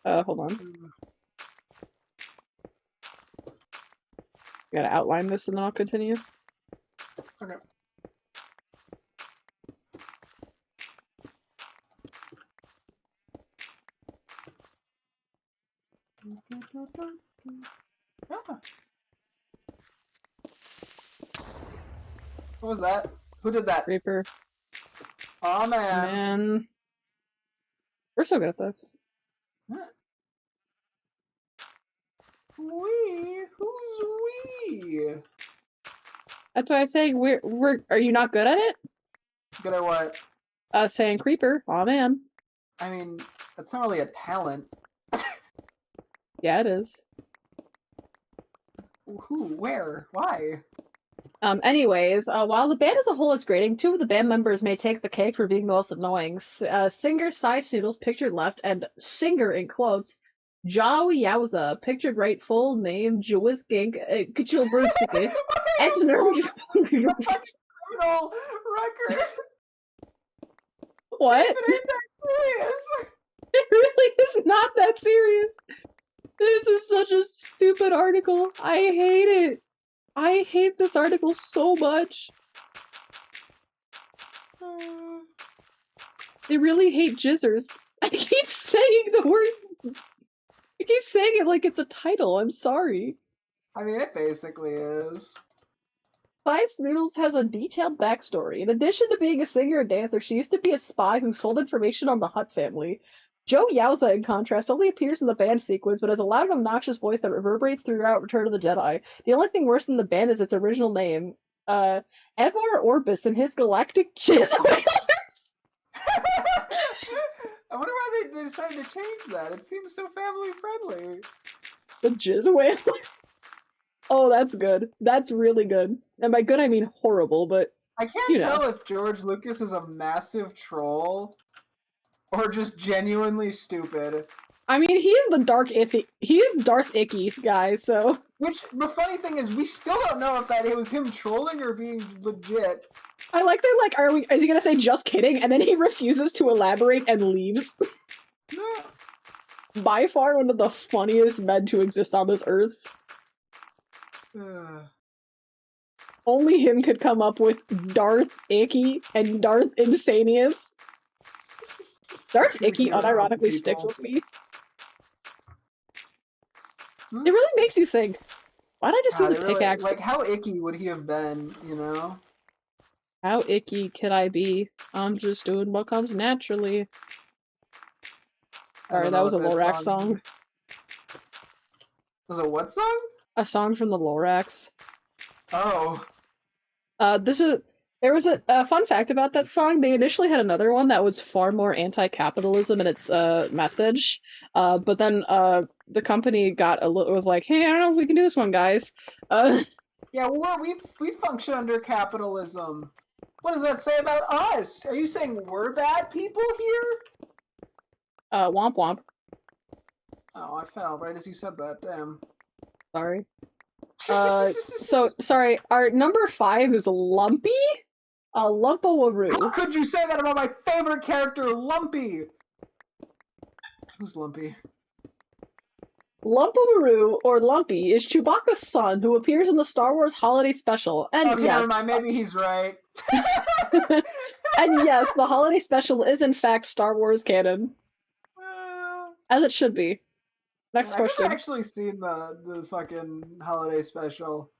Hold on. Gotta outline this and then I'll continue. Okay. Ah. What was that? Who did that? Reaper. Oh man. Man. We're so good at this. We? Who's we? That's why I say we're are you not good at it? Good at what? Saying creeper. Aw man. I mean, that's not really a talent. Yeah, it is. Who? Where? Why? Anyways, while the band as a whole is grating, two of the band members may take the cake for being the most annoying. Singer Cy Snoodles, pictured left, and singer in quotes, Jaw Yowza, pictured right, full name, Jawiskink, Kachilbursiki, Criminal record. What? It ain't that serious. It really is not that serious. This is such a stupid article. I hate it. I hate this article so much. They really hate jizzers. I keep saying the word. I keep saying it like it's a title. I'm sorry. I mean, it basically is. Spice Noodles has a detailed backstory. In addition to being a singer and dancer, she used to be a spy who sold information on the Hutt family. Joe Yowza, in contrast, only appears in the band sequence, but has a loud, obnoxious voice that reverberates throughout Return of the Jedi. The only thing worse than the band is its original name, Evar Orbis and his galactic jizz whalers. I wonder why they decided to change that. It seems so family friendly. The jizz whaler? Oh, that's good. That's really good. And by good, I mean horrible, but I can't tell if George Lucas is a massive troll or just genuinely stupid. I mean, he is Darth Icky guy, so. Which, the funny thing is, we still don't know if it was him trolling or being legit. I like they're like, is he gonna say just kidding? And then he refuses to elaborate and leaves. By far one of the funniest men to exist on this earth. Only him could come up with Darth Icky and Darth Insanius. Darth Icky unironically sticks with me. It really makes you think. Why'd I just use a pickaxe? Like, how icky would he have been, you know? How icky could I be? I'm just doing what comes naturally. Alright, that was a Lorax song. Was it what song? A song from the Lorax. Oh. There was a fun fact about that song. They initially had another one that was far more anti-capitalism in its message, but then the company was like, "Hey, I don't know if we can do this one, guys." Yeah, well, we function under capitalism. What does that say about us? Are you saying we're bad people here? Womp womp. Oh, I fell right as you said that. Damn. Sorry. So sorry. Our number 5 is Lumpy. Lumpawaroo. How could you say that about my favorite character, Lumpy? Who's Lumpy? Lumpawaroo, or Lumpy, is Chewbacca's son who appears in the Star Wars Holiday Special. And okay, yes, never mind. Maybe he's right. And yes, the Holiday Special is in fact Star Wars canon. As it should be. Next question. I've never actually seen the fucking Holiday Special.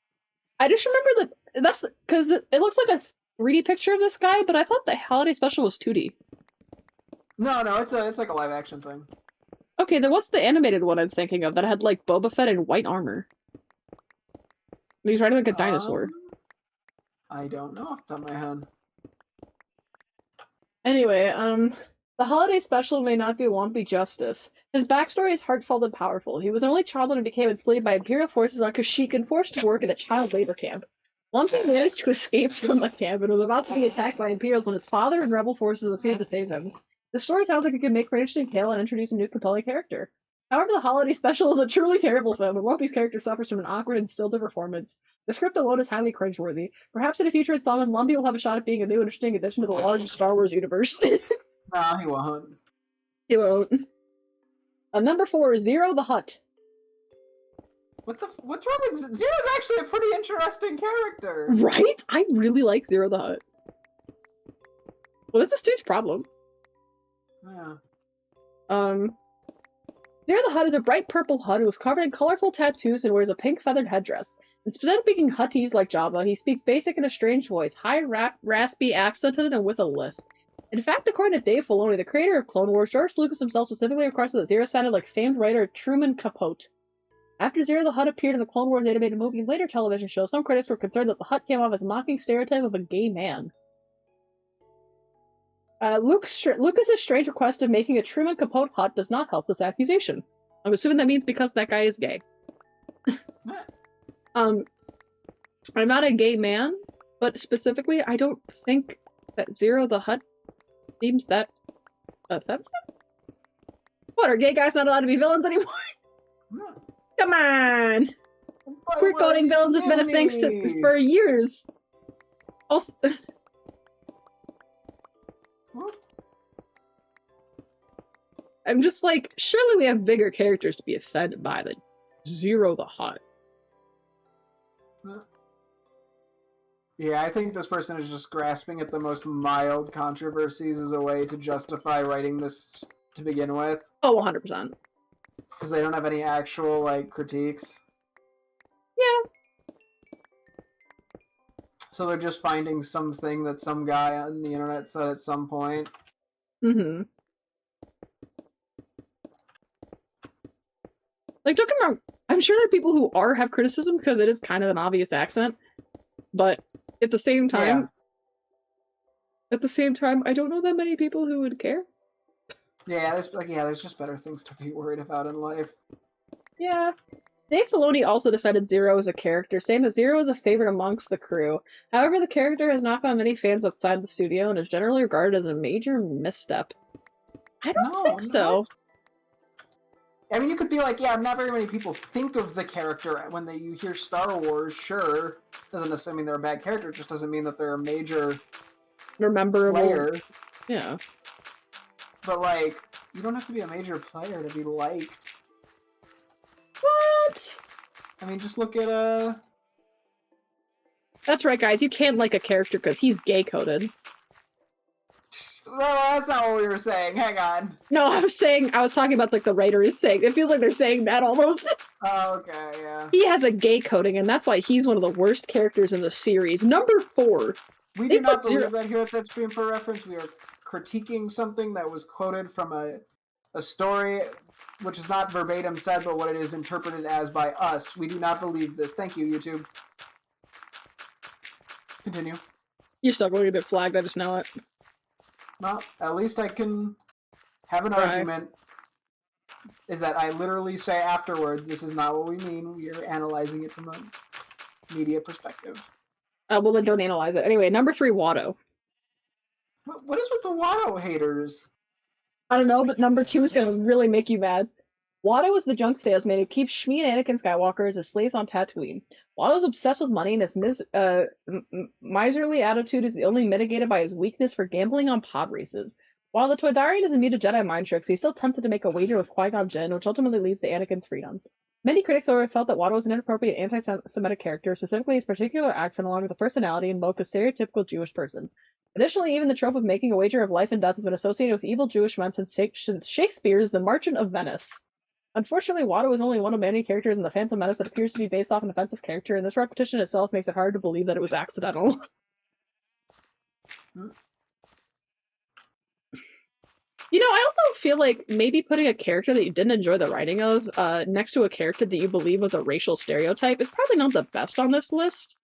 I just remember that that's because it looks like 3D picture of this guy, but I thought the holiday special was 2D. No, it's like a live action thing. Okay, then what's the animated one I'm thinking of that had like Boba Fett in white armor? He's riding like a dinosaur. I don't know off the top of my head. Anyway, the holiday special may not do Lumpy justice. His backstory is heartfelt and powerful. He was an only child when he became enslaved by Imperial forces on Kashyyyk and forced to work in a child labor camp. Lumpy managed to escape from the camp and was about to be attacked by Imperials when his father and rebel forces appeared to save him. The story sounds like it could make for an interesting tale and introduce a new compelling character. However, the holiday special is a truly terrible film, and Lumpy's character suffers from an awkward and stilted performance. The script alone is highly cringeworthy. Perhaps in a future installment, Lumpy will have a shot at being a new, interesting addition to the large Star Wars universe. No, he won't. He won't. Number 4, Zero the Hutt. What's wrong with Zero's actually a pretty interesting character. Right? I really like Zero the Hutt. What is this dude's problem? Yeah. Zero the Hutt is a bright purple Hutt who is covered in colorful tattoos and wears a pink feathered headdress. Instead of speaking Huttese like Jabba, he speaks basic in a strange voice, high, raspy, accented, and with a lisp. In fact, according to Dave Filoni, the creator of Clone Wars, George Lucas himself specifically requested that Zero sounded like famed writer Truman Capote. After Zero the Hutt appeared in the Clone Wars animated movie and later television show, some critics were concerned that the Hutt came off as a mocking stereotype of a gay man. Lucas's strange request of making a Truman Capote Hutt does not help this accusation. I'm assuming that means because that guy is gay. I'm not a gay man, but specifically, I don't think that Zero the Hutt seems that offensive. What, are gay guys not allowed to be villains anymore? No. Come on! Queer coding villains has been a thing for years. Also, I'm just like, surely we have bigger characters to be offended by than Zero the Hutt. Yeah, I think this person is just grasping at the most mild controversies as a way to justify writing this to begin with. Oh, 100%. Because they don't have any actual, like, critiques. Yeah. So they're just finding something that some guy on the internet said at some point. Mm-hmm. Like, don't get me wrong, I'm sure there are people who have criticism because it is kind of an obvious accent, but at the same time, I don't know that many people who would care. Yeah, there's just better things to be worried about in life. Yeah. Dave Filoni also defended Zero as a character, saying that Zero is a favorite amongst the crew. However, the character has not found many fans outside the studio and is generally regarded as a major misstep. I don't think so. I mean, you could be like, yeah, not very many people think of the character when you hear Star Wars, sure. Doesn't necessarily mean they're a bad character, it just doesn't mean that they're a major player. Yeah. But, like, you don't have to be a major player to be liked. What? I mean, just look at, That's right, guys, you can't like a character because he's gay-coded. No, that's not what we were saying. Hang on. No, I was talking about, like, the writer is saying. It feels like they're saying that almost. Oh, okay, yeah. He has a gay coding, and that's why he's one of the worst characters in the series. Number 4. We do not believe that here at That Stream for Reference. We are critiquing something that was quoted from a story, which is not verbatim said, but what it is interpreted as by us. We do not believe this. Thank you, YouTube. Continue. You're still going to get flagged, I just know it. Well, at least I can have an argument. Is that I literally say afterwards, this is not what we mean. We are analyzing it from a media perspective. Well, then don't analyze it. Anyway, number 3, Watto. What is with the Watto haters? I don't know, but number 2 is going to really make you mad. Watto is the junk salesman who keeps Shmi and Anakin Skywalker as his slaves on Tatooine. Watto is obsessed with money, and his miserly attitude is only mitigated by his weakness for gambling on pod races. While the Toydarian is immune to Jedi mind tricks, he's still tempted to make a wager with Qui-Gon Jinn, which ultimately leads to Anakin's freedom. Many critics, however, felt that Watto was an inappropriate anti-Semitic character, specifically his particular accent along with the personality invoked a stereotypical Jewish person. Additionally, even the trope of making a wager of life and death has been associated with evil Jewish men since Shakespeare's The Merchant of Venice. Unfortunately, Watto is only one of many characters in The Phantom Menace that appears to be based off an offensive character, and this repetition itself makes it hard to believe that it was accidental. Hmm. You know, I also feel like maybe putting a character that you didn't enjoy the writing of next to a character that you believe was a racial stereotype is probably not the best on this list.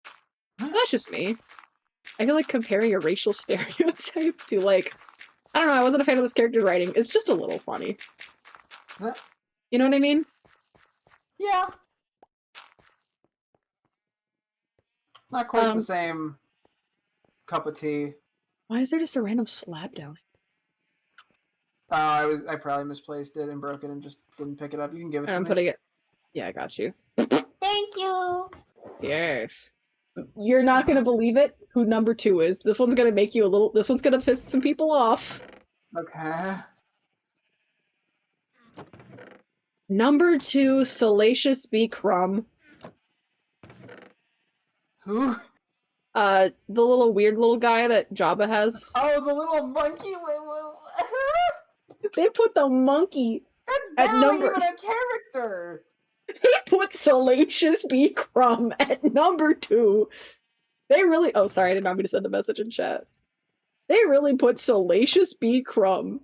But that's just me. I feel like comparing a racial stereotype to, like, I don't know, I wasn't a fan of this character's writing. It's just a little funny. Huh? You know what I mean? Yeah. Not quite the same cup of tea. Why is there just a random slab down? I probably misplaced it and broke it and just didn't pick it up. You can give it to I'm me. putting it. Yeah, I got you. Thank you. Yes. You're not gonna believe it who number 2 is. This one's gonna make you a little. This one's gonna piss some people off. Okay. Number 2, Salacious B. Crumb. Who? The little weird little guy that Jabba has. Oh, the little monkey. They put the monkey That's at barely number. even a character. They put Salacious B. Crumb at number 2. They really. Oh, sorry, I did not mean to send a message in chat. They really put Salacious B. Crumb.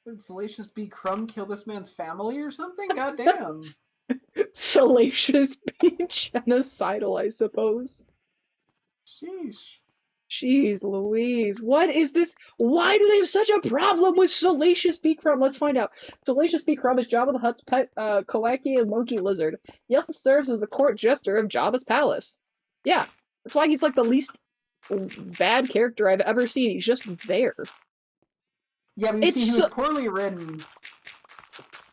Did Salacious B. Crumb kill this man's family or something? God damn. Salacious B. Genocidal, I suppose. Sheesh. Jeez Louise, what is this? Why do they have such a problem with Salacious B. Crumb? Let's find out. Salacious B. Crumb is Jabba the Hutt's pet, Kawaki and monkey lizard. He also serves as the court jester of Jabba's palace. Yeah, that's why he's like the least bad character I've ever seen. He's just there. Yeah, but you see, he was poorly written.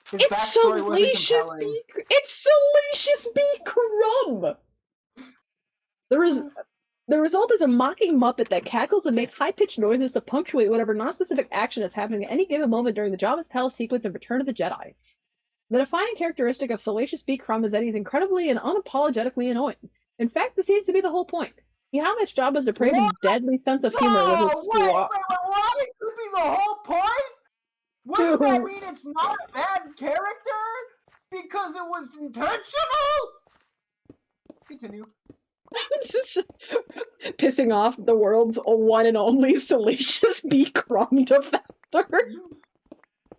His It's backstory wasn't Salacious compelling. It's Salacious B. Crumb! The result is a mocking Muppet that cackles and makes high-pitched noises to punctuate whatever non-specific action is happening at any given moment during the Jabba's Palace sequence of Return of the Jedi. The defining characteristic of Salacious B. Crumb is that he's incredibly and unapologetically annoying. In fact, this seems to be the whole point. He highlights Jabba's depraved and deadly sense of humor with his Wait, what? It could be the whole point? Wouldn't that mean it's not a bad character? Because it was intentional? Continue. Just pissing off the world's one and only Salacious B. Crumb defender.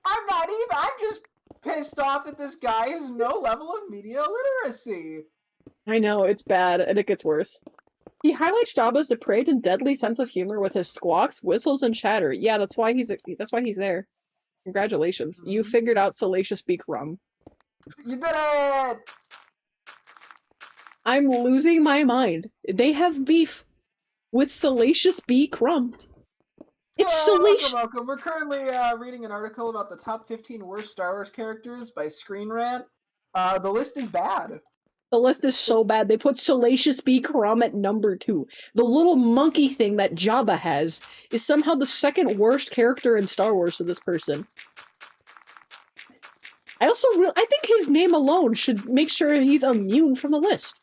I'm just pissed off that this guy has no level of media literacy. I know, it's bad, and it gets worse. He highlights Jabba's depraved and deadly sense of humor with his squawks, whistles, and chatter. Yeah, that's why he's there. Congratulations. You figured out Salacious B. Crumb. You did it! I'm losing my mind. They have beef with Salacious B. Crumb. It's Salacious. Welcome. We're currently reading an article about the top 15 worst Star Wars characters by Screen Rant. The list is bad. The list is so bad. They put Salacious B. Crumb at number 2. The little monkey thing that Jabba has is somehow the second worst character in Star Wars to this person. I think his name alone should make sure he's immune from the list.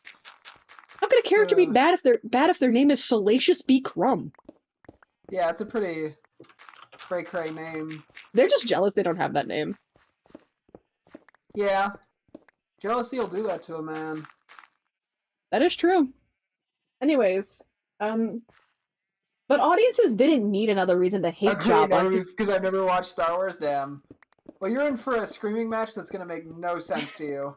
How could a character be bad if their name is Salacious B. Crumb? Yeah, it's a pretty cray-cray name. They're just jealous they don't have that name. Yeah. Jealousy will do that to a man. That is true. Anyways, but audiences didn't need another reason to hate Jabba. Because I've never watched Star Wars, damn. Well, you're in for a screaming match that's gonna make no sense to you.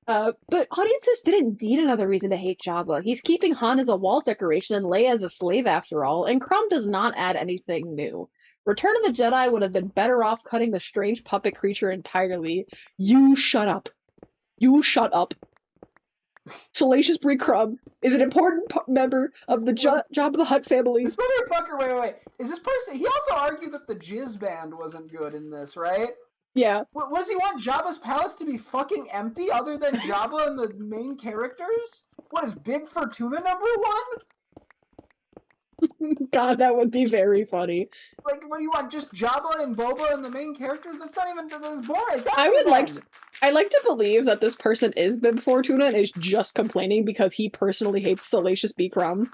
But audiences didn't need another reason to hate Jabba. He's keeping Han as a wall decoration and Leia as a slave after all, and Crumb does not add anything new. Return of the Jedi would have been better off cutting the strange puppet creature entirely. You shut up. You shut up. Salacious B. Crumb is an important member of the Jabba the Hutt family. This motherfucker, wait. Is this person... He also argued that the Jizz Band wasn't good in this, right? Yeah. What does he want Jabba's palace to be fucking empty other than Jabba and the main characters? What is Bib Fortuna number 1? God, that would be very funny. Like, what do you want? Just Jabba and Boba and the main characters? That's not even... That's boring. I like to believe that this person is Bib Fortuna and is just complaining because he personally hates Salacious B. Crumb.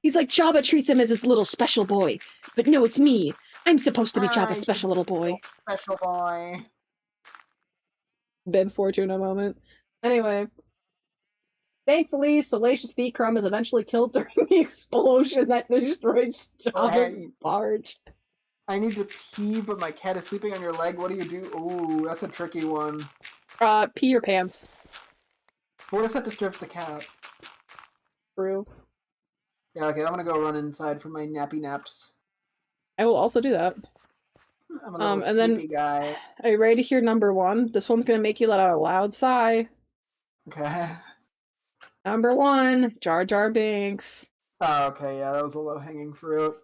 He's like, Jabba treats him as his little special boy. But no, it's me. I'm supposed to be Jabba's special little boy. Special boy. Bib Fortuna moment. Anyway. Thankfully, Salacious B. Crumb is eventually killed during the explosion that destroys Jabba's Hey, barge. I need to pee, but my cat is sleeping on your leg. What do you do? Ooh, that's a tricky one. Pee your pants. What if that disturbs the cat? True. Yeah, okay, I'm gonna go run inside for my nappy naps. I will also do that. I'm a little And then, sleepy guy. are you ready to hear number one? This one's gonna make you let out a loud sigh. Okay. Number one, Jar Jar Binks. Oh, okay, yeah, that was a low-hanging fruit.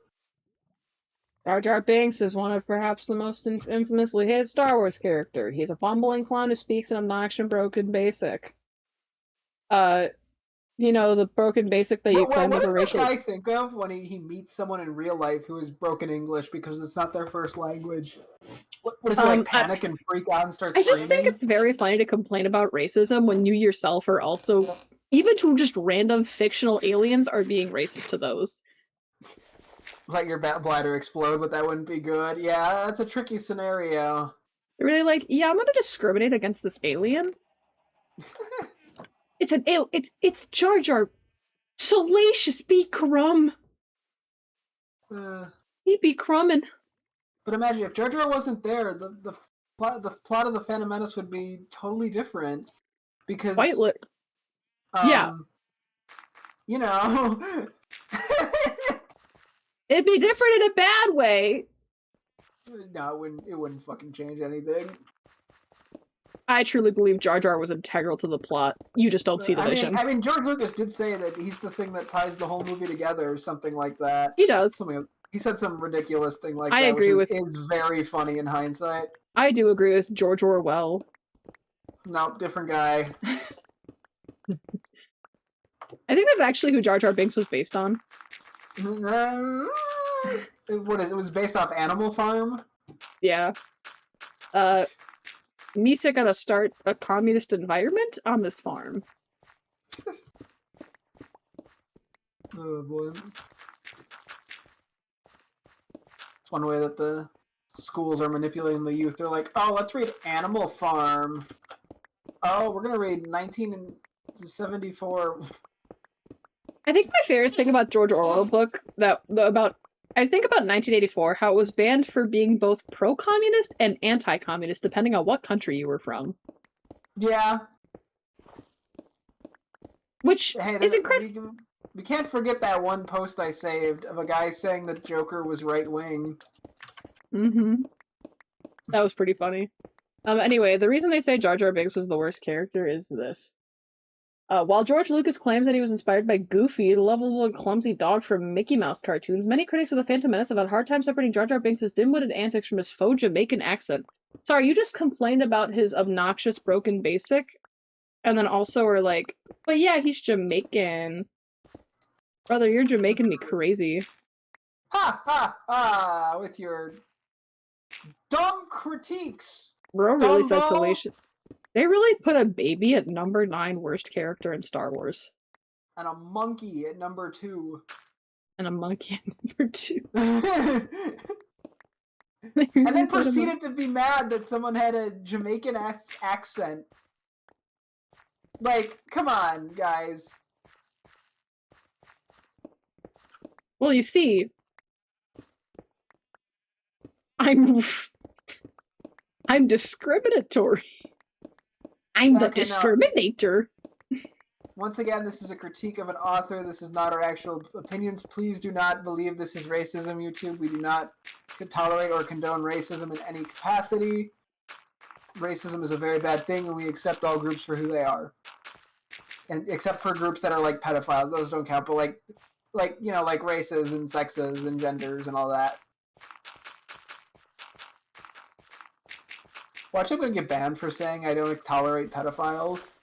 Jar Jar Binks is one of perhaps the most infamously hated Star Wars character. He's a bumbling clown who speaks in obnoxious broken basic. The broken basic that you What claimed was a does this racial. guy think of when he meets someone in real life who is broken English because it's not their first language? What does he, like, panic and freak out and start I just think screaming? it's very funny to complain about racism when you yourself are also, even to just random fictional aliens, are being racist to those. Let your bladder explode, but that wouldn't be good. Yeah, that's a tricky scenario. They're really like, yeah, I'm gonna discriminate against this alien. It's Jar Jar. Salacious be crumb. He be crummin'. But imagine if Jar Jar wasn't there, the plot of the Phantom Menace would be totally different because Quite yeah. you know. It'd be different in a bad way. No, it wouldn't fucking change anything. I truly believe Jar Jar was integral to the plot. You just don't see the vision. I mean, George Lucas did say that he's the thing that ties the whole movie together, or something like that. He does. He said some ridiculous thing like I that, agree which is very funny in hindsight. I do agree with George Orwell. No, different guy. I think that's actually who Jar Jar Binks was based on. What is it? It was based off Animal Farm? Yeah. Misa gotta start a communist environment on this farm. Oh boy. It's one way that the schools are manipulating the youth. They're like, oh, let's read Animal Farm. Oh, we're gonna read 1974. I think my favorite thing about George Orwell book I think about 1984, how it was banned for being both pro-communist and anti-communist, depending on what country you were from. Yeah. Which is incredible. We can't forget that one post I saved of a guy saying that Joker was right-wing. Mm-hmm. That was pretty funny. Anyway, the reason they say Jar Jar Binks was the worst character is this. While George Lucas claims that he was inspired by Goofy, the lovable and clumsy dog from Mickey Mouse cartoons, many critics of The Phantom Menace have had a hard time separating Jar Jar Binks' dim-witted antics from his faux Jamaican accent. Sorry, you just complained about his obnoxious broken basic, and then also were like, but yeah, he's Jamaican. Brother, you're Jamaican me crazy. Ha ha ha! With your dumb critiques. Bro really said Salacious. They really put a baby at number 9 worst character in Star Wars. And a monkey at number 2. And a monkey at number 2. And then proceeded to be mad that someone had a Jamaican accent. Like, come on, guys. Well, you see, I'm discriminatory. I'm the discriminator. No. Once again, this is a critique of an author. This is not our actual opinions. Please do not believe this is racism, YouTube. We do not tolerate or condone racism in any capacity. Racism is a very bad thing, and we accept all groups for who they are. And except for groups that are like pedophiles, those don't count. But like races and sexes and genders and all that. Watch, I'm gonna get banned for saying I don't tolerate pedophiles.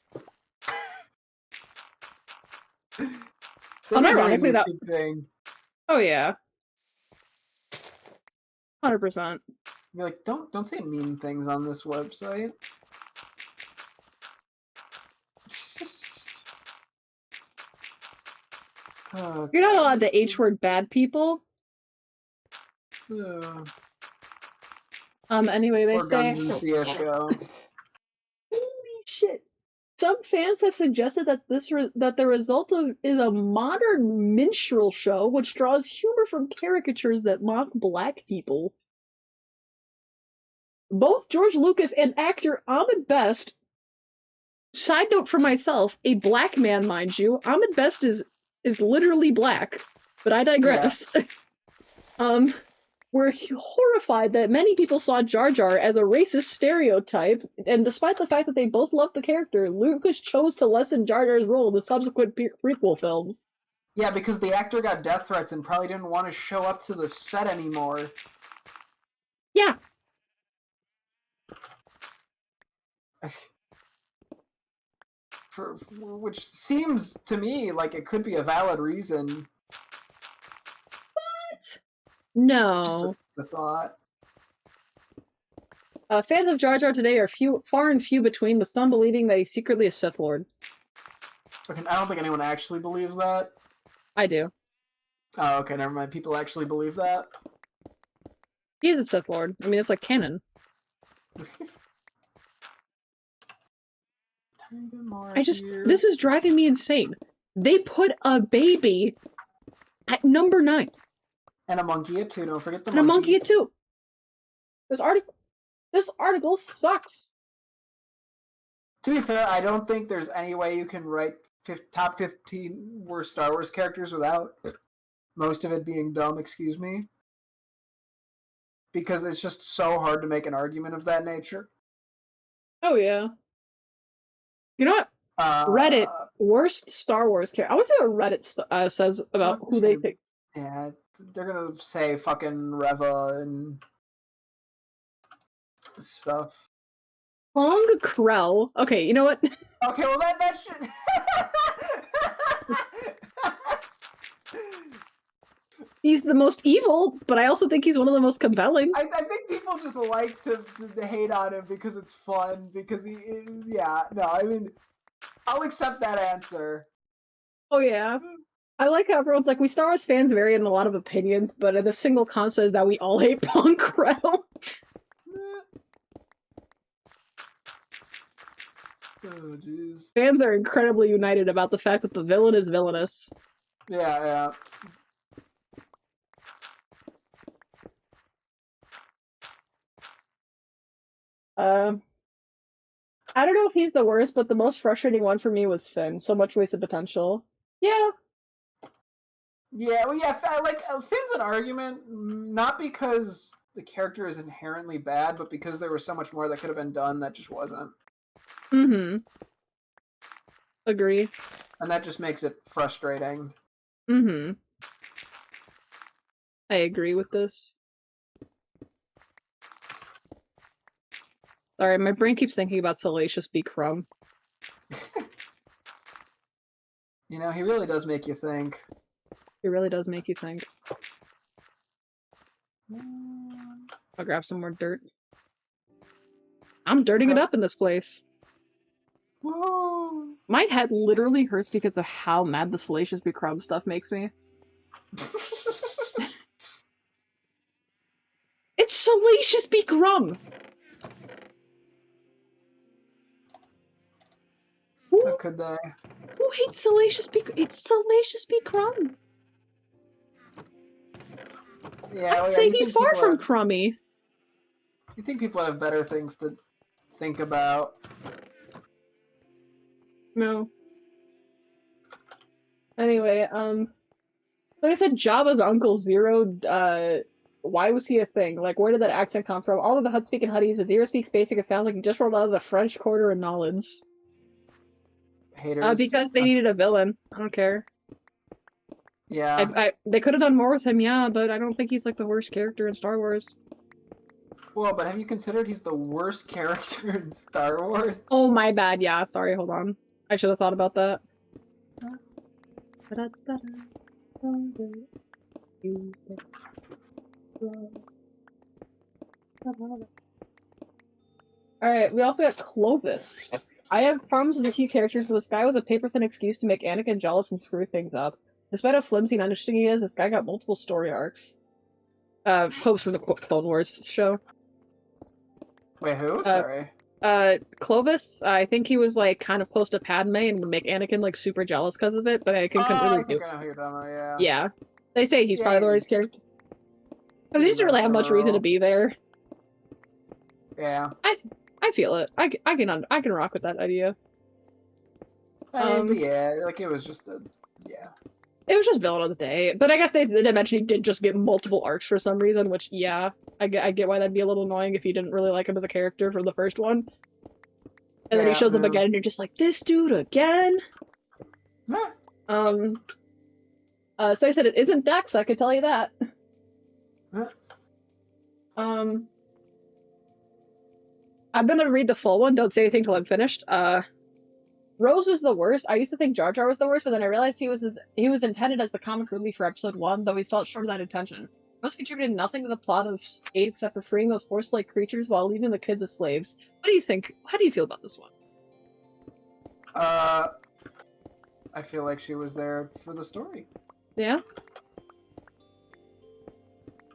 Unironically, that thing. Oh yeah, 100%. You're like, don't say mean things on this website. You're not allowed to H-word bad people. Anyway, they say. CSGO. Holy shit! Some fans have suggested that that the result of is a modern minstrel show which draws humor from caricatures that mock black people. Both George Lucas and actor Ahmed Best. Side note for myself, a black man, mind you. Ahmed Best is literally black, but I digress. Yeah. Were horrified that many people saw Jar Jar as a racist stereotype, and despite the fact that they both loved the character, Lucas chose to lessen Jar Jar's role in the subsequent prequel films. Yeah, because the actor got death threats and probably didn't want to show up to the set anymore. Yeah. Which seems to me like it could be a valid reason. What? No. Just a thought. Fans of Jar Jar today are far and few between, with some believing that he's secretly a Sith Lord. Okay, I don't think anyone actually believes that. I do. Oh, okay, never mind. People actually believe that? He is a Sith Lord. I mean, it's like canon. This is driving me insane. They put a baby at number 9. And a monkey at 2, don't forget the monkey. And a monkey at 2. This article sucks. To be fair, I don't think there's any way you can write top 15 worst Star Wars characters without most of it being dumb, excuse me. Because it's just so hard to make an argument of that nature. Oh, yeah. You know what? Reddit, worst Star Wars character. I want to see what Reddit says about who they think. Yeah, they're going to say fucking Reva and stuff. Hong Krell. Okay, you know what? Okay, well that should... He's the most evil, but I also think he's one of the most compelling. I think people just like to hate on him because it's fun, because I mean, I'll accept that answer. Oh, yeah. I like how everyone's like, we Star Wars fans vary in a lot of opinions, but the single constant is that we all hate Hong Krell. Oh, jeez. Fans are incredibly united about the fact that the villain is villainous. Yeah. I don't know if he's the worst, but the most frustrating one for me was Finn. So much wasted potential. Yeah. Yeah, well, yeah, like, Finn's an argument, not because the character is inherently bad, but because there was so much more that could have been done that just wasn't. Mm-hmm. Agree. And that just makes it frustrating. Mm-hmm. I agree with this. Sorry, my brain keeps thinking about Salacious B. Crumb. You know, he really does make you think. He really does make you think. I'll grab some more dirt. I'm dirting it up in this place. Whoa! My head literally hurts because of how mad the Salacious B. Crumb stuff makes me. It's Salacious B. Crumb! How could they? Who hates Salacious B. It's Salacious B. Crumb! Yeah, I'd say he's far from crummy. You think people have better things to think about? No. Anyway, like I said, Jabba's Uncle Zero, why was he a thing? Like, where did that accent come from? All of the Hut-speaking Hutties, but Zero speaks basic, it sounds like he just rolled out of the French Quarter of knowledge. Haters. Because they needed a villain. I don't care. Yeah. They could have done more with him, yeah, but I don't think he's like the worst character in Star Wars. Well, but have you considered he's the worst character in Star Wars? Oh, my bad, yeah, sorry, hold on. I should have thought about that. Alright, we also got Clovis. I have problems with the two characters, but this guy was a paper-thin excuse to make Anakin jealous and screw things up. Despite how flimsy and uninteresting he is, this guy got multiple story arcs. Folks from the Clone Wars show. Wait, who? Sorry. Clovis, I think he was like kind of close to Padme and would make Anakin like super jealous because of it, but Anakin couldn't Oh, really I do. think I know who you're talking about. Yeah. Yeah, they say he's Yeah, probably the worst character because he he's doesn't really have much reason to visceral. be there. Yeah. I feel it. I can rock with that idea. I mean, but yeah, like it was just a yeah. It was just villain of the day, but I guess they did mention he did just get multiple arcs for some reason, which yeah, I get why that'd be a little annoying if you didn't really like him as a character from the first one, and then he Yeah. shows up Yeah. again and you're just like, this dude again. Meh. So I said it isn't Dex, I could tell you that. Meh. I'm gonna read the full one. Don't say anything till I'm finished. Rose is the worst. I used to think Jar Jar was the worst, but then I realized he was intended as the comic relief for episode 1, though he fell short of that intention. Rose contributed nothing to the plot of 8 except for freeing those horse-like creatures while leaving the kids as slaves. What do you think? How do you feel about this one? I feel like she was there for the story. Yeah?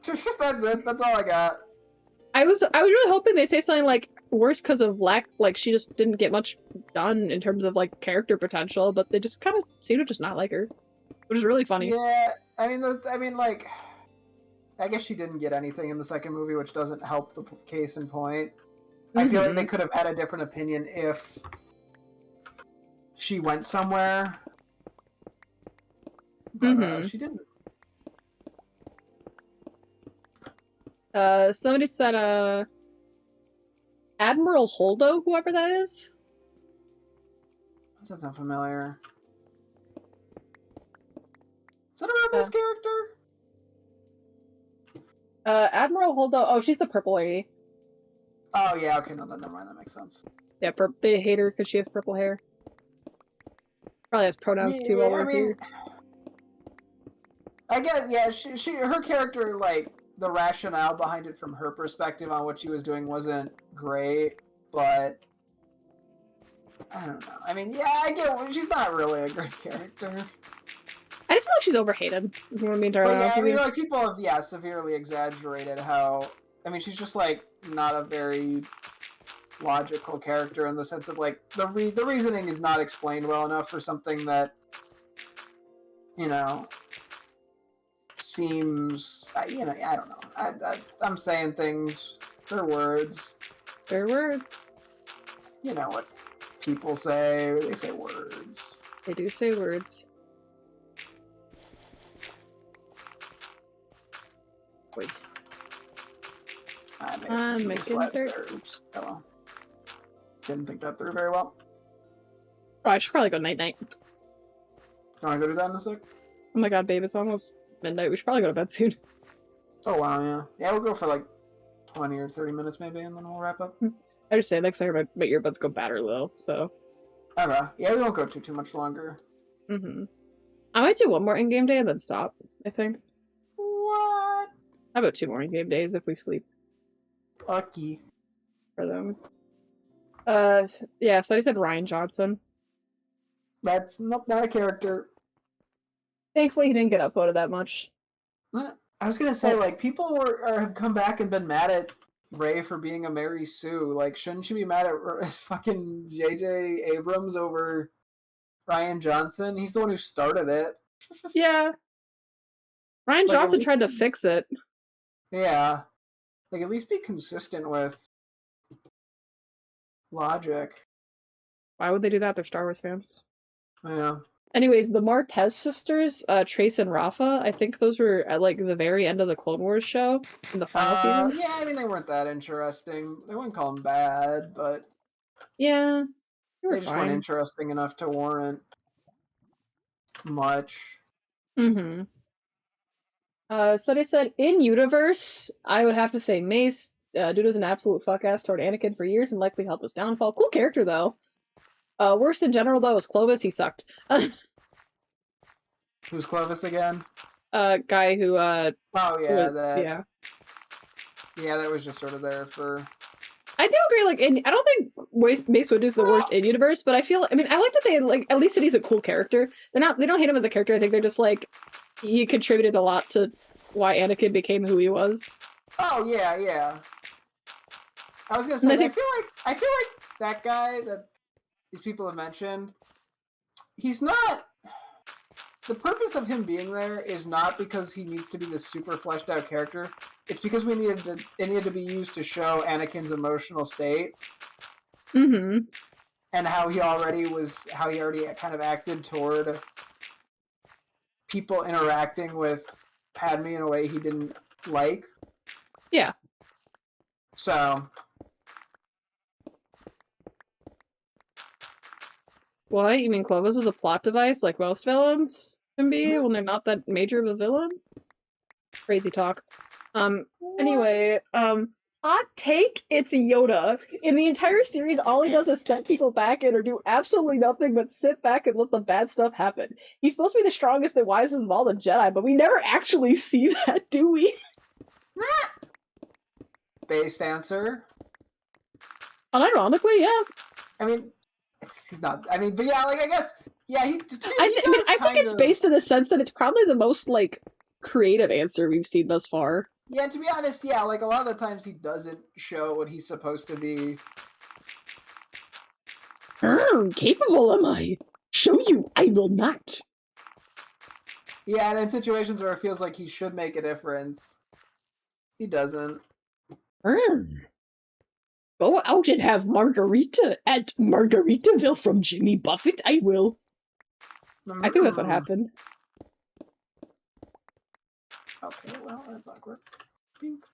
That's it. That's all I got. I was really hoping they'd say something like worse because of lack, like she just didn't get much done in terms of like character potential, but they just kind of seem to just not like her, which is really funny. Yeah, I mean, like, I guess she didn't get anything in the second movie, which doesn't help the case in point. I feel like they could have had a different opinion if she went somewhere, but she didn't. Somebody said, Admiral Holdo, whoever that is. That sounds familiar. Is that a Rebels character? Admiral Holdo. Oh, she's the purple lady. Oh yeah, okay, no, never mind. That makes sense. Yeah, they hate her because she has purple hair. Probably has pronouns too. While we're here. I guess yeah. Her character, like the rationale behind it from her perspective on what she was doing wasn't great, but I don't know. I mean, yeah, I get she's not really a great character. I just feel like she's overhated. If you want me to But yeah, I mean, like people have severely exaggerated how. I mean, she's just like not a very logical character in the sense of like the reasoning is not explained well enough for something that seems I don't know. I'm saying things. They're words. They're words. You know what people say. They say words. They do say words. Wait. I'm making dirt. Oops. Oh well. Didn't think that through very well. Oh, I should probably go night-night. You want to go do that in a sec? Oh my god, babe, it's almost midnight. We should probably go to bed soon. Oh wow, yeah. Yeah, we'll go for like 20 or 30 minutes maybe, and then we'll wrap up. I just say that because I heard my earbuds go bad or low, so. Okay. Yeah, we won't go too much longer. I might do one more in-game day and then stop, I think. What? How about 2 more in-game days if we sleep? Lucky. For them. Yeah, so I said Ryan Johnson. That's not a character. Thankfully, he didn't get upvoted that much. I was gonna say, like, people have come back and been mad at Rey for being a Mary Sue. Like, shouldn't she be mad at fucking J.J. Abrams over Ryan Johnson? He's the one who started it. Yeah. Ryan Johnson tried to fix it. Yeah. Like, at least be consistent with logic. Why would they do that? They're Star Wars fans. Yeah. Anyways, the Martez sisters, Trace and Rafa, I think those were at like the very end of the Clone Wars show in the final season. Yeah, I mean they weren't that interesting. They wouldn't call them bad, but yeah, they just weren't interesting enough to warrant much. So they said in universe, I would have to say Mace. Dude was an absolute fuck ass toward Anakin for years and likely helped his downfall. Cool character though. Worst in general though was Clovis. He sucked. Who's Clovis again? Guy who oh yeah, yeah, that was just sort of there for. I do agree. Like, I don't think Mace Windu is the worst in universe, but I mean, I like that they like at least that he's a cool character. They don't hate him as a character. I think they're just like he contributed a lot to why Anakin became who he was. Oh yeah. I was gonna And say, I think I feel like that guy that these people have mentioned, he's not. The purpose of him being there is not because he needs to be this super fleshed out character. It's because it needed to be used to show Anakin's emotional state mm-hmm. and how he already kind of acted toward people interacting with Padme in a way he didn't like. Yeah. So What? You mean Clovis was a plot device like most villains can be when they're not that major of a villain? Crazy talk. Anyway, hot take, it's Yoda. In the entire series, all he does is send people back in or do absolutely nothing but sit back and let the bad stuff happen. He's supposed to be the strongest and wisest of all the Jedi, but we never actually see that, do we? based answer. Unironically, yeah. I mean, he's not. I mean, but yeah, like I guess, yeah. He does I think kind it's of. based in the sense that it's probably the most like creative answer we've seen thus far. Yeah, to be honest, yeah, like a lot of the times he doesn't show what he's supposed to be. Capable am I? Show you, I will not. Yeah, and in situations where it feels like he should make a difference, he doesn't. Go out and have margarita at Margaritaville from Jimmy Buffett. I will. I think that's what happened. Okay, well, that's awkward. Pink.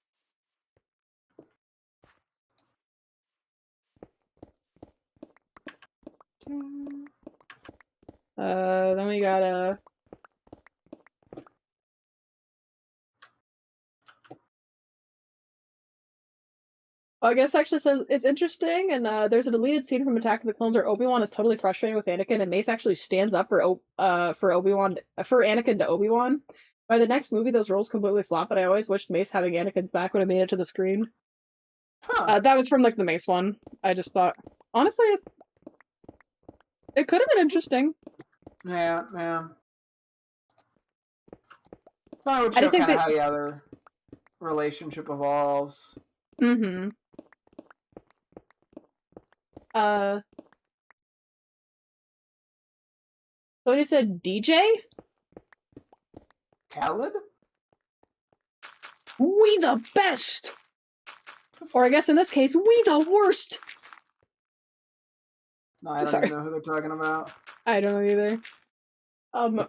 Then we got I guess actually says it's interesting, and there's a deleted scene from Attack of the Clones where Obi-Wan is totally frustrated with Anakin, and Mace actually stands up for Obi-Wan for Anakin to Obi-Wan. By the next movie, those roles completely flop, but I always wished Mace having Anakin's back would have made it to the screen. Huh. That was from like the Mace one. I just thought, honestly, it could have been interesting. Yeah, yeah. I would I show just think kind of that. how the other relationship evolves. Mm-hmm. So you said DJ? Khaled? We the best! Or I guess in this case, we the worst! No, I don't Sorry. even know who they're talking about. I don't know either.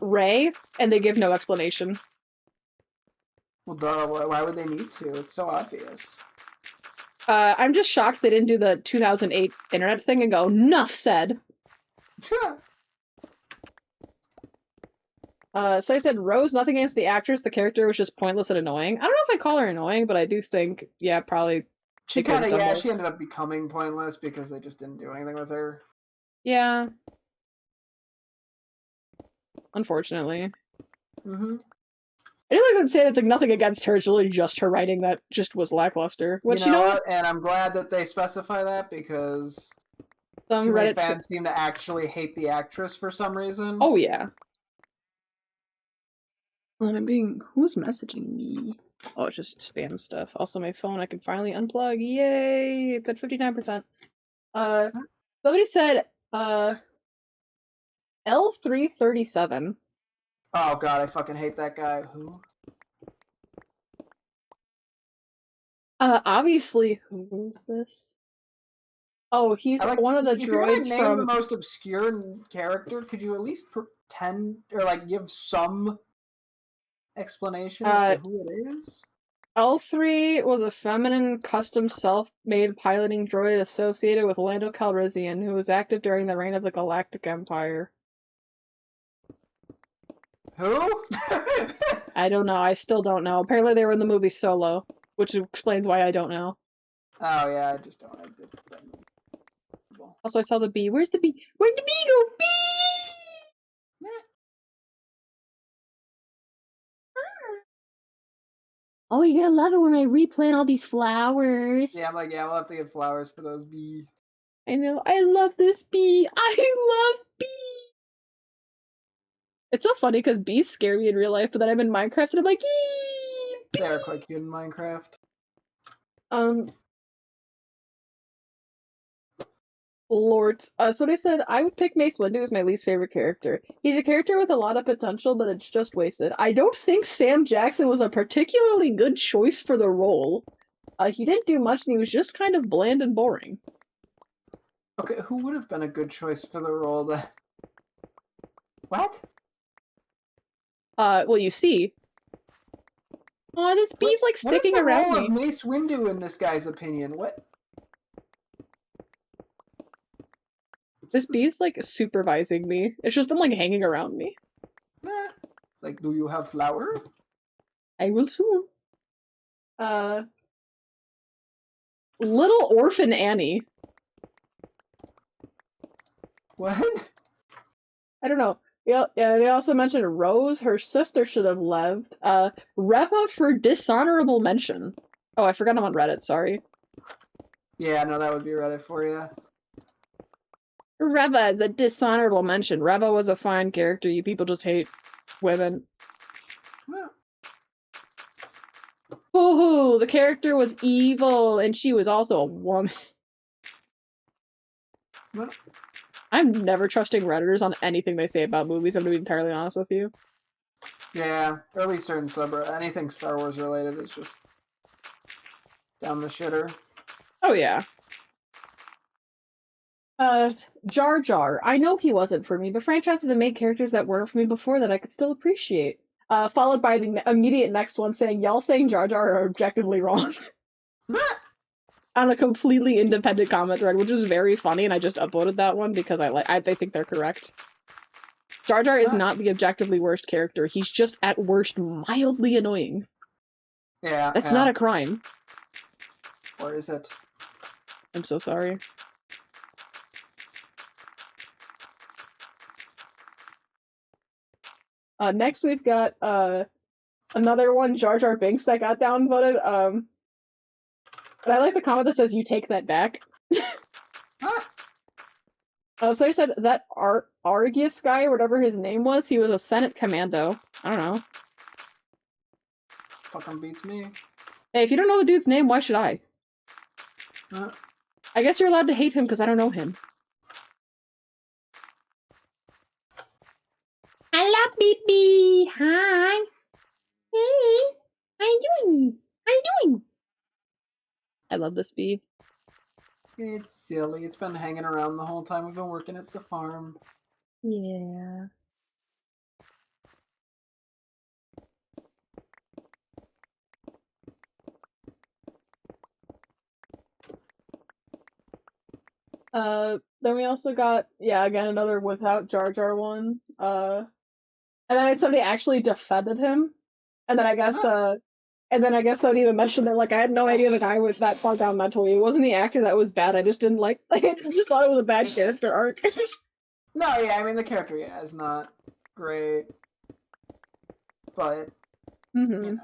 Ray, and they give no explanation. Well, duh, why would they need to? It's so obvious. I'm just shocked they didn't do the 2008 internet thing and go, "Nuff said." So I said, Rose, nothing against the actress, the character was just pointless and annoying. I don't know if I call her annoying, but I do think, yeah, probably. She kind of, yeah, she ended up becoming pointless because they just didn't do anything with her. Yeah. Unfortunately. Mm-hmm. I do like to say it's like nothing against her, it's really just her writing that just was lackluster. Which, you know what? And I'm glad that they specify that because Some too many Reddit fans seem to actually hate the actress for some reason. Oh, yeah. And I'm being... Who's messaging me? Oh, it's just spam stuff. Also, my phone I can finally unplug. Yay! It's at 59%. Somebody said, L337. Oh god, I fucking hate that guy. Who? Obviously, who's this? Oh, he's one of the droids if you're gonna name from... the most obscure character, could you at least pretend or like give some explanation as to who it is? L3 was a feminine, custom self-made piloting droid associated with Lando Calrissian, who was active during the reign of the Galactic Empire. Who? I don't know. I still don't know. Apparently they were in the movie Solo, which explains why I don't know. Oh yeah, I just don't. Also, I saw the bee. Where's the bee? Where'd the bee go? Bee! Oh, you're gonna love it when I replant all these flowers. Yeah, I'm like, yeah, we'll have to get flowers for those bees. I know. I love this bee. I love bee. It's so funny because bees scare me in real life, but then I'm in Minecraft and I'm like, yee! They are quite cute in Minecraft. Lord. So they said I would pick Mace Windu as my least favorite character. He's a character with a lot of potential, but it's just wasted. I don't think Sam Jackson was a particularly good choice for the role. He didn't do much, and he was just kind of bland and boring. Okay, who would have been a good choice for the role that... What? Well, you see. Oh, this bee's like sticking around What is me. the role of Mace Windu in this guy's opinion? What? This bee's like supervising me. It's just been like hanging around me. It's like, do you have flour? I will soon. Little Orphan Annie. What? I don't know. Yeah, they also mentioned Rose, her sister should have left. Reva for dishonorable mention. Oh, I forgot I'm on Reddit, sorry. Yeah, no, that would be Reddit for you. Reva is a dishonorable mention. Reva was a fine character. You people just hate women. Well, Hoo-hoo, the character was evil, and she was also a woman. well, I'm never trusting Redditors on anything they say about movies, I'm gonna be entirely honest with you. yeah, or at least certain anything Star Wars related is just down the shitter. Oh, yeah. Jar Jar. I know he wasn't for me, but franchises have made characters that weren't for me before that I could still appreciate. Followed by the immediate next one saying, y'all saying Jar Jar are objectively wrong. On a completely independent comment thread, which is very funny, and I just upvoted that one because I think they're correct. Jar Jar is not the objectively worst character. He's just at worst mildly annoying. Yeah. That's not a crime. Or is it? I'm so sorry. Next we've got another one, Jar Jar Binks, that got downvoted. But I like the comment that says, you take that back. So I said that Argus guy, or whatever his name was, he was a Senate commando. I don't know. Fucking beats me. Hey, if you don't know the dude's name, why should I? I guess you're allowed to hate him because I don't know him. Hello, baby. Hi. Hey. How you doing? How you doing? I love this bee. It's silly. It's been hanging around the whole time we've been working at the farm. Yeah. Then we also got, yeah, again, another without Jar Jar one. And then somebody actually defended him. And then I guess, somebody even mentioned that, like, I had no idea the guy was that far down mentally. It wasn't the actor that was bad, I just didn't like, I just thought it was a bad character arc. No, yeah, I mean, the character, yeah, is not great. But, you know.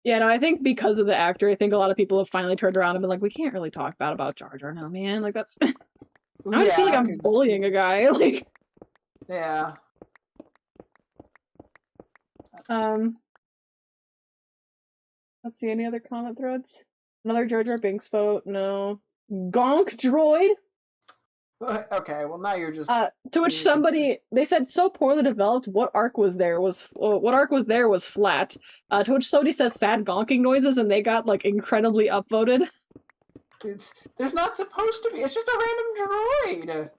Yeah, no, I think because of the actor, I think a lot of people have finally turned around and been like, we can't really talk bad about Jar Jar now, man. Like, that's... I just feel like I'm bullying a guy, like... Yeah. Let's see, any other comment threads? Another Jar Jar Binks vote? No. Gonk Droid? Okay, well now you're just... to which somebody... They said, so poorly developed, what arc was there was flat. To which somebody says sad gonking noises, and they got, like, incredibly upvoted. There's not supposed to be. It's just a random droid.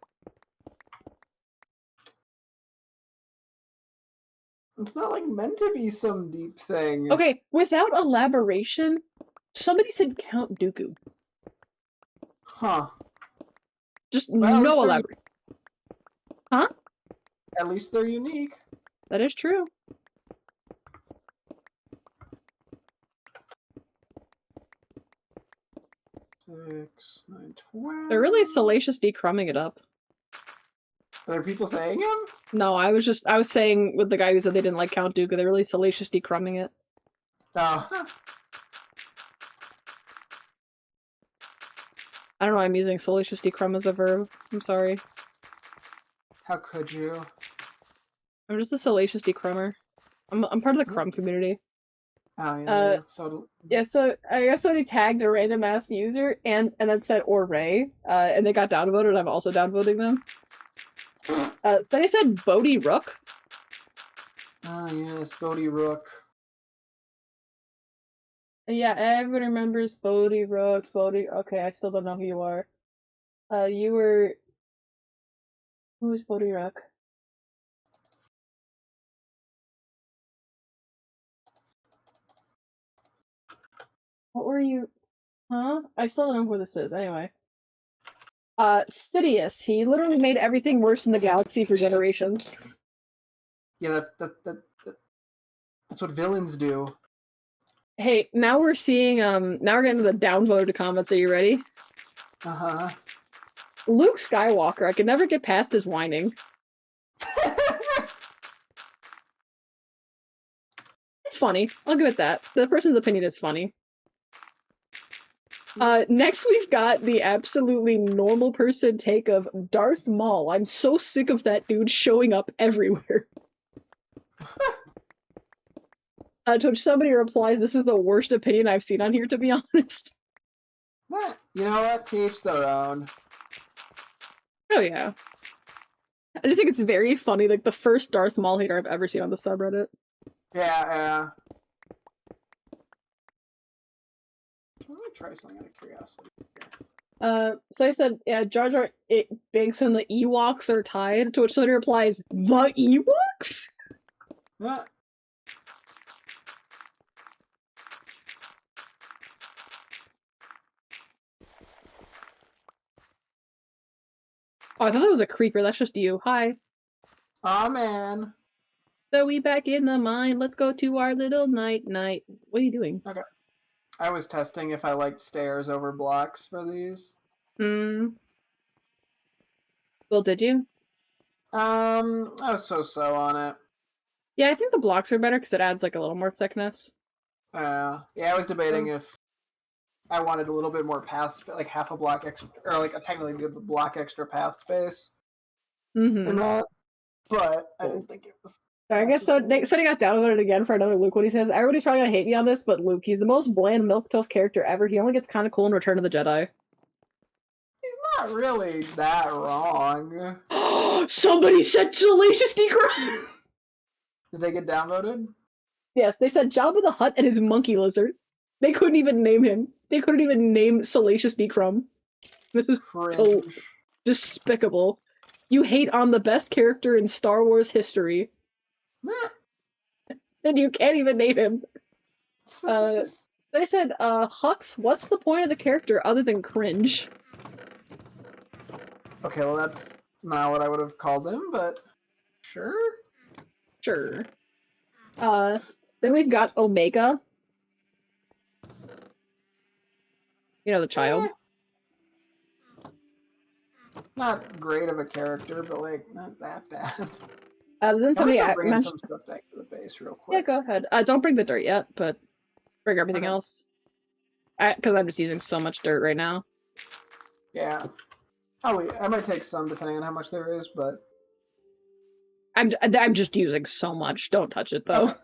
It's not like meant to be some deep thing. Okay, without elaboration, somebody said Count Dooku. Huh. Just no elaboration. Huh? At least they're unique. That is true. 6, 9, 12. They're really salacious decrumbing it up. Are there people saying him? No, I was saying with the guy who said they didn't like Count Dooku, they're really salacious decrumbing it. Oh. I don't know, I'm using salacious decrumb as a verb. I'm sorry. How could you? I'm just a salacious decrummer. I'm part of the crumb community. Oh yeah, Uh, yeah. So yeah, so I guess somebody tagged a random ass user and then said or Ray, and they got downvoted, and I'm also downvoting them. Then I said Bodhi Rook. oh yes, Bodhi Rook. Yeah, everyone remembers Bodhi Rook, Bodhi. Okay, I still don't know who you are. You were. Who was Bodhi Rook? What were you? Huh? I still don't know who this is. Anyway. Sidious. He literally made everything worse in the galaxy for generations. Yeah, that's what villains do. Hey, now we're seeing, now we're getting to the downvoted comments. Are you ready? Uh-huh. Luke Skywalker. I could never get past his whining. It's funny. I'll give it that. The person's opinion is funny. Next we've got the absolutely normal person take of Darth Maul. I'm so sick of that dude showing up everywhere. To which somebody replies, this is the worst opinion I've seen on here, to be honest. You know what? To each their own. Oh yeah. I just think it's very funny, like the first Darth Maul hater I've ever seen on the subreddit. Yeah. Let me try something out of curiosity. So I said, yeah, Jar Jar Binks and the Ewoks are tied, to which somebody replies, the Ewoks? Yeah. Oh, I thought that was a creeper, that's just you. Hi. Aw, man. So we back in the mine, let's go to our little night. What are you doing? Okay. I was testing if I liked stairs over blocks for these. Well, did you? I was so-so on it. Yeah, I think the blocks are better because it adds like a little more thickness. Yeah, I was debating if I wanted a little bit more path, like half a block extra, or like a technically good block extra path space, or not. But I didn't think it was. I guess so. Somebody got downvoted again for another Luke. What he says, everybody's probably gonna hate me on this, but Luke, he's the most bland milquetoast character ever. He only gets kind of cool in Return of the Jedi. He's not really that wrong. Somebody said Salacious Necro. Did they get downvoted? Yes, they said Jabba the Hutt and his monkey lizard. They couldn't even name him. They couldn't even name Salacious Necrum. This is so despicable. You hate on the best character in Star Wars history. And you can't even name him. They said, Hux, what's the point of the character other than cringe? Okay, well that's not what I would have called him, but sure. Sure. Then we've got Omega. You know, the child. Not great of a character, but like not that bad. Then somebody bring some stuff back to the base real quick. Yeah, go ahead. Don't bring the dirt yet, but bring everything else. Because I'm just using so much dirt right now. Yeah. I might take some depending on how much there is, but I'm just using so much. Don't touch it though.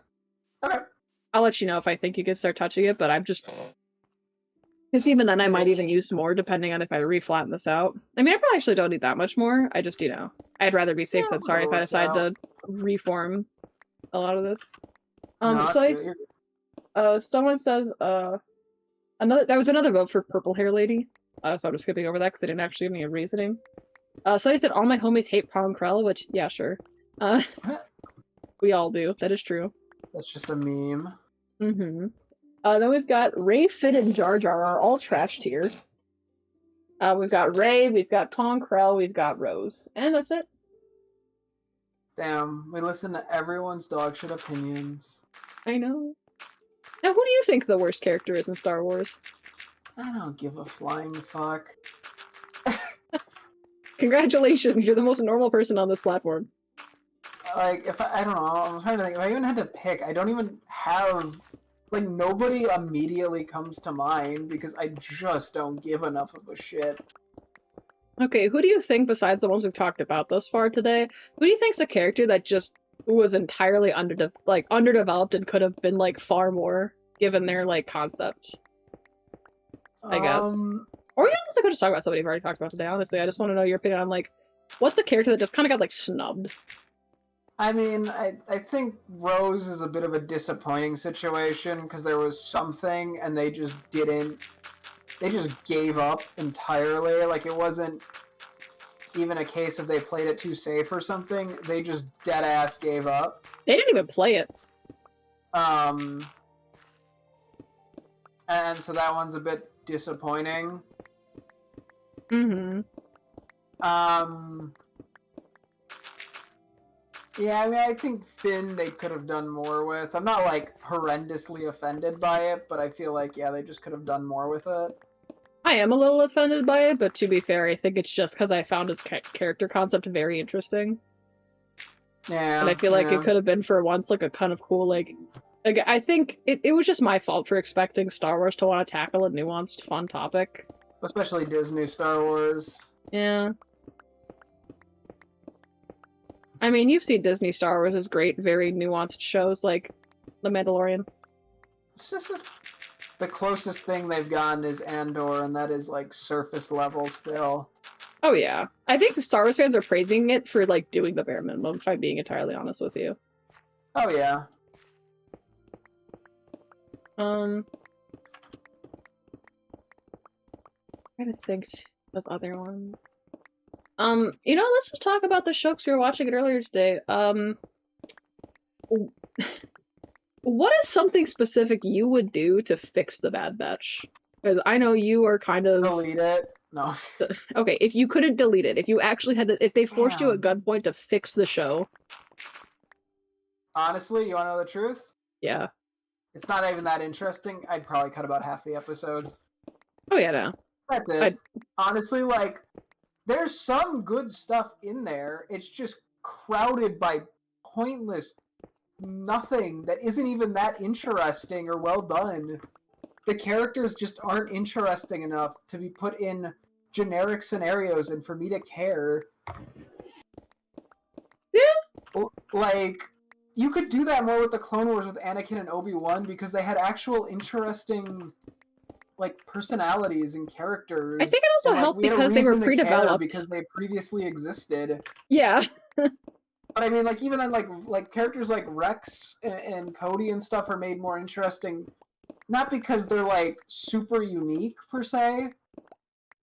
Okay. I'll let you know if I think you can start touching it, but I'm just because even then I might even use more depending on if I reflatten this out. I mean, I probably actually don't need that much more. I just, I'd rather be safe than sorry if I decide to reform a lot of this. Someone says there was another vote for purple hair lady. So I'm just skipping over that because I didn't actually give me a reasoning. Somebody said all my homies hate Prom Krell, which yeah, sure. We all do. That is true. That's just a meme. Then we've got Ray, Finn, and Jar Jar are all trashed here. We've got Ray, we've got Pong Krell, we've got Rose. And that's it. Damn, we listen to everyone's dogshit opinions. I know. Now, who do you think the worst character is in Star Wars? I don't give a flying fuck. Congratulations, you're the most normal person on this platform. Like, I don't know, I'm trying to think, if I even had to pick, I don't even have, like, nobody immediately comes to mind because I just don't give enough of a shit. Okay, who do you think, besides the ones we've talked about thus far today, who do you think's a character that just was entirely underdeveloped and could have been, like, far more? given their like concept, I guess. Um, Or we also could just talk about somebody we've already talked about today. Honestly, I just want to know your opinion on like what's a character that just kind of got like snubbed. I mean, I think Rose is a bit of a disappointing situation because there was something and they just didn't. They just gave up entirely. Like, it wasn't even a case of they played it too safe or something. They just dead ass gave up. They didn't even play it. And so that one's a bit disappointing. Mm-hmm. Yeah, I mean, I think Finn they could have done more with. I'm not, like, horrendously offended by it, but I feel like, yeah, they just could have done more with it. I am a little offended by it, but to be fair, I think it's just because I found his character concept very interesting. Yeah. And I feel like it could have been for once like a kind of cool like I think it was just my fault for expecting Star Wars to want to tackle a nuanced, fun topic. Especially Disney Star Wars. Yeah. I mean, you've seen Disney Star Wars as great, very nuanced shows like The Mandalorian. It's just the closest thing they've gotten is Andor, and that is like surface level still. Oh yeah. I think Star Wars fans are praising it for like doing the bare minimum, if I'm being entirely honest with you. Oh yeah. I'm trying to think of other ones. Let's just talk about the shows we were watching it earlier today. What is something specific you would do to fix the Bad Batch? Because I know you are kind of delete it. No. Okay, if you couldn't delete it, if you actually had to, if they forced you at gunpoint to fix the show. Honestly, you want to know the truth? Yeah. It's not even that interesting. I'd probably cut about half the episodes. Oh yeah, no. That's it. Honestly, like, there's some good stuff in there. It's just crowded by pointless nothing that isn't even that interesting or well done. The characters just aren't interesting enough to be put in generic scenarios and for me to care. Yeah. Like, you could do that more with the Clone Wars with Anakin and Obi-Wan because they had actual interesting, like, personalities and characters. I think it also helped because they were pre-developed. Because they previously existed. Yeah. But I mean, like, even then, like characters like Rex and Cody and stuff are made more interesting, not because they're, like, super unique, per se,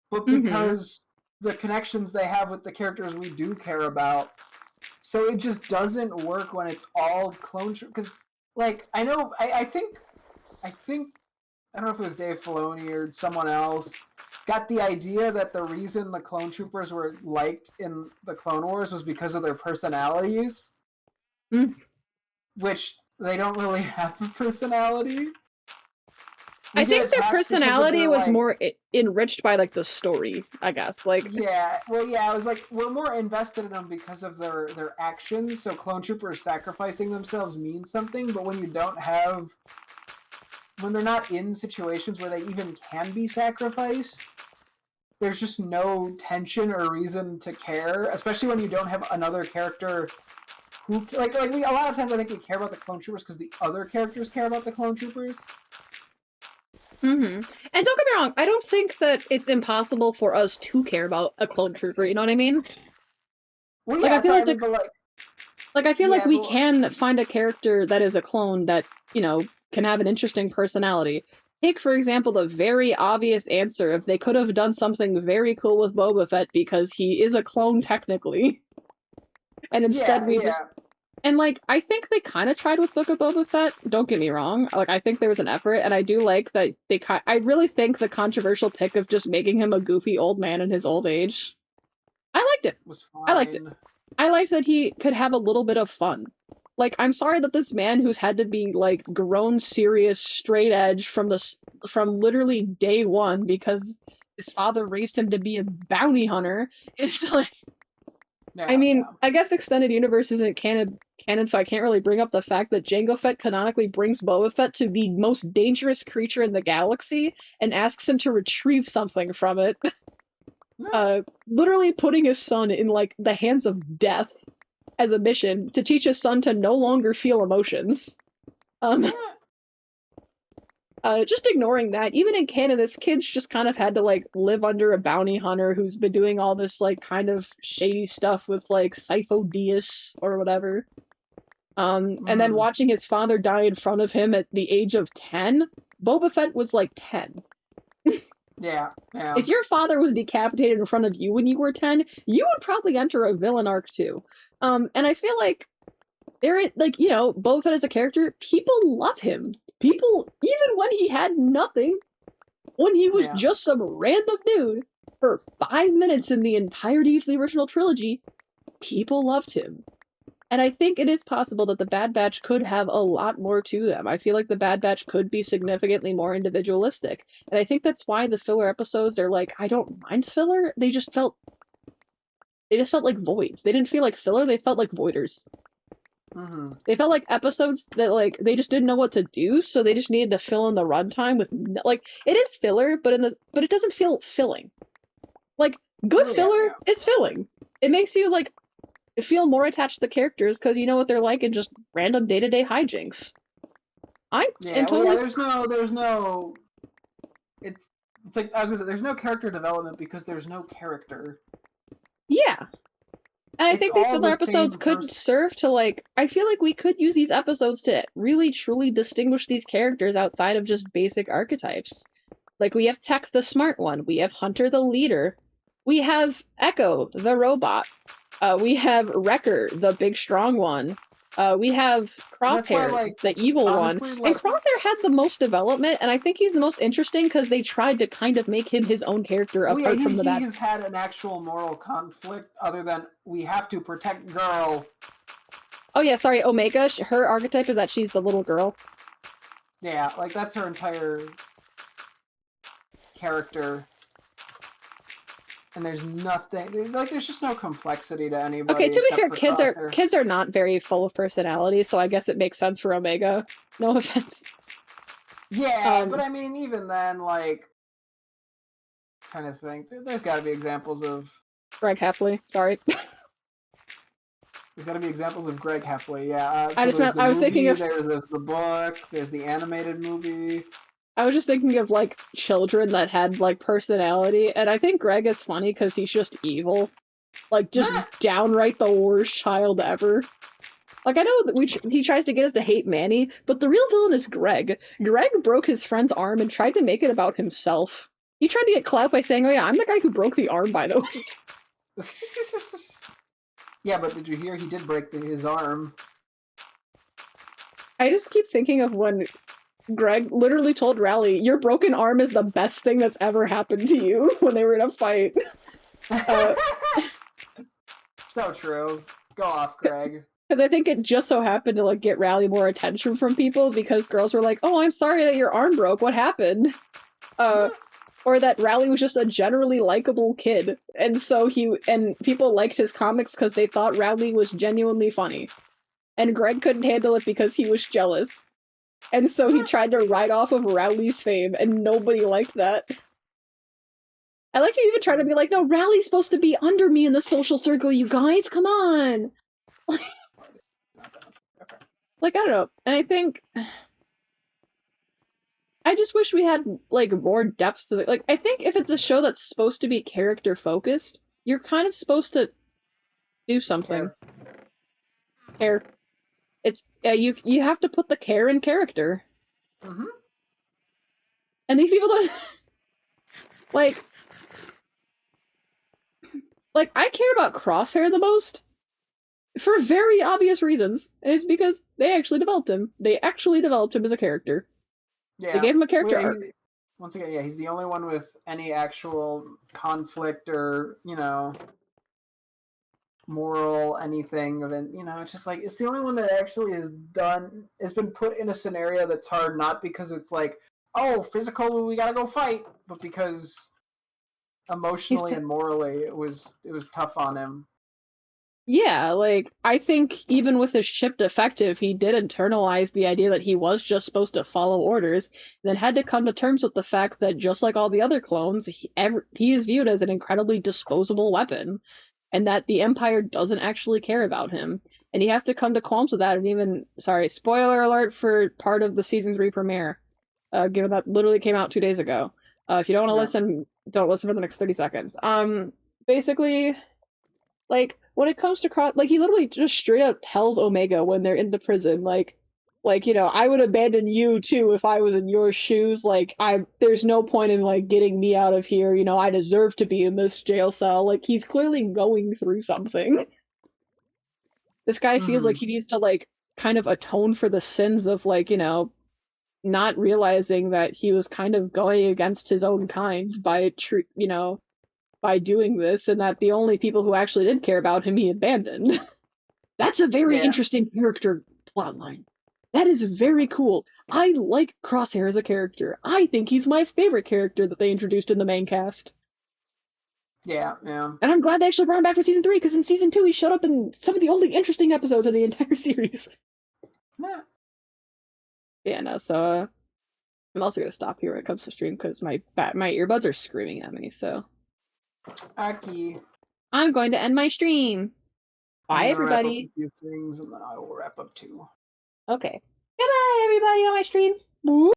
but because the connections they have with the characters we do care about. So it just doesn't work when it's all clone... Because, like, I know... I think... I don't know if it was Dave Filoni or someone else got the idea that the reason the clone troopers were liked in the Clone Wars was because of their personalities, which they don't really have a personality. I think their personality was more enriched by like the story, I guess. Like yeah, well, yeah, I was like, we're more invested in them because of their actions. So clone troopers sacrificing themselves means something, but when you don't have, when they're not in situations where they even can be sacrificed, there's just no tension or reason to care, especially when you don't have another character who, like we, a lot of times I think we care about the clone troopers because the other characters care about the clone troopers. And don't get me wrong, I don't think that it's impossible for us to care about a clone trooper, you know what I mean? Well, yeah, I feel like we can find a character that is a clone that, you know, can have an interesting personality. Take, for example, the very obvious answer if they could have done something very cool with Boba Fett because he is a clone technically. And instead just... And, like, I think they kind of tried with Book of Boba Fett. Don't get me wrong. Like, I think there was an effort, and I do like that they I really think the controversial pick of just making him a goofy old man in his old age, I liked it. Was fine. I liked it. I liked that he could have a little bit of fun. Like, I'm sorry that this man who's had to be, like, grown serious, straight edge from literally day one because his father raised him to be a bounty hunter is, like... Yeah, I mean, I guess Extended Universe isn't canon, so I can't really bring up the fact that Jango Fett canonically brings Boba Fett to the most dangerous creature in the galaxy and asks him to retrieve something from it. Literally putting his son in, like, the hands of death as a mission to teach his son to no longer feel emotions. Just ignoring that, even in canon, this kid's just kind of had to like live under a bounty hunter who's been doing all this like kind of shady stuff with like Sifo-Dyas or whatever. And then Mm, watching his father die in front of him at the age of 10, Boba Fett was like 10. yeah, yeah, If your father was decapitated in front of you when you were 10, you would probably enter a villain arc too. And I feel like like, you know, Boba Fett as a character, people love him. People, even when he had nothing, when he was yeah. just some random dude for 5 minutes in the entirety of the original trilogy, people loved him. And I think it is possible that the Bad Batch could have a lot more to them. I feel like the Bad Batch could be significantly more individualistic. And I think that's why the filler episodes are like, I don't mind filler. They just felt like voids. They didn't feel like filler, they felt like voiders. Mm-hmm. They felt like episodes that like they just didn't know what to do, so they just needed to fill in the runtime with like it is filler, but it doesn't feel filling. Like good Oh, yeah, filler yeah. is filling. It makes you like feel more attached to the characters because you know what they're like in just random day-to-day hijinks. I am Yeah, well, yeah. totally There's no. It's like I was gonna say. There's no character development because there's no character. yeah. And I It's think these all filler the episodes same could person. serve to like I feel like we could use these episodes to really truly distinguish these characters outside of just basic archetypes. Like we have Tech the smart one, we have Hunter the leader, we have Echo the robot, we have Wrecker the big strong one, we have And that's why, Crosshair like, the evil one, honestly, and like, Crosshair had the most development, and I think he's the most interesting because they tried to kind of make him his own character oh yeah, apart from the he bad. has had an actual moral conflict other than we have to protect girl. Oh yeah, sorry, Omega. Her archetype is that she's the little girl. Yeah, like that's her entire character. And there's nothing like there's just no complexity to Okay, anybody to be except fair, for Crosshair. kids are not very full of personality, so I guess it makes sense for Omega. No offense. Yeah, but Um, I mean, even then, like, kind of think there's got to be examples of Greg Heffley. Sorry. there's got to be examples of Greg Heffley. Yeah, I so just there's meant the I was thinking movie, of there's the book, there's the animated movie. I was just thinking of like children that had like personality, and I think Greg is funny because he's just evil, like just Nah. downright the worst child ever. Like I know that he tries to get us to hate Manny, but the real villain is Greg. Greg broke his friend's arm and tried to make it about himself. He tried to get clout by saying, "Oh yeah, I'm the guy who broke the arm, by the way." Yeah, but did you hear he did break his arm? I just keep thinking of when Greg literally told Rally, "Your broken arm is the best thing that's ever happened to you," when they were in a fight. Uh, So true. Go off, Greg. Because I think it just so happened to like get Rally more attention from people because girls were like, "Oh, I'm sorry that your arm broke. What happened?" Uh, or that Rally was just a generally likable kid, and so people liked his comics because they thought Rally was genuinely funny, and Greg couldn't handle it because he was jealous, and so he tried to ride off of Rowley's fame, and nobody liked that. I like you even trying to be like, "No, Rowley's supposed to be under me in the social circle, you guys. Come on." Like I don't know, and I think I just wish we had like more depth to it. Like I think if it's a show that's supposed to be character focused, you're kind of supposed to do something. Care. Care. It's you have to put the care in character, Mm-hmm. and these people don't like I care about Crosshair the most for very obvious reasons, and it's because they actually developed him. They actually developed him as a character. They Yeah. gave him a Well, character yeah, arc. once again, yeah, he's the only one with any actual conflict or moral anything of it. It's just like it's the only one that actually is done. Has been put in a scenario that's hard, not because it's like, oh, physical, we gotta go fight, but because He's emotionally and morally, it was tough on him. Yeah, like I think even with his ship defective, he did internalize the idea that he was just supposed to follow orders, and then had to come to terms with the fact that just like all the other clones, he is viewed as an incredibly disposable weapon, and that the Empire doesn't actually care about him, and he has to come to qualms with that. And even sorry, spoiler alert for part of the season 3 premiere. given that literally came out 2 days ago. If you don't want to Yeah. listen, don't listen for the next 30 seconds. Basically, like when it comes to like he literally just straight up tells Omega when they're in the prison, like I would abandon you too if I was in your shoes. Like there's no point in like getting me out of here. I deserve to be in this jail cell. Like he's clearly going through something. This guy feels like Mm-hmm. he needs to like kind of atone for the sins of like, not realizing that he was kind of going against his own kind by doing this, and that the only people who actually did care about him he abandoned. That's a very Yeah. interesting character plotline. That is very cool. I like Crosshair as a character. I think he's my favorite character that they introduced in the main cast. Yeah. Yeah. And I'm glad they actually brought him back for season 3, because in season 2 he showed up in some of the only interesting episodes of the entire series. Yeah. Yeah, no, so I'm also gonna stop here when it comes to stream because my earbuds are screaming at me, so Aki. I'm going to end my stream. I'm Bye, gonna wrap up a everybody. few things and then I will wrap up too. Okay. Goodbye, everybody on my stream. Woo!